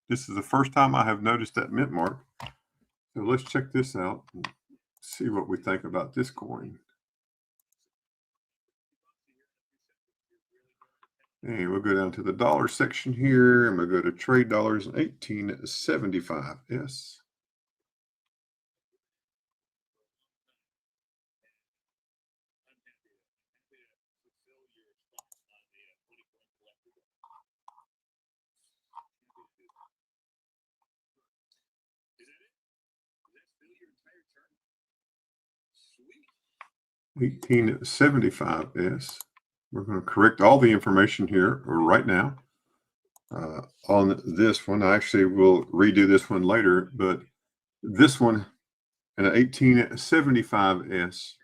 This is the first time I have noticed that mint mark. So let's check this out and see what we think about this coin. And we'll go down to the dollar section here, and we'll go to trade dollars, 1875S. $18.75S. We're going to correct all the information here right now on this one. I actually will redo this one later, but this one, an 1875S,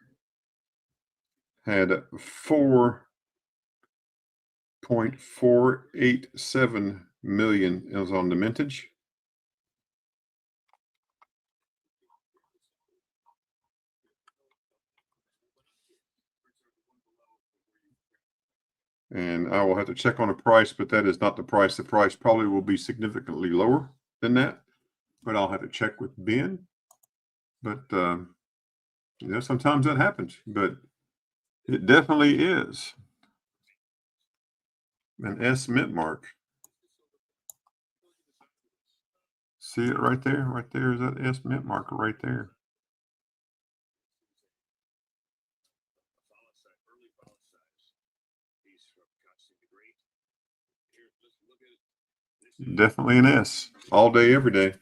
had 4.487 million. It was on the mintage. And I will have to check on the price, but that is not the price. The price probably will be significantly lower than that. but I'll have to check with Ben. But you know, sometimes that happens, but it definitely is an S mint mark. See it right there? Right there is that S mint marker right there. Definitely an S. All day, every day.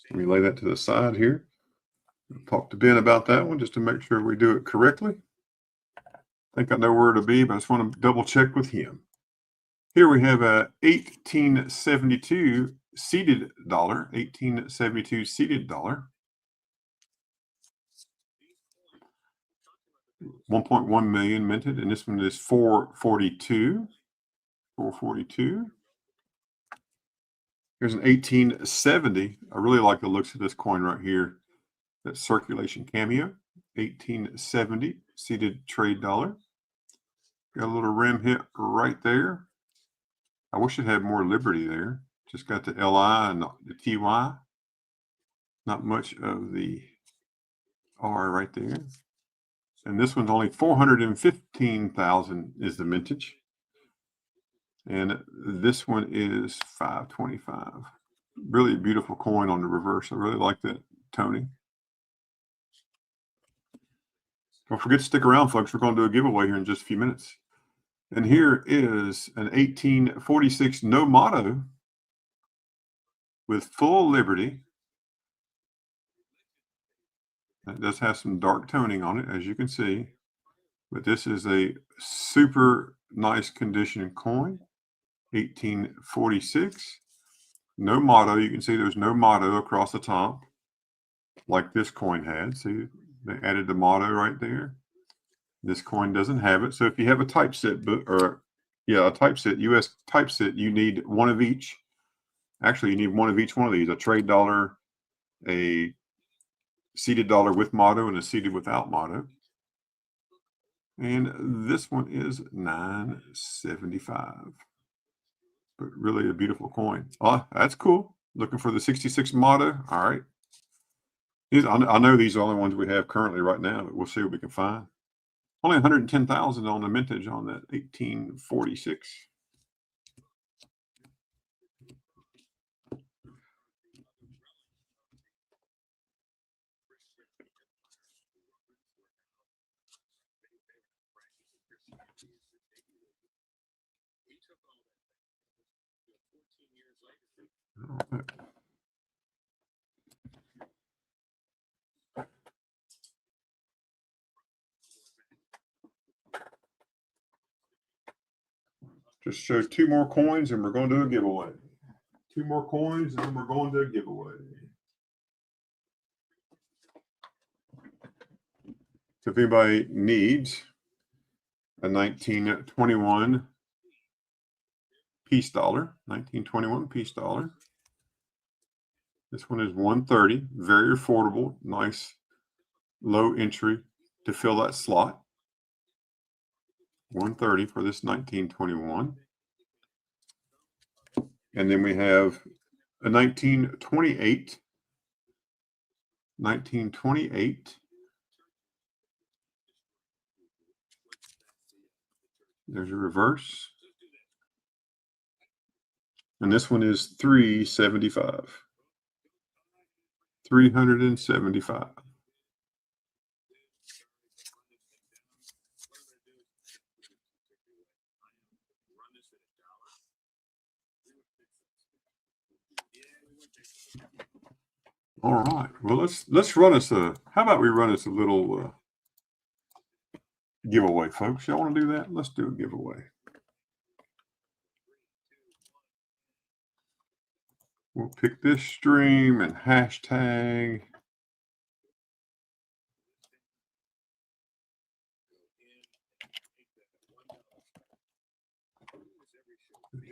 Let me lay that to the side here. Talk to Ben about that one just to make sure we do it correctly. I think I know where to be, but I just want to double check with him. Here we have a 1872 seeded dollar. 1872 seeded dollar. 1.1 million minted, and this one is 442. 442. Here's an 1870. I really like the looks of this coin right here. That circulation cameo. 1870 seeded trade dollar. Got a little rim hit right there. I wish it had more Liberty there. Just got the LI and the TY. Not much of the R right there. And this one's only 415,000 is the mintage. And this one is 525. Really beautiful coin on the reverse. I really like that toning. Don't forget to stick around, folks. We're going to do a giveaway here in just a few minutes. And here is an 1846 no motto with full Liberty. It does have some dark toning on it, as you can see. But this is a super nice condition coin. 1846. No motto. You can see there's no motto across the top like this coin had. See, they added the motto right there. This coin doesn't have it. So if you have a typeset book, or a typeset, US typeset, you need one of each. Actually, you need one of each one of these: a trade dollar, a seeded dollar with motto, and a seeded without motto. And this one is $9.75. But really a beautiful coin. Oh, that's cool. Looking for the 66 motto. All right. I know these are the only ones we have currently right now, but we'll see what we can find. Only 110,000 on the mintage on that 1846. All right. Just show two more coins and we're going to do a giveaway. Two more coins and then we're going to a giveaway. So if anybody needs a 1921 piece dollar, 1921 piece dollar. This one is 130, very affordable, nice low entry to fill that slot. 130 for this 1921. And then we have a 1928. 1928. There's a reverse. And this one is 375. 375. All right. Well, let's run us a. How about we run us a little giveaway, folks? Y'all want to do that? Let's do a giveaway. We'll pick this stream and hashtag.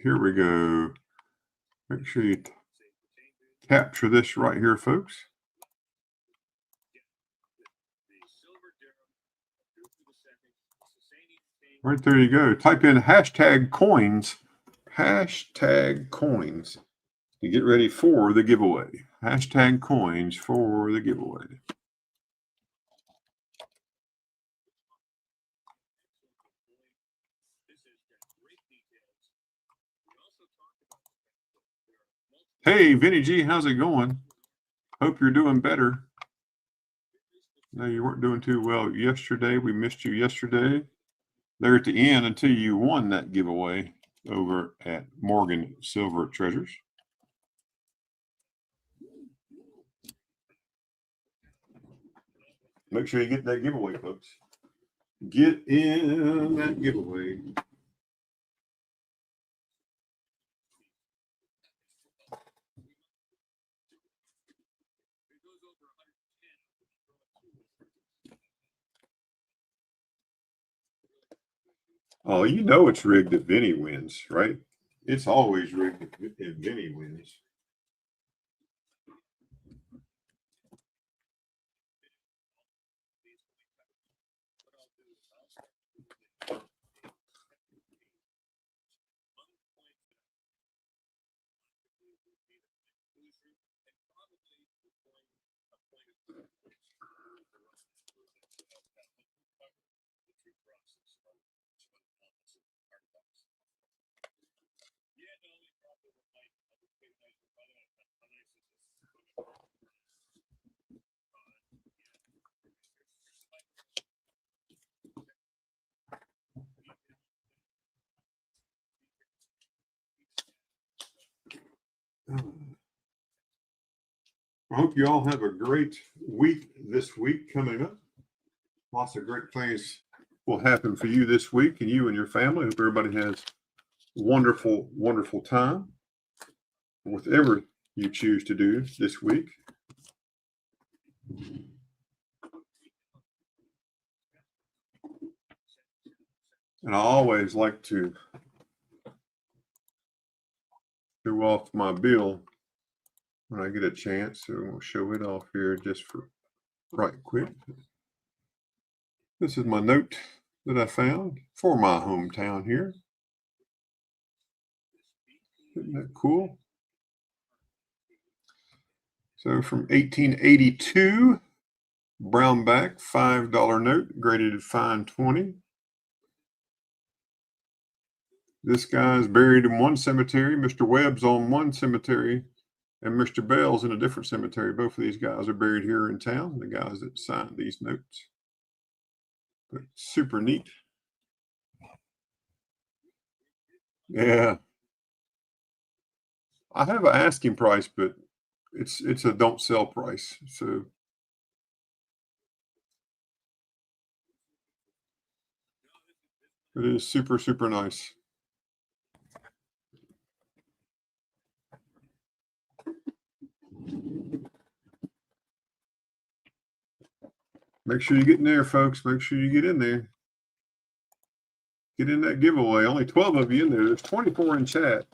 Here we go. Make sure you capture this right here, folks. Right there you go. Type in hashtag coins. Hashtag coins to get ready for the giveaway. Hashtag coins for the giveaway. Hey, Vinny G, how's it going? Hope you're doing better. No, you weren't doing too well yesterday. We missed you yesterday. There at the end until you won that giveaway over at Morgan Silver Treasures. Make sure you get that giveaway, folks. Get in that giveaway. Oh, you know it's rigged if Vinny wins, right? It's always rigged if Vinny wins. I hope you all have a great week this week coming up. Lots of great things will happen for you this week and you and your family. Hope everybody has wonderful, wonderful time. Whatever you choose to do this week. And I always like to show off my bill when I get a chance. So we'll show it off here just for right quick. This is my note that I found for my hometown here. Isn't that cool? So from 1882, brownback $5 note, graded at fine 20. This guy's buried in one cemetery. Mr. Webb's on one cemetery, and Mr. Bell's in a different cemetery. Both of these guys are buried here in town, the guys that signed these notes. But super neat. Yeah. I have an asking price, but it's a don't sell price. So it is super, super nice. Make sure you get in there, folks. Make sure you get in there. Get in that giveaway. Only 12 of you in there. There's 24 in chat.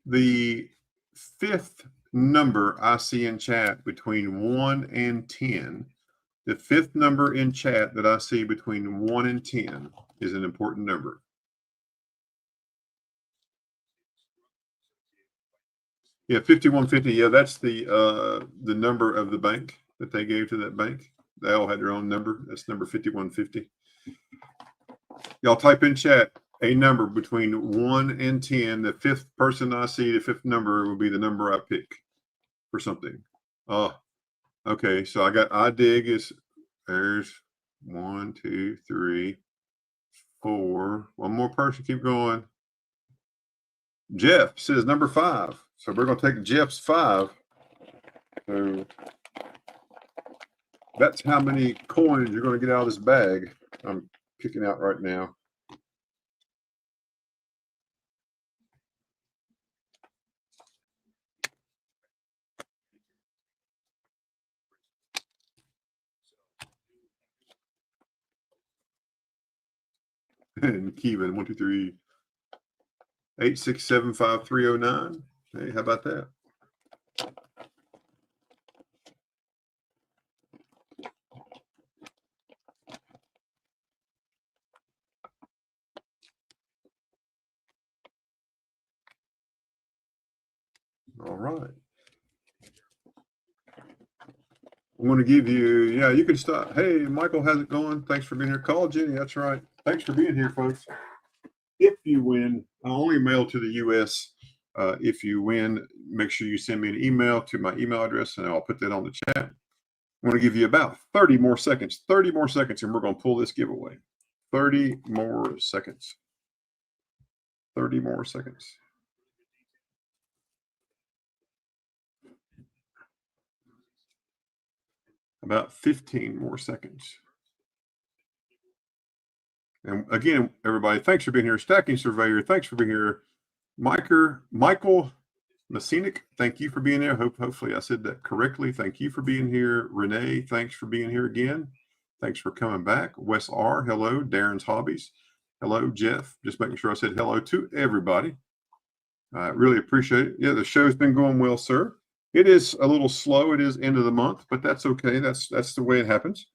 The fifth number I see in chat between 1 and 10, the fifth number in chat that I see between 1 and 10 is an important number. Yeah, 5150. Yeah, that's the number of the bank that they gave to that bank. They all had their own number. That's number 5150. Y'all type in chat a number between 1 and 10. The fifth person I see, the fifth number will be the number I pick for something. Okay. So I dig is there's 1, 2, 3, 4. One more person. Keep going. Jeff says number 5. So we're going to take Jeff's 5. So that's how many coins you're going to get out of this bag I'm picking out right now. And Kevin, 1, 2, 3, 8, 6, 7, 5, 3, 0, 9. Hey, how about that? All right. I'm going to give you, yeah, you can stop. Hey, Michael, how's it going? Thanks for being here. Call Jenny. That's right. Thanks for being here, folks. If you win, I only mail to the U.S. If you win, make sure you send me an email to my email address, and I'll put that on the chat. I'm going to give you about 30 more seconds, and we're going to pull this giveaway. 30 more seconds. 30 more seconds. About 15 more seconds. And again, everybody, thanks for being here. Stacking Surveyor, thanks for being here. Michael Messinic, thank you for being there. Hopefully I said that correctly. Thank you for being here. Renee, thanks for being here again. Thanks for coming back. Wes R, hello. Darren's Hobbies. Hello, Jeff. Just making sure I said hello to everybody. I really appreciate it. Yeah, the show's been going well, sir. It is a little slow. It is end of the month, but that's okay. That's the way it happens.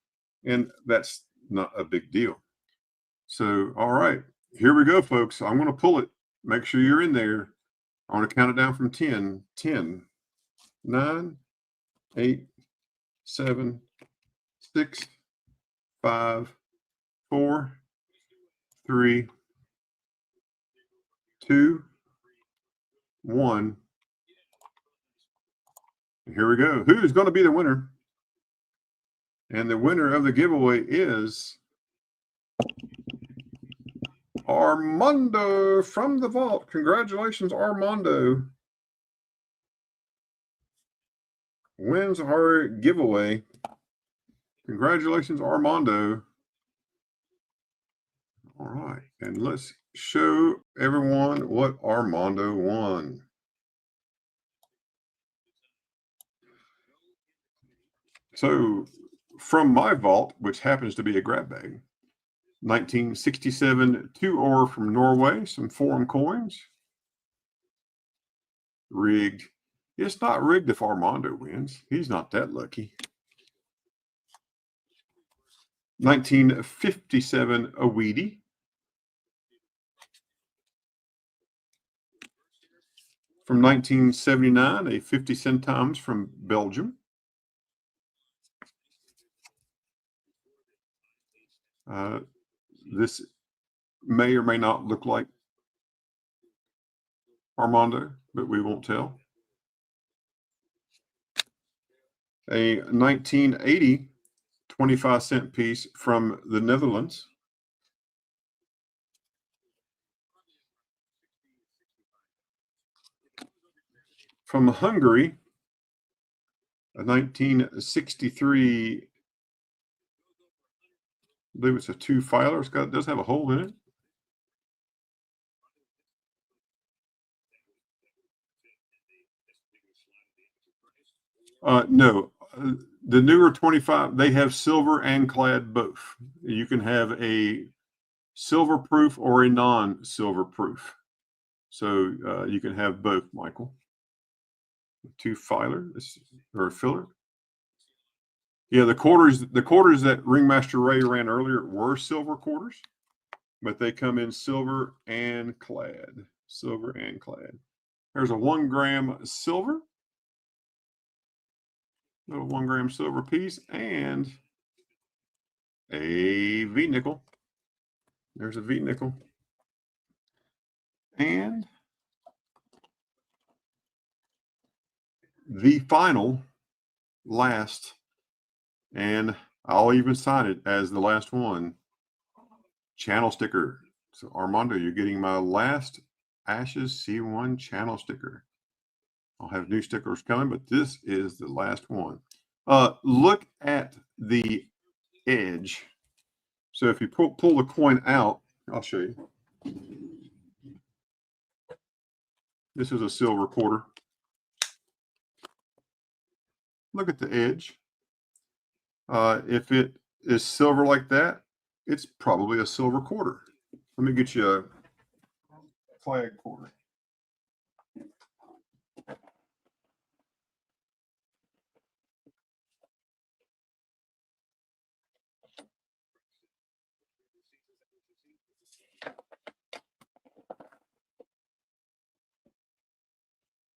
And that's not a big deal. So, all right, here we go, folks. I'm going to pull it. Make sure you're in there. I want to count it down from 10. 10, 9, 8, 7, 6, 5, 4, 3, 2, 1. Here we go. Who's going to be the winner? And the winner of the giveaway is Armando from the vault. Congratulations, Armando. Wins our giveaway. Congratulations, Armando. All right. And let's show everyone what Armando won. So from my vault, which happens to be a grab bag, 1967 2-ore from Norway, some foreign coins. Rigged. It's not rigged if Armando wins. He's not that lucky. 1957 a Weedy. From 1979, a 50 centimes from Belgium. This may or may not look like Armando, but we won't tell. A 1980 25-cent piece from the Netherlands. From Hungary, a 1963, I believe it's a 2-filer. It does have a hole in it. No, the newer 25, they have silver and clad both. You can have a silver proof or a non-silver proof. So you can have both, Michael. 2-filer or a filler. Yeah, the quarters that Ringmaster Ray ran earlier were silver quarters, but they come in silver and clad. Silver and clad. There's a 1 gram silver. Little 1 gram silver piece and a V nickel. There's a V nickel. And the final, last, and I'll even sign it as the last one, channel sticker. So Armando, you're getting my last Ashes C1 channel sticker. I'll have new stickers coming, but this is the last one. Look at the edge. So if you pull the coin out, I'll show you. This is a silver quarter. Look at the edge. If it is silver like that, it's probably a silver quarter. Let me get you a flag quarter.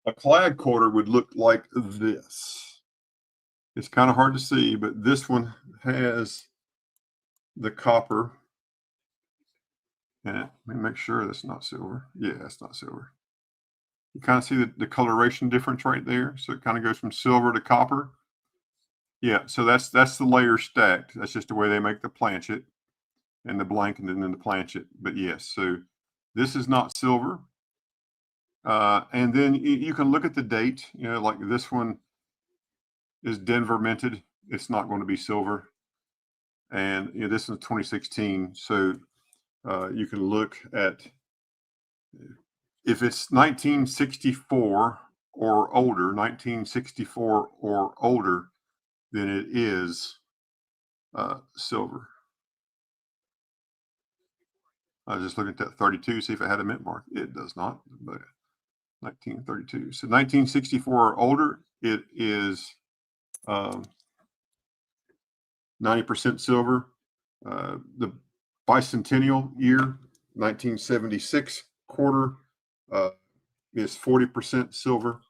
a clad quarter would look like this. It's kind of hard to see, but this one has the copper. And let me make sure that's not silver. Yeah, it's not silver. You kind of see the coloration difference right there. So it kind of goes from silver to copper. Yeah, so that's the layer stacked. That's just the way they make the planchet and the blank and then the planchet. But yes, so this is not silver. And then you can look at the date, you know, like this one is Denver minted. It's not going to be silver. And you know, this is 2016. So you can look at if it's 1964 or older, 1964 or older, then it is silver. I was just looking at that 32, see if it had a mint mark. It does not, but 1932. So 1964 or older, it is 90% silver. The bicentennial year, 1976 quarter, is 40% silver.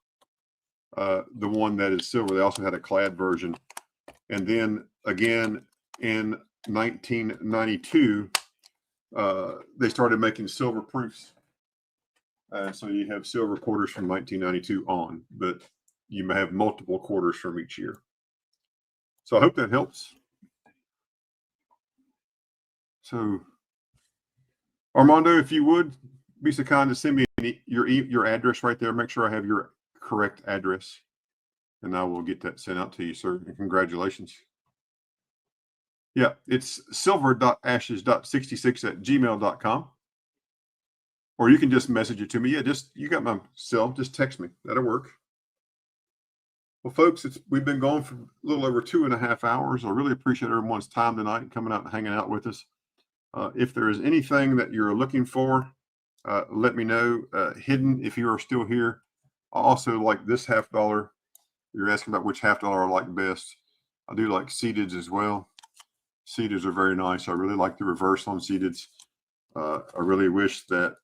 The one that is silver, they also had a clad version. And then again in 1992, they started making silver proofs. So you have silver quarters from 1992 on, but you may have multiple quarters from each year. So I hope that helps. So Armando, if you would be so kind to send me your address right there. Make sure I have your correct address, and I will get that sent out to you, sir. And congratulations. Yeah, it's silver.ashes.66@gmail.com. Or you can just message it to me. Yeah, you got my cell. Just text me. That'll work. Well, folks, we've been going for a little over 2.5 hours. I really appreciate everyone's time tonight and coming out and hanging out with us. If there is anything that you're looking for, let me know. Hidden, if you are still here. I also like this $50. You're asking about which $50 I like best. I do like seededs as well. Seededs are very nice. I really like the reverse on seededs. I really wish that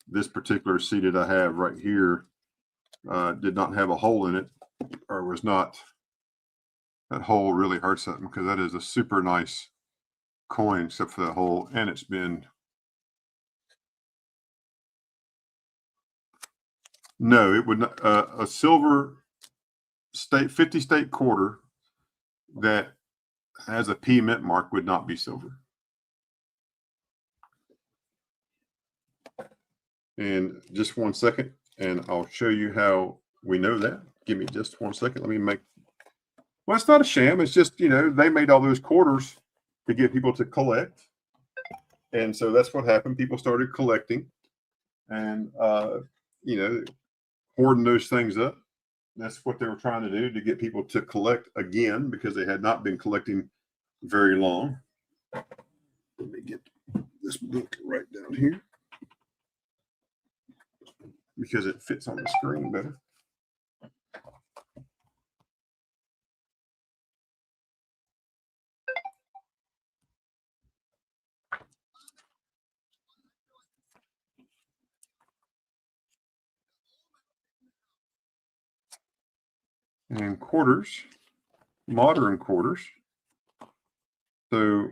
this particular seeded I have right here did not have a hole in it, or was not. That hole really hurts something, because that is a super nice coin except for that hole, and it's been no, it would not. A silver state 50 state quarter that has a P mint mark would not be silver. And just 1 second, and I'll show you how we know that. Give me just 1 second. Let me make. Well, it's not a sham. It's just, you know, they made all those quarters to get people to collect. And so that's what happened. People started collecting and, you know, hoarding those things up. That's what they were trying to do, to get people to collect again, because they had not been collecting very long. Let me get this book right down here, because it fits on the screen better. And quarters, modern quarters. So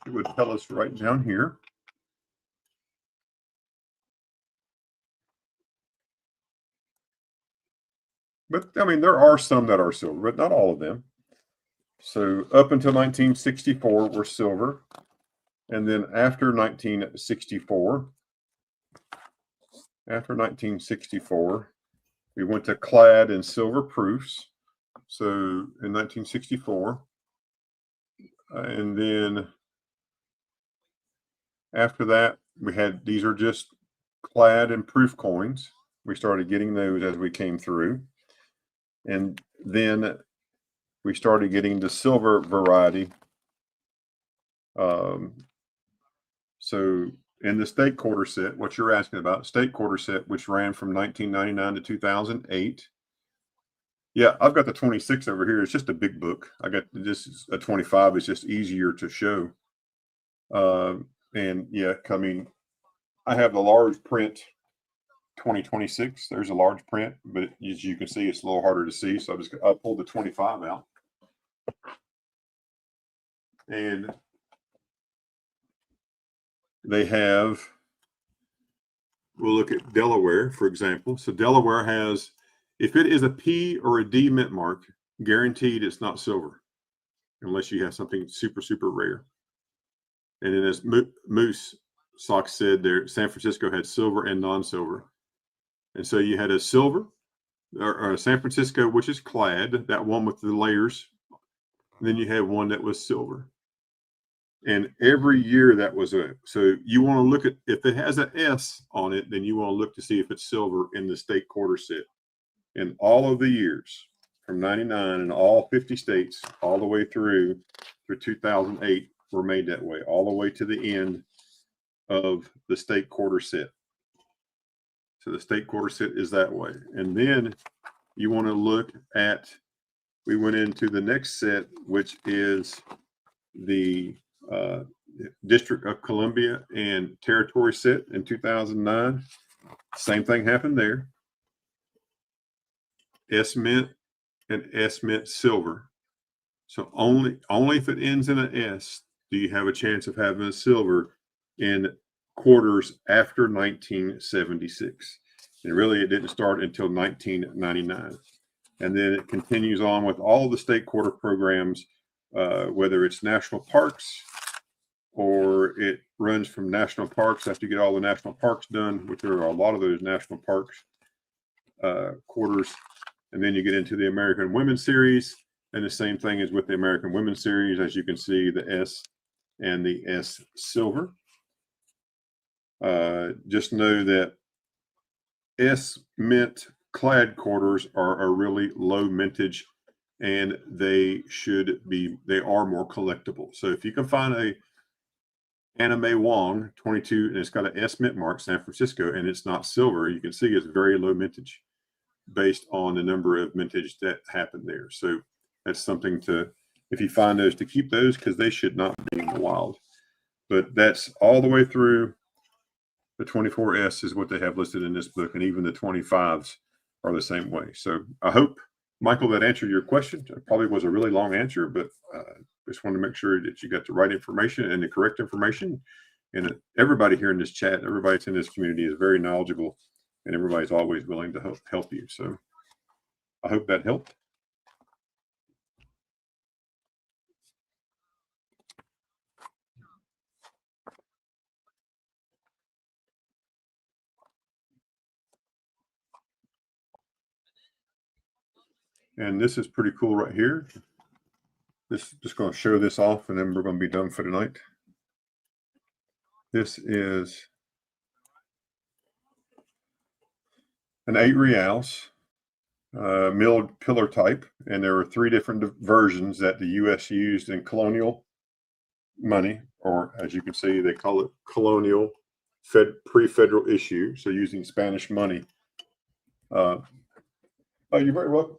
it would tell us right down here. But I mean, there are some that are silver, but not all of them. So up until 1964 were silver. And then after 1964, we went to clad and silver proofs. So in 1964, and then after that, we had, these are just clad and proof coins. We started getting those as we came through. And then we started getting the silver variety. So in the state quarter set, what you're asking about, state quarter set, which ran from 1999 to 2008. Yeah, I've got the 26 over here. It's just a big book. I got this, a 25. It's just easier to show. And yeah, I mean, I have the large print 2026. There's a large print, but as you can see, it's a little harder to see. So I pulled the 25 out. And they have, we'll look at Delaware, for example. So Delaware has, if it is a P or a D mint mark, guaranteed it's not silver, unless you have something super, super rare. And then as Moose Sox said there, San Francisco had silver and non-silver. And so you had a silver, or San Francisco, which is clad, that one with the layers. And then you had one that was silver. And every year that was so you want to look at, if it has an S on it, then you want to look to see if it's silver in the state quarter set. In all of the years from 99 in all 50 states, all the way through 2008 were made that way, all the way to the end of the state quarter set. So the state quarter set is that way. And then you want to look at, we went into the next set, which is the District of Columbia and Territory set in 2009. Same thing happened there. S mint and S mint silver. So only if it ends in an S do you have a chance of having a silver in quarters after 1976. And really, it didn't start until 1999. And then it continues on with all the state quarter programs, whether it's national parks or it runs from national parks after you get all the national parks done, which there are a lot of those national parks quarters. And then you get into the American Women's Series. And the same thing is with the American Women's Series. As you can see, the S and the S silver. Just know that S mint clad quarters are a really low mintage, and they are more collectible. So if you can find a Anime Wong 22 and it's got an S mint mark, San Francisco, and it's not silver, you can see it's very low mintage based on the number of mintage that happened there. So that's something to, if you find those, to keep those, because they should not be in the wild. But that's all the way through. The 24S is what they have listed in this book, and even the 25s are the same way. So I hope, Michael, that answered your question. It probably was a really long answer, but just wanted to make sure that you got the right information and the correct information. And everybody here in this chat, everybody that's in this community is very knowledgeable, and everybody's always willing to help you. So I hope that helped. And this is pretty cool right here. This just going to show this off, and then we're going to be done for tonight. This is an 8 reals milled pillar type, and there are 3 different versions that the U.S. used in colonial money, or as you can see, they call it colonial pre-federal issue. So using Spanish money. Oh, you're very welcome.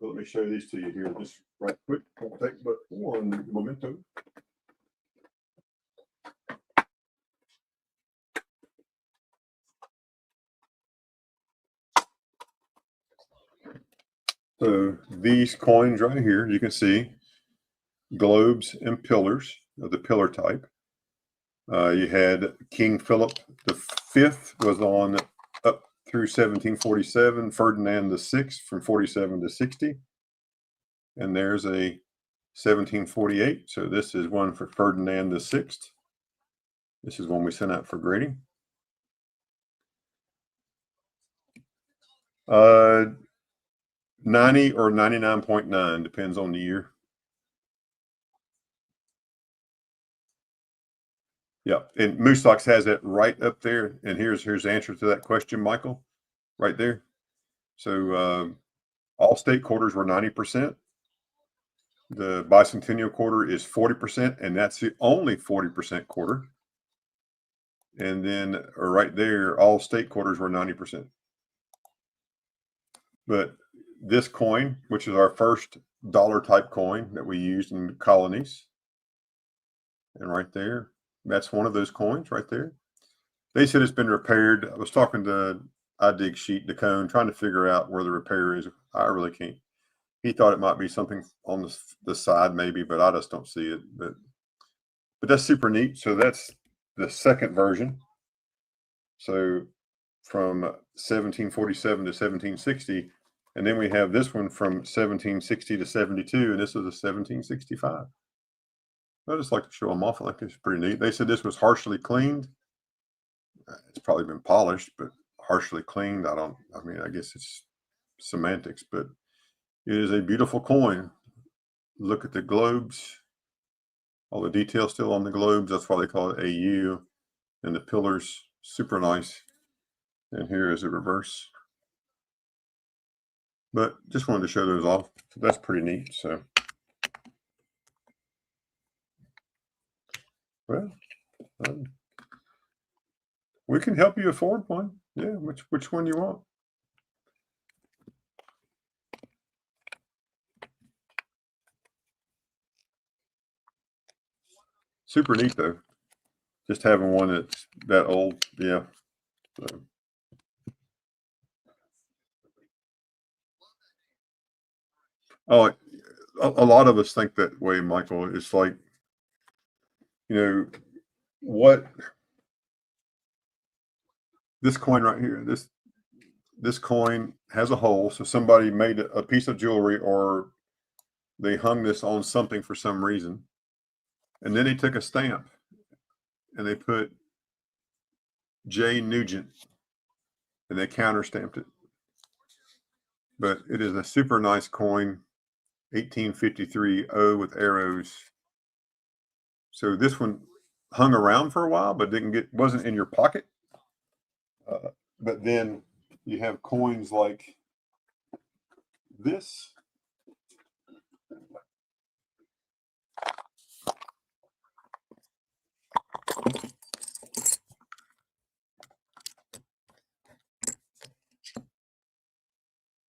Well, let me show these to you here just right quick. Won't take but one momento. So these coins right here, you can see globes and pillars of the pillar type. You had King Philip V was on up through 1747, Ferdinand VI from 47 to 60. And there's a 1748. So this is one for Ferdinand VI. This is one we sent out for grading. 90 or 99.9, depends on the year. Yeah, and Moose Sox has it right up there. And here's the answer to that question, Michael, right there. So all state quarters were 90%. The bicentennial quarter is 40%, and that's the only 40% quarter. And then right there, all state quarters were 90%. But this coin, which is our first dollar type coin that we used in the colonies, and right there, that's one of those coins right there. They said it's been repaired. I was talking to iDig Sheet DeCone, trying to figure out where the repair is. I really can't. He thought it might be something on the side maybe, but I just don't see it. But that's super neat. So that's the second version. So from 1747 to 1760, and then we have this one from 1760 to 72, and this is a 1765. I just like to show them off. I think it's pretty neat. They said this was harshly cleaned. It's probably been polished, but harshly cleaned. I mean, I guess it's semantics, but it is a beautiful coin. Look at the globes. All the details still on the globes. That's why they call it AU. And the pillars, super nice. And here is a reverse. But just wanted to show those off. That's pretty neat. So, well, we can help you afford one. Yeah, which one you want? Super neat though. Just having one that's that old, yeah. So. Oh, a lot of us think that way, Michael. It's like, you know, what this coin right here, this coin has a hole. So somebody made a piece of jewelry, or they hung this on something for some reason. And then they took a stamp and they put J. Nugent and they counter stamped it. But it is a super nice coin, 1853 O with arrows. So this one hung around for a while, but wasn't in your pocket. But then you have coins like this.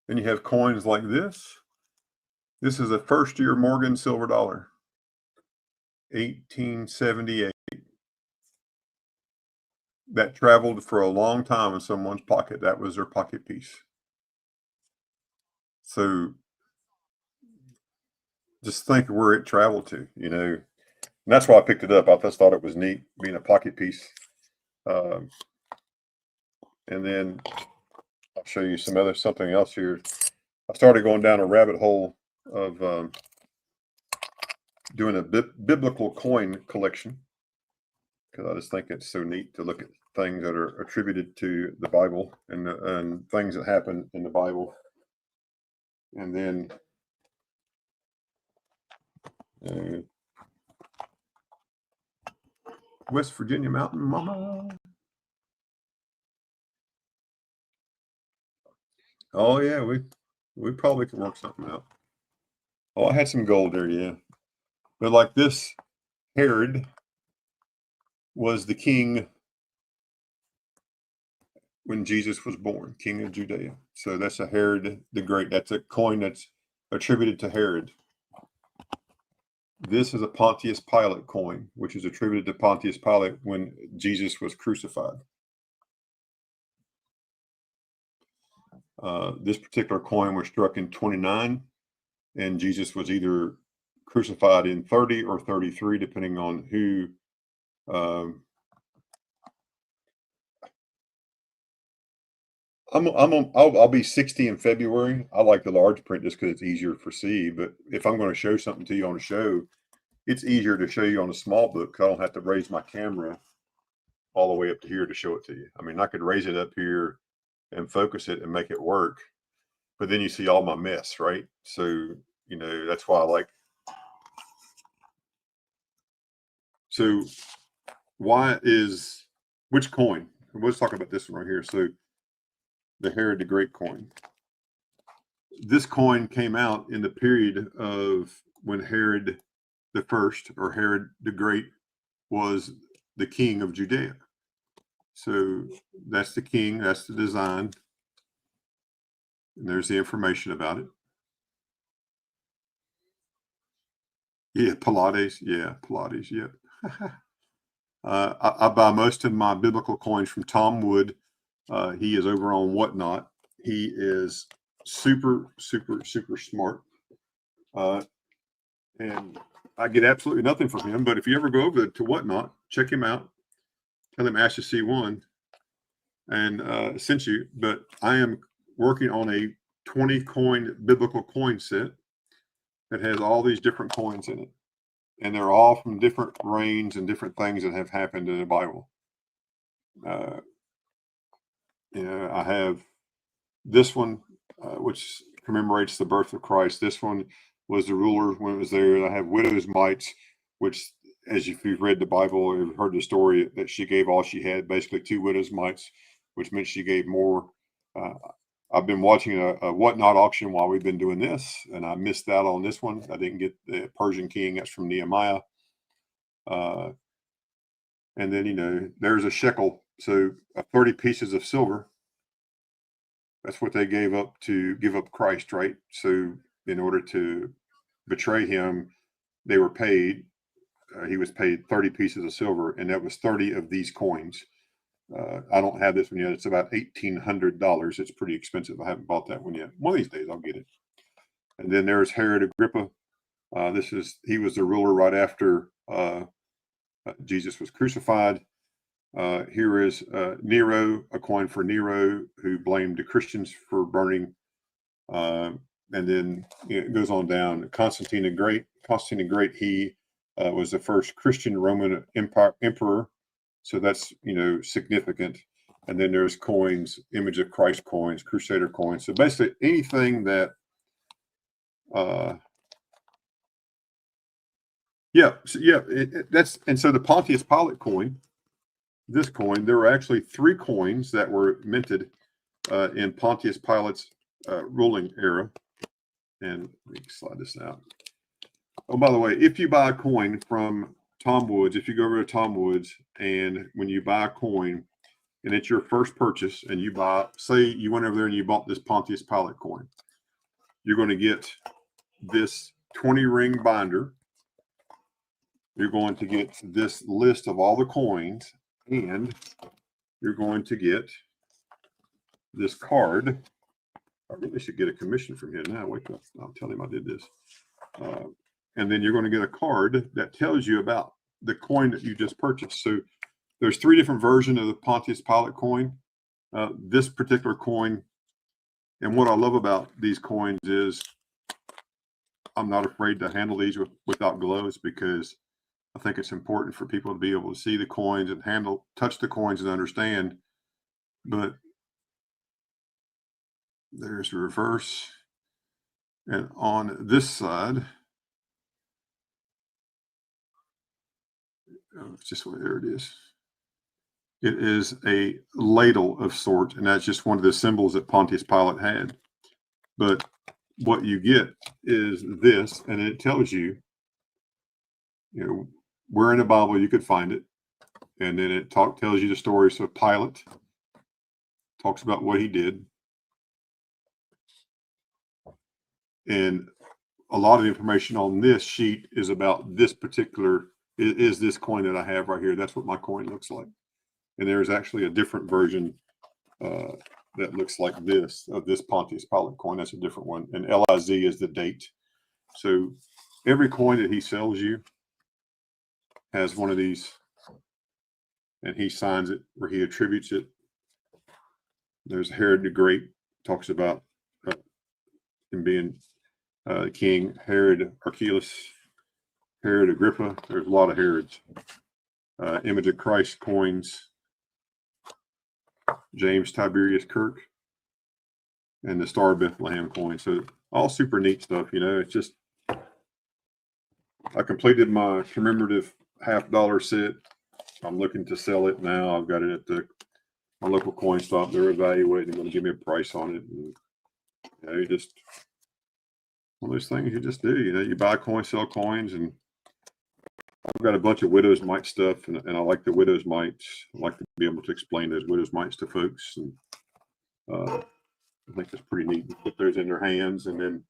Then you have coins like this. This is a first-year Morgan silver dollar, 1878. That traveled for a long time in someone's pocket. That was their pocket piece. So just think where it traveled to, you know. And that's why I picked it up. I just thought it was neat being a pocket piece. And then I'll show you something else here. I started going down a rabbit hole of doing a biblical coin collection, because I just think it's so neat to look at things that are attributed to the Bible and things that happen in the Bible. And then West Virginia Mountain Mama. Oh yeah, we probably can work something out. Oh, I had some gold there, yeah. But like this, Herod was the king when Jesus was born, king of Judea. So that's a Herod the Great. That's a coin that's attributed to Herod. This is a Pontius Pilate coin, which is attributed to Pontius Pilate when Jesus was crucified. This particular coin was struck in 29, and Jesus was either crucified in 30 or 33, depending on who. I'll be 60 in February. I like the large print just because it's easier to see. But if I'm going to show something to you on a show, it's easier to show you on a small book because I don't have to raise my camera all the way up to here to show it to you. I mean, I could raise it up here and focus it and make it work, but then you see all my mess, right? So, you know, that's why I like. So which coin? Let's talk about this one right here. So the Herod the Great coin. This coin came out in the period of when Herod the First, or Herod the Great, was the king of Judea. So that's the king, that's the design. And there's the information about it. Yeah, Pilates. Yeah, Pilates. Yep. I buy most of my biblical coins from Tom Wood. He is over on Whatnot. He is super smart. And I get absolutely nothing from him. But if you ever go over to Whatnot, check him out. Tell him Ashley C1 and sent you. But I am working on a 20 coin biblical coin set that has all these different coins in it. And they're all from different reigns and different things that have happened in the Bible. I have this one, which commemorates the birth of Christ. This one was the ruler when it was there. I have widow's mites, which, as if you've read the Bible or you've heard the story, that she gave all she had, basically 2 widow's mites, which meant she gave more. I've been watching a Whatnot auction while we've been doing this, and I missed out on this one. I didn't get the Persian King. That's from Nehemiah. And then, there's a shekel. So 30 pieces of silver. That's what they gave up to give up Christ, right? So in order to betray him, they were paid. He was paid 30 pieces of silver, and that was 30 of these coins. I don't have this one yet. It's about $1,800. It's pretty expensive. I haven't bought that one yet. One of these days I'll get it. And then there's Herod Agrippa. He was the ruler right after Jesus was crucified. Here is Nero, a coin for Nero, who blamed the Christians for burning. And then it goes on down. Constantine the Great, he was the first Christian Roman emperor. So that's, significant. And then there's coins, image of Christ coins, Crusader coins. So basically anything that, so the Pontius Pilate coin, this coin, there were actually 3 coins that were minted in Pontius Pilate's ruling era. And let me slide this out. Oh, by the way, if you buy a coin from Tom Woods, if you go over to Tom Woods, and when you buy a coin and it's your first purchase, and you buy, say you went over there and you bought this Pontius Pilate coin, you're going to get this 20 ring binder. You're going to get this list of all the coins, and you're going to get this card. I really should get a commission from him now. Wait, I'll tell him I did this. And then you're going to get a card that tells you about the coin that you just purchased. So there's 3 different versions of the Pontius Pilate coin. This particular coin, and what I love about these coins is I'm not afraid to handle these without gloves, because I think it's important for people to be able to see the coins and touch the coins and understand. But there's reverse. And on this side, it's just there it is. It is a ladle of sorts, and that's just one of the symbols that Pontius Pilate had. But what you get is this, and it tells you, where in the Bible you could find it. And then it tells you the stories of Pilate, talks about what he did. And a lot of the information on this sheet is about this particular, is this coin that I have right here. That's what my coin looks like. And there's actually a different version that looks like this, of this Pontius Pilate coin. That's a different one. And LIZ is the date. So every coin that he sells you has one of these, and he signs it where he attributes it. There's Herod the Great, talks about him being king. Herod Archelaus, Herod Agrippa. There's a lot of Herods. Image of Christ coins. James Tiberius Kirk, and the Star of Bethlehem coin. So all super neat stuff. It's just, I completed my commemorative $50 set. I'm looking to sell it now. I've got it at my local coin stop. They're evaluating, going to give me a price on it. And, you just, one of those things you just do. You buy coins, sell coins, and I've got a bunch of widow's mite stuff, and I like the widow's mites. I like to be able to explain those widow's mites to folks, and I think it's pretty neat to put those in their hands. And then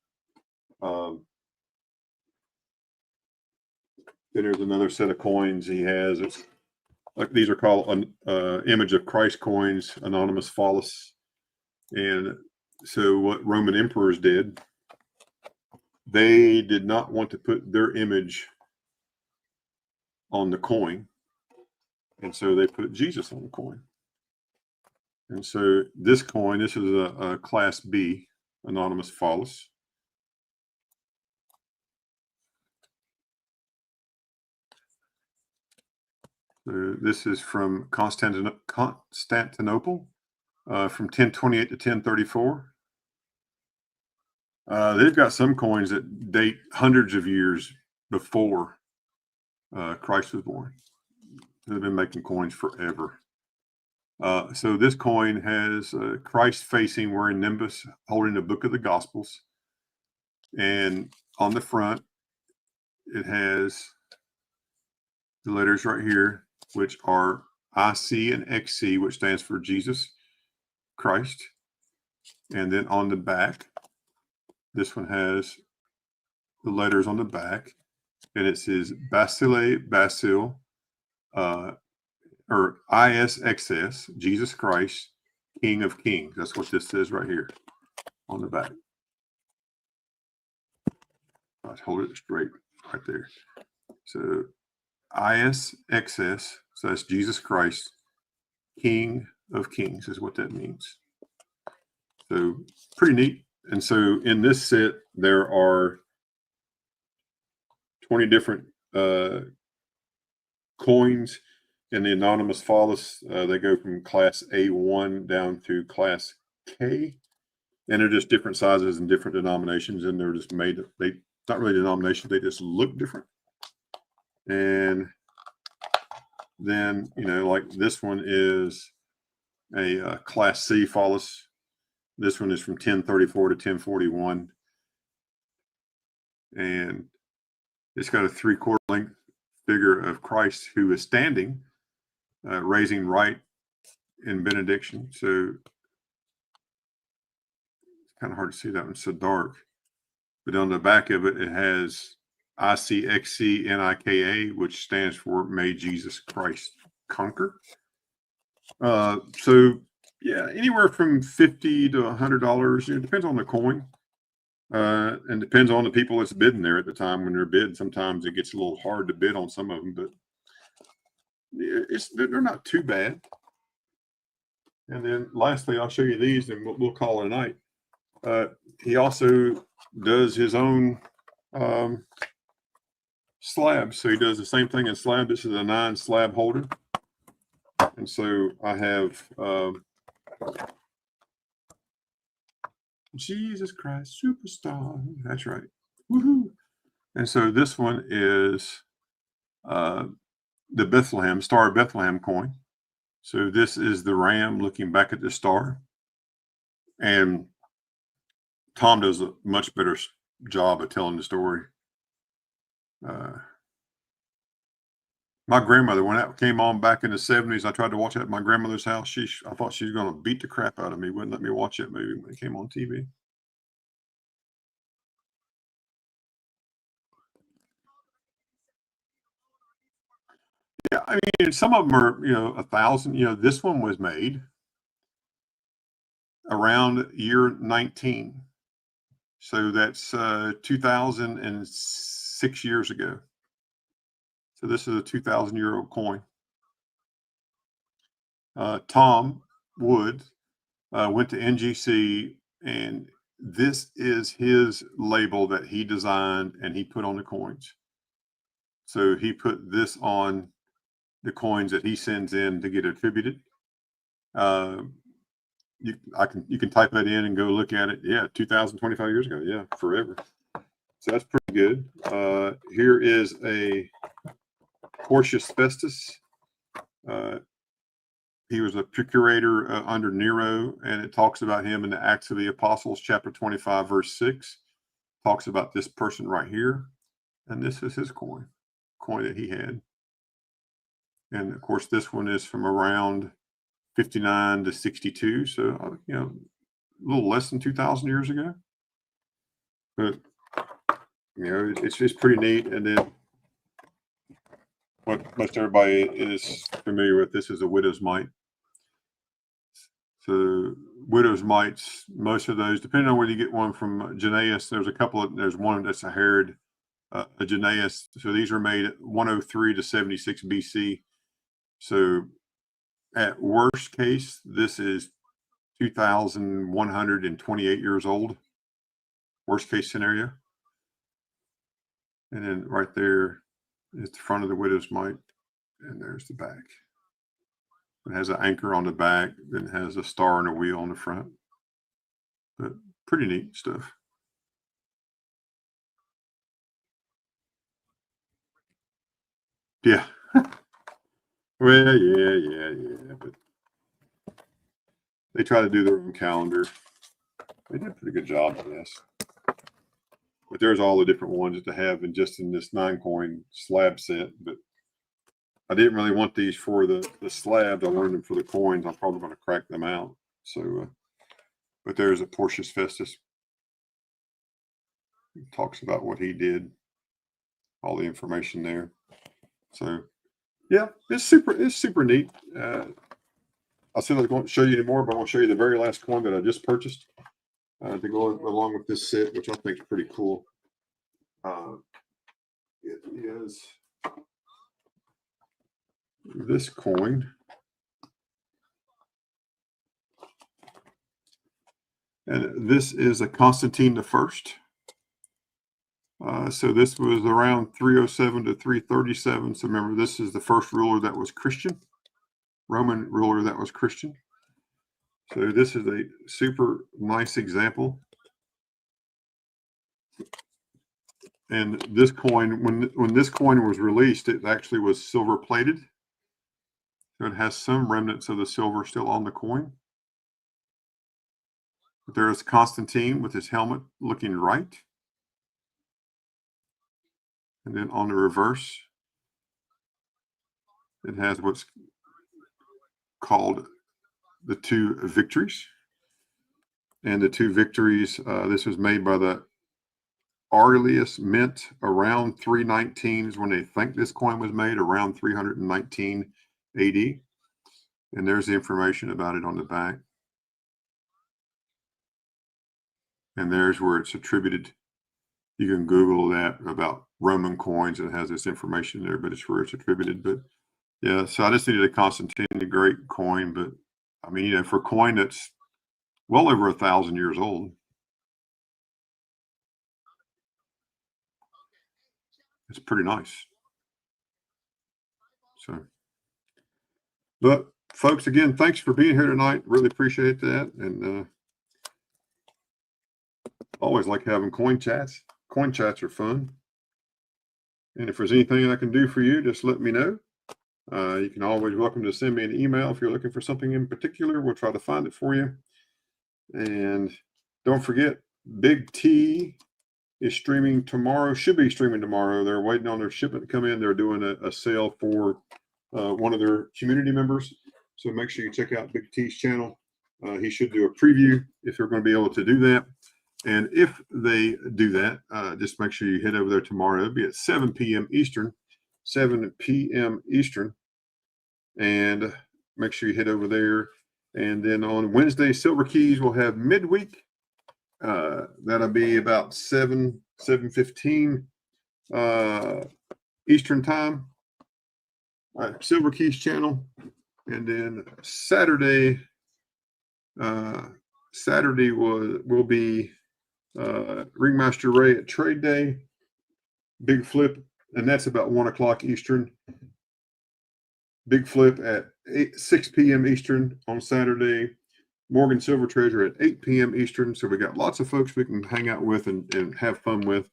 there's another set of coins he has. like these are called an image of Christ coins, anonymous fallis. And so what Roman emperors did, they did not want to put their image on the coin. And so they put Jesus on the coin. And so this coin, this is a class B, anonymous fallis. So this is from Constantinople, from 1028 to 1034. They've got some coins that date hundreds of years before Christ was born. They've been making coins forever. So this coin has Christ facing, wearing nimbus, holding the book of the Gospels. And on the front, it has the letters right here, which are IC and XC, which stands for Jesus Christ. And then on the back, this one has the letters on the back, and it says Basile Basil, or ISXS, Jesus Christ, King of Kings. That's what this says right here on the back. Let's hold it straight right there. So ISXS, so that's Jesus Christ, King of Kings is what that means. So pretty neat. And so in this set, there are 20 different coins in the anonymous fallis. They go from class A1 down to class K. And they're just different sizes and different denominations. And they're just made, they not really denominations, they just look different. And then, you know, like this one is a class C fallis. This one is from 1034 to 1041. And it's got a 3/4 length figure of Christ who is standing, raising right in benediction. So it's kind of hard to see that one, so dark. But on the back of it, it has ICXCNIKA, which stands for May Jesus Christ Conquer. So yeah, anywhere from $50 to $100. It depends on the coin. And depends on the people that's bidding there at the time when they're bidding. Sometimes it gets a little hard to bid on some of them, but they're not too bad. And then lastly, I'll show you these and we'll call it a night. He also does his own slab. So he does the same thing in slab. This is a 9 slab holder. And so I have Jesus Christ Superstar. That's right. Woohoo. And so this one is the Bethlehem, Star of Bethlehem coin. So this is the ram looking back at the star. And Tom does a much better job of telling the story. My grandmother, when that came on back in the 70s, I tried to watch it at my grandmother's house. I thought she was going to beat the crap out of me. Wouldn't let me watch that movie when it came on TV. Yeah, I mean, some of them are, you know, 1,000. You know, this one was made around year 19. So that's 2006 years ago. So this is a 2,000-year-old coin. Tom Wood went to NGC, and this is his label that he designed and he put on the coins. So he put this on the coins that he sends in to get attributed. You can type that in and go look at it. Yeah, 2,025 years ago. Yeah, forever. So that's pretty good. Here is a Porcius Festus. He was a procurator under Nero, and it talks about him in the Acts of the Apostles, chapter 25, verse 6. Talks about this person right here. And this is his coin that he had. And of course, this one is from around 59 to 62. So, you know, a little less than 2,000 years ago. But, you know, it's just pretty neat. And then what most everybody is familiar with. This is a widow's mite. So widow's mites, most of those, depending on whether you get one from Janaeus, there's one that's a haired, a Janaeus. So these are made at 103 to 76 BC. So at worst case, this is 2,128 years old. Worst case scenario. And then right there is the front of the widow's mite, and there's the back. It has an anchor on the back, then it has a star and a wheel on the front. But pretty neat stuff. Yeah. Well, yeah. But they try to do their own calendar. They did a pretty good job on this. But there's all the different ones that they have in just in this 9-coin slab set. But I didn't really want these for the slabs. I wanted them for the coins. I'm probably going to crack them out. So, but there's a Porcius Festus. He talks about what he did. All the information there. So, yeah, it's super neat. I said I was going to show you more, but I want to show you the very last coin that I just purchased to go along with this set, which I think is pretty cool. It is this coin. And this is a Constantine the First. So this was around 307 to 337. So remember, this is the first ruler that was Christian, Roman ruler that was Christian. So this is a super nice example. And this coin, when this coin was released, it actually was silver plated. So it has some remnants of the silver still on the coin. But there's Constantine with his helmet looking right. And then on the reverse, it has what's called the two victories. And the two victories, this was made by the Aurelius Mint around 319 is when they think this coin was made, around 319 AD. And there's the information about it on the back. And there's where it's attributed. You can Google that about Roman coins. It has this information there, but it's where it's attributed. But yeah, so I just needed a Constantine, a great coin. But I mean, you know, for a coin that's well over 1,000 years old, it's pretty nice. So, but folks, again, thanks for being here tonight. Really appreciate that. And always like having coin chats. Coin chats are fun. And if there's anything I can do for you, just let me know. You can always welcome to send me an email if you're looking for something in particular. We'll try to find it for you. And don't forget, Big T is streaming tomorrow, should be streaming tomorrow. They're waiting on their shipment to come in. They're doing a sale for one of their community members. So make sure you check out Big T's channel. He should do a preview if they're going to be able to do that. And if they do that, just make sure you head over there tomorrow. It'll be at 7 p.m. Eastern. 7 p.m. Eastern. And make sure you head over there. And then on Wednesday, Silver Keys will have midweek. That'll be about 7:15 Eastern time. All right, Silver Keys channel. And then Saturday will be Ringmaster Ray at Trade Day, Big Flip, and that's about 1 o'clock Eastern. Big Flip at 6 p.m. Eastern on Saturday. Morgan Silver Treasure at 8 p.m. Eastern. So we got lots of folks we can hang out with and have fun with.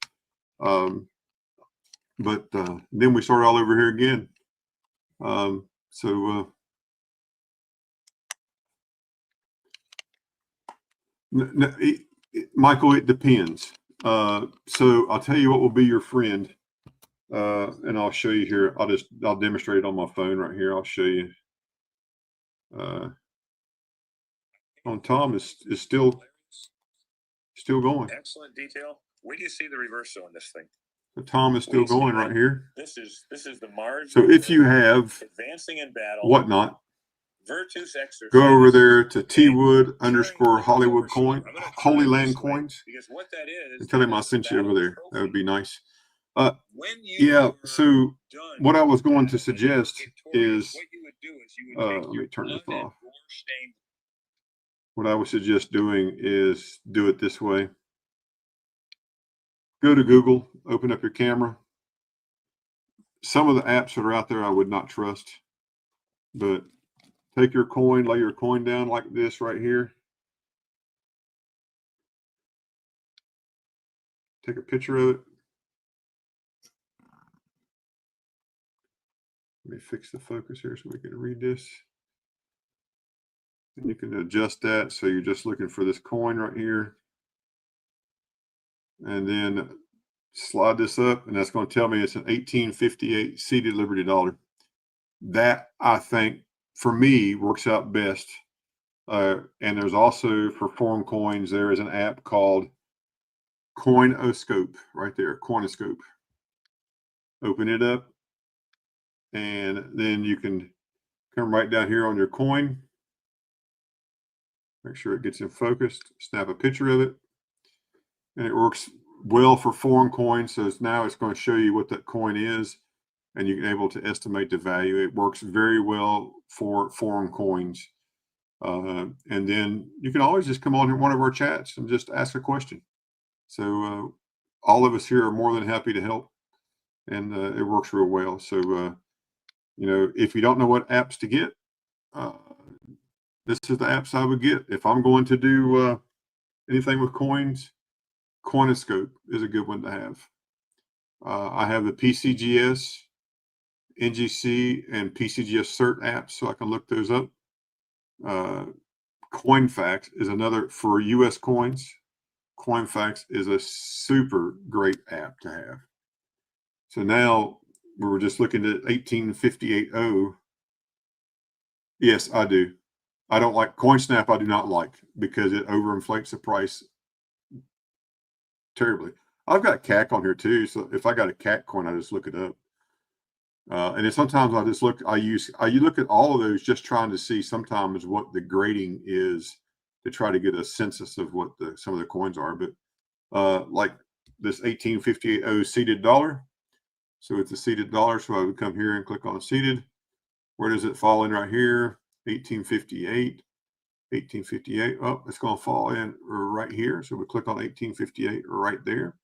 But then we start all over here again. Michael, it depends. So I'll tell you what will be your friend. And I'll show you here. I'll demonstrate it on my phone right here. I'll show you. On Tom is still going. Excellent detail. Where do you see the reverso on this thing? So Tom is still going right here. This is the Mars. So if you have advancing in battle, whatnot, Virtus exercise. go over there to Okay. twood During _Hollywood October coin, show, I'm gonna Holy turn it Land this way, coins, because what that is, and tell him I is sent you over battle there. That would be nice. When you Yeah. are So done what I was going to battle, suggest victorious, is, what you would do is you would take let your me turn this blood and off. gore-stained What I would suggest doing is do it this way. Go to Google, open up your camera. Some of the apps that are out there I would not trust, but take your coin, lay your coin down like this right here. Take a picture of it. Let me fix the focus here so we can read this. And you can adjust that so you're just looking for this coin right here. And then slide this up, and that's going to tell me it's an 1858 seated Liberty dollar. That, I think, for me, works out best. And there's also, for foreign coins, there is an app called Coinoscope right there, Coinoscope. Open it up, and then you can come right down here on your coin. Make sure it gets in focus. Snap a picture of it, and it works well for foreign coins. So now it's going to show you what that coin is, and you're able to estimate the value. It works very well for foreign coins. And then you can always just come on in one of our chats and just ask a question. So all of us here are more than happy to help, and it works real well. So, you know, if you don't know what apps to get, this is the apps I would get. If I'm going to do anything with coins, Coinoscope is a good one to have. I have the PCGS, NGC, and PCGS Cert apps, so I can look those up. CoinFax is another for US coins. CoinFax is a super great app to have. So now we were just looking at 1858.0. Yes, I do. I don't like CoinSnap. I do not like, because it overinflates the price terribly. I've got CAC on here too, so if I got a CAC coin, I just look it up. And then sometimes I just look. You look at all of those, just trying to see sometimes what the grading is, to try to get a census of what some of the coins are. But like this 1858.0 seated dollar. So it's a seated dollar. So I would come here and click on seated. Where does it fall in right here? 1858. 1858. Oh, it's going to fall in right here. So we click on 1858 right there.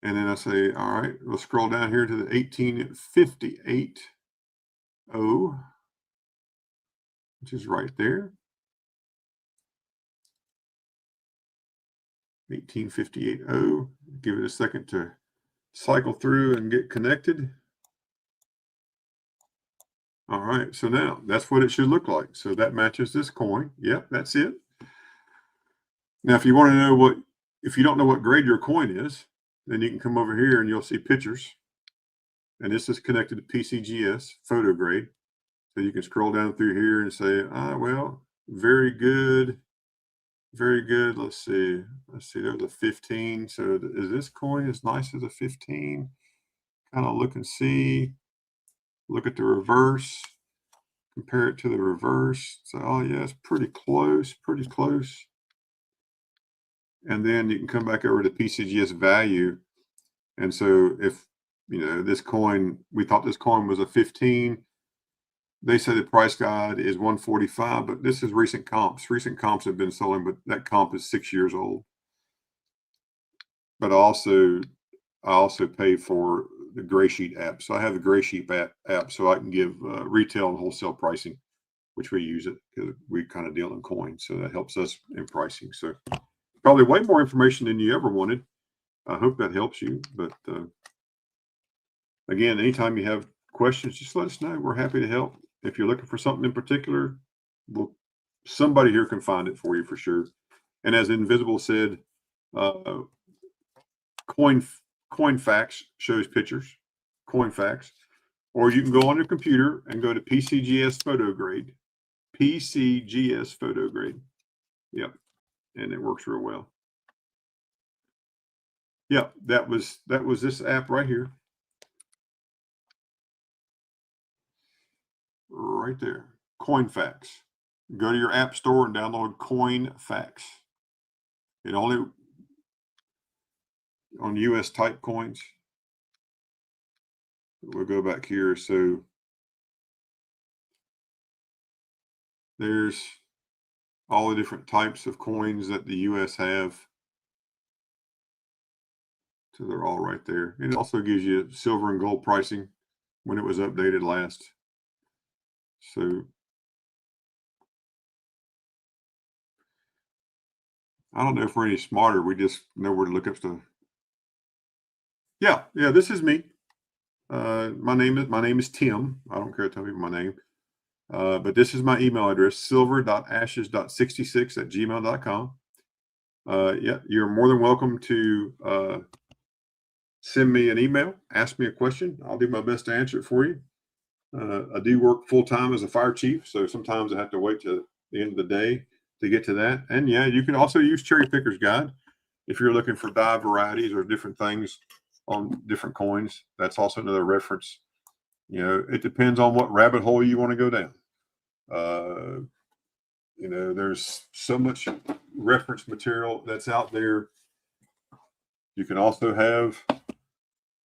And then I say, all right, we'll scroll down here to the 1858.0, which is right there. 1858.0. Give it a second to cycle through and get connected. All right, so now that's what it should look like. So that matches this coin. Yep, that's it. Now, if you want to know if you don't know what grade your coin is, then you can come over here and you'll see pictures. And this is connected to PCGS photo grade. So you can scroll down through here and say, well, very good. Very good. Let's see. There's a 15. So is this coin as nice as a 15? Kind of look and see. Look at the reverse. Compare it to the reverse. So, oh yeah, it's pretty close. Pretty close. And then you can come back over to PCGS value. And so if, you know, this coin, we thought this coin was a 15. They say the price guide is 145, but this is recent comps. Recent comps have been selling, but that comp is 6 years old. But I also pay for the Gray Sheet app. So I have the Gray Sheet app so I can give retail and wholesale pricing, which we use it because we kind of deal in coins. So that helps us in pricing. So probably way more information than you ever wanted. I hope that helps you. But again, anytime you have questions, just let us know. We're happy to help. If you're looking for something in particular, somebody here can find it for you for sure. And as Invisible said, CoinFax shows pictures, CoinFax, or you can go on your computer and go to PCGS photo grade, PCGS photo grade. Yep, and it works real well. Yeah, that was this app right here. Right there. CoinFax. Go to your app store and download CoinFax. It only on US type coins. We'll go back here. So there's all the different types of coins that the US have. So they're all right there. And it also gives you silver and gold pricing when it was updated last. So I don't know if we're any smarter. We just know where to look up stuff. Yeah, this is me. My name is Tim. I don't care to tell people my name. But this is my email address, silver.ashes.66@gmail.com. Yeah, you're more than welcome to send me an email, ask me a question. I'll do my best to answer it for you. I do work full time as a fire chief, so sometimes I have to wait to the end of the day to get to that. And yeah, you can also use Cherry Picker's Guide if you're looking for die varieties or different things on different coins. That's also another reference. You know, it depends on what rabbit hole you want to go down. You know, there's so much reference material that's out there. You can also have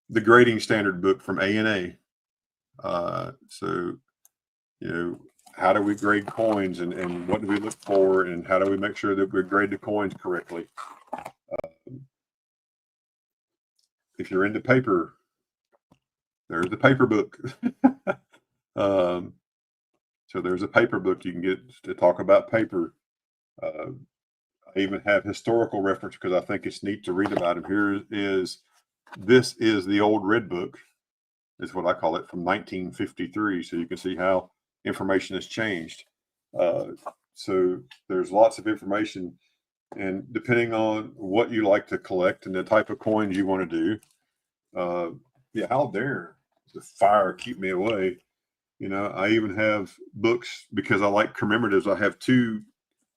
the grading standard book from A&A. So, you know, how do we grade coins and what do we look for and how do we make sure that we grade the coins correctly? If you're into paper, there's the paper book. So there's a paper book you can get to talk about paper. I even have historical reference because I think it's neat to read about them. This is the old red book, is what I call it, from 1953. So you can see how information has changed. So there's lots of information, and depending on what you like to collect and the type of coins you want to do, yeah, how dare the fire keep me away? You know, I even have books because I like commemoratives. I have two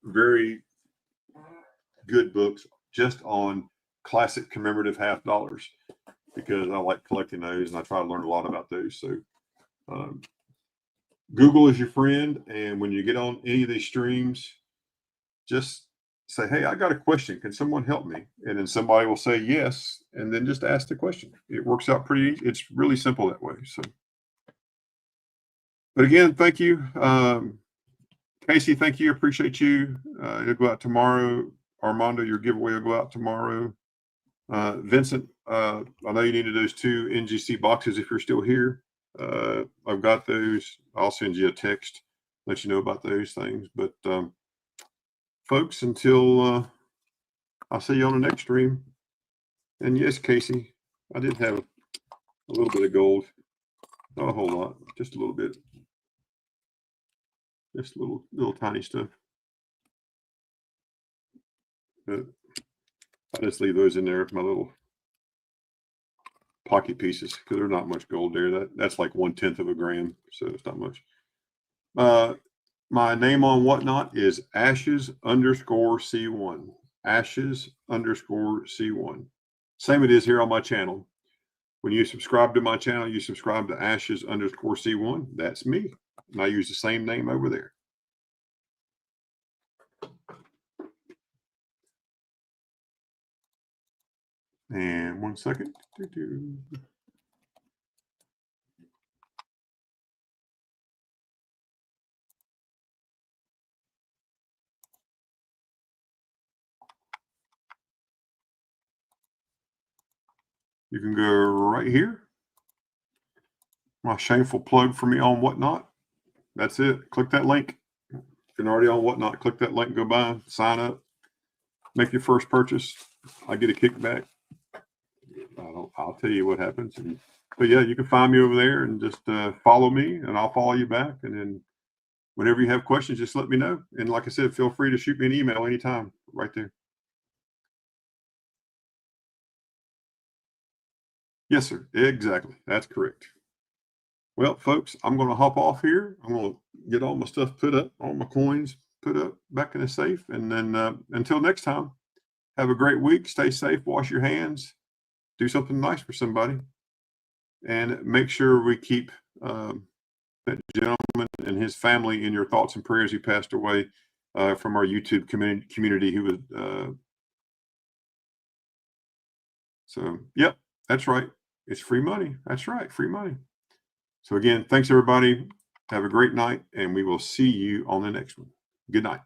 very good books just on classic commemorative half dollars because I like collecting those and I try to learn a lot about those. So Google is your friend, and when you get on any of these streams, just say, hey, I got a question. Can someone help me? And then somebody will say yes, and then just ask the question. It works out pretty, it's really simple that way. So, but again, thank you. Casey, thank you. Appreciate you. It'll go out tomorrow. Armando, your giveaway will go out tomorrow. Vincent, I know you needed those 2 NGC boxes if you're still here. I've got those. I'll send you a text, let you know about those things. But folks, until I'll see you on the next stream. And yes, Casey, I did have a little bit of gold. Not a whole lot, just a little bit. Just little tiny stuff. But I just leave those in there, my little pocket pieces, because there's not much gold there. That's like 1/10 of a gram, so it's not much. My name on Whatnot is Ashes_C1. Ashes_C1. Same it is here on my channel. When you subscribe to my channel, you subscribe to Ashes_C1. That's me. And I use the same name over there. And 1 second. You can go right here. My shameful plug for me on Whatnot. That's it. Click that link. If you're already on Whatnot, click that link, go by, sign up, make your first purchase. I get a kickback. I'll tell you what happens. But yeah, you can find me over there and just follow me and I'll follow you back. And then whenever you have questions, just let me know. And like I said, feel free to shoot me an email anytime right there. Yes, sir. Exactly. That's correct. Well, folks, I'm going to hop off here. I'm going to get all my stuff put up, all my coins put up back in the safe. And then until next time, have a great week. Stay safe. Wash your hands. do something nice for somebody, and make sure we keep that gentleman and his family in your thoughts and prayers. He passed away from our YouTube community. Who was so, yep, that's right. It's free money. That's right, free money. So again, thanks everybody. Have a great night, and we will see you on the next one. Good night.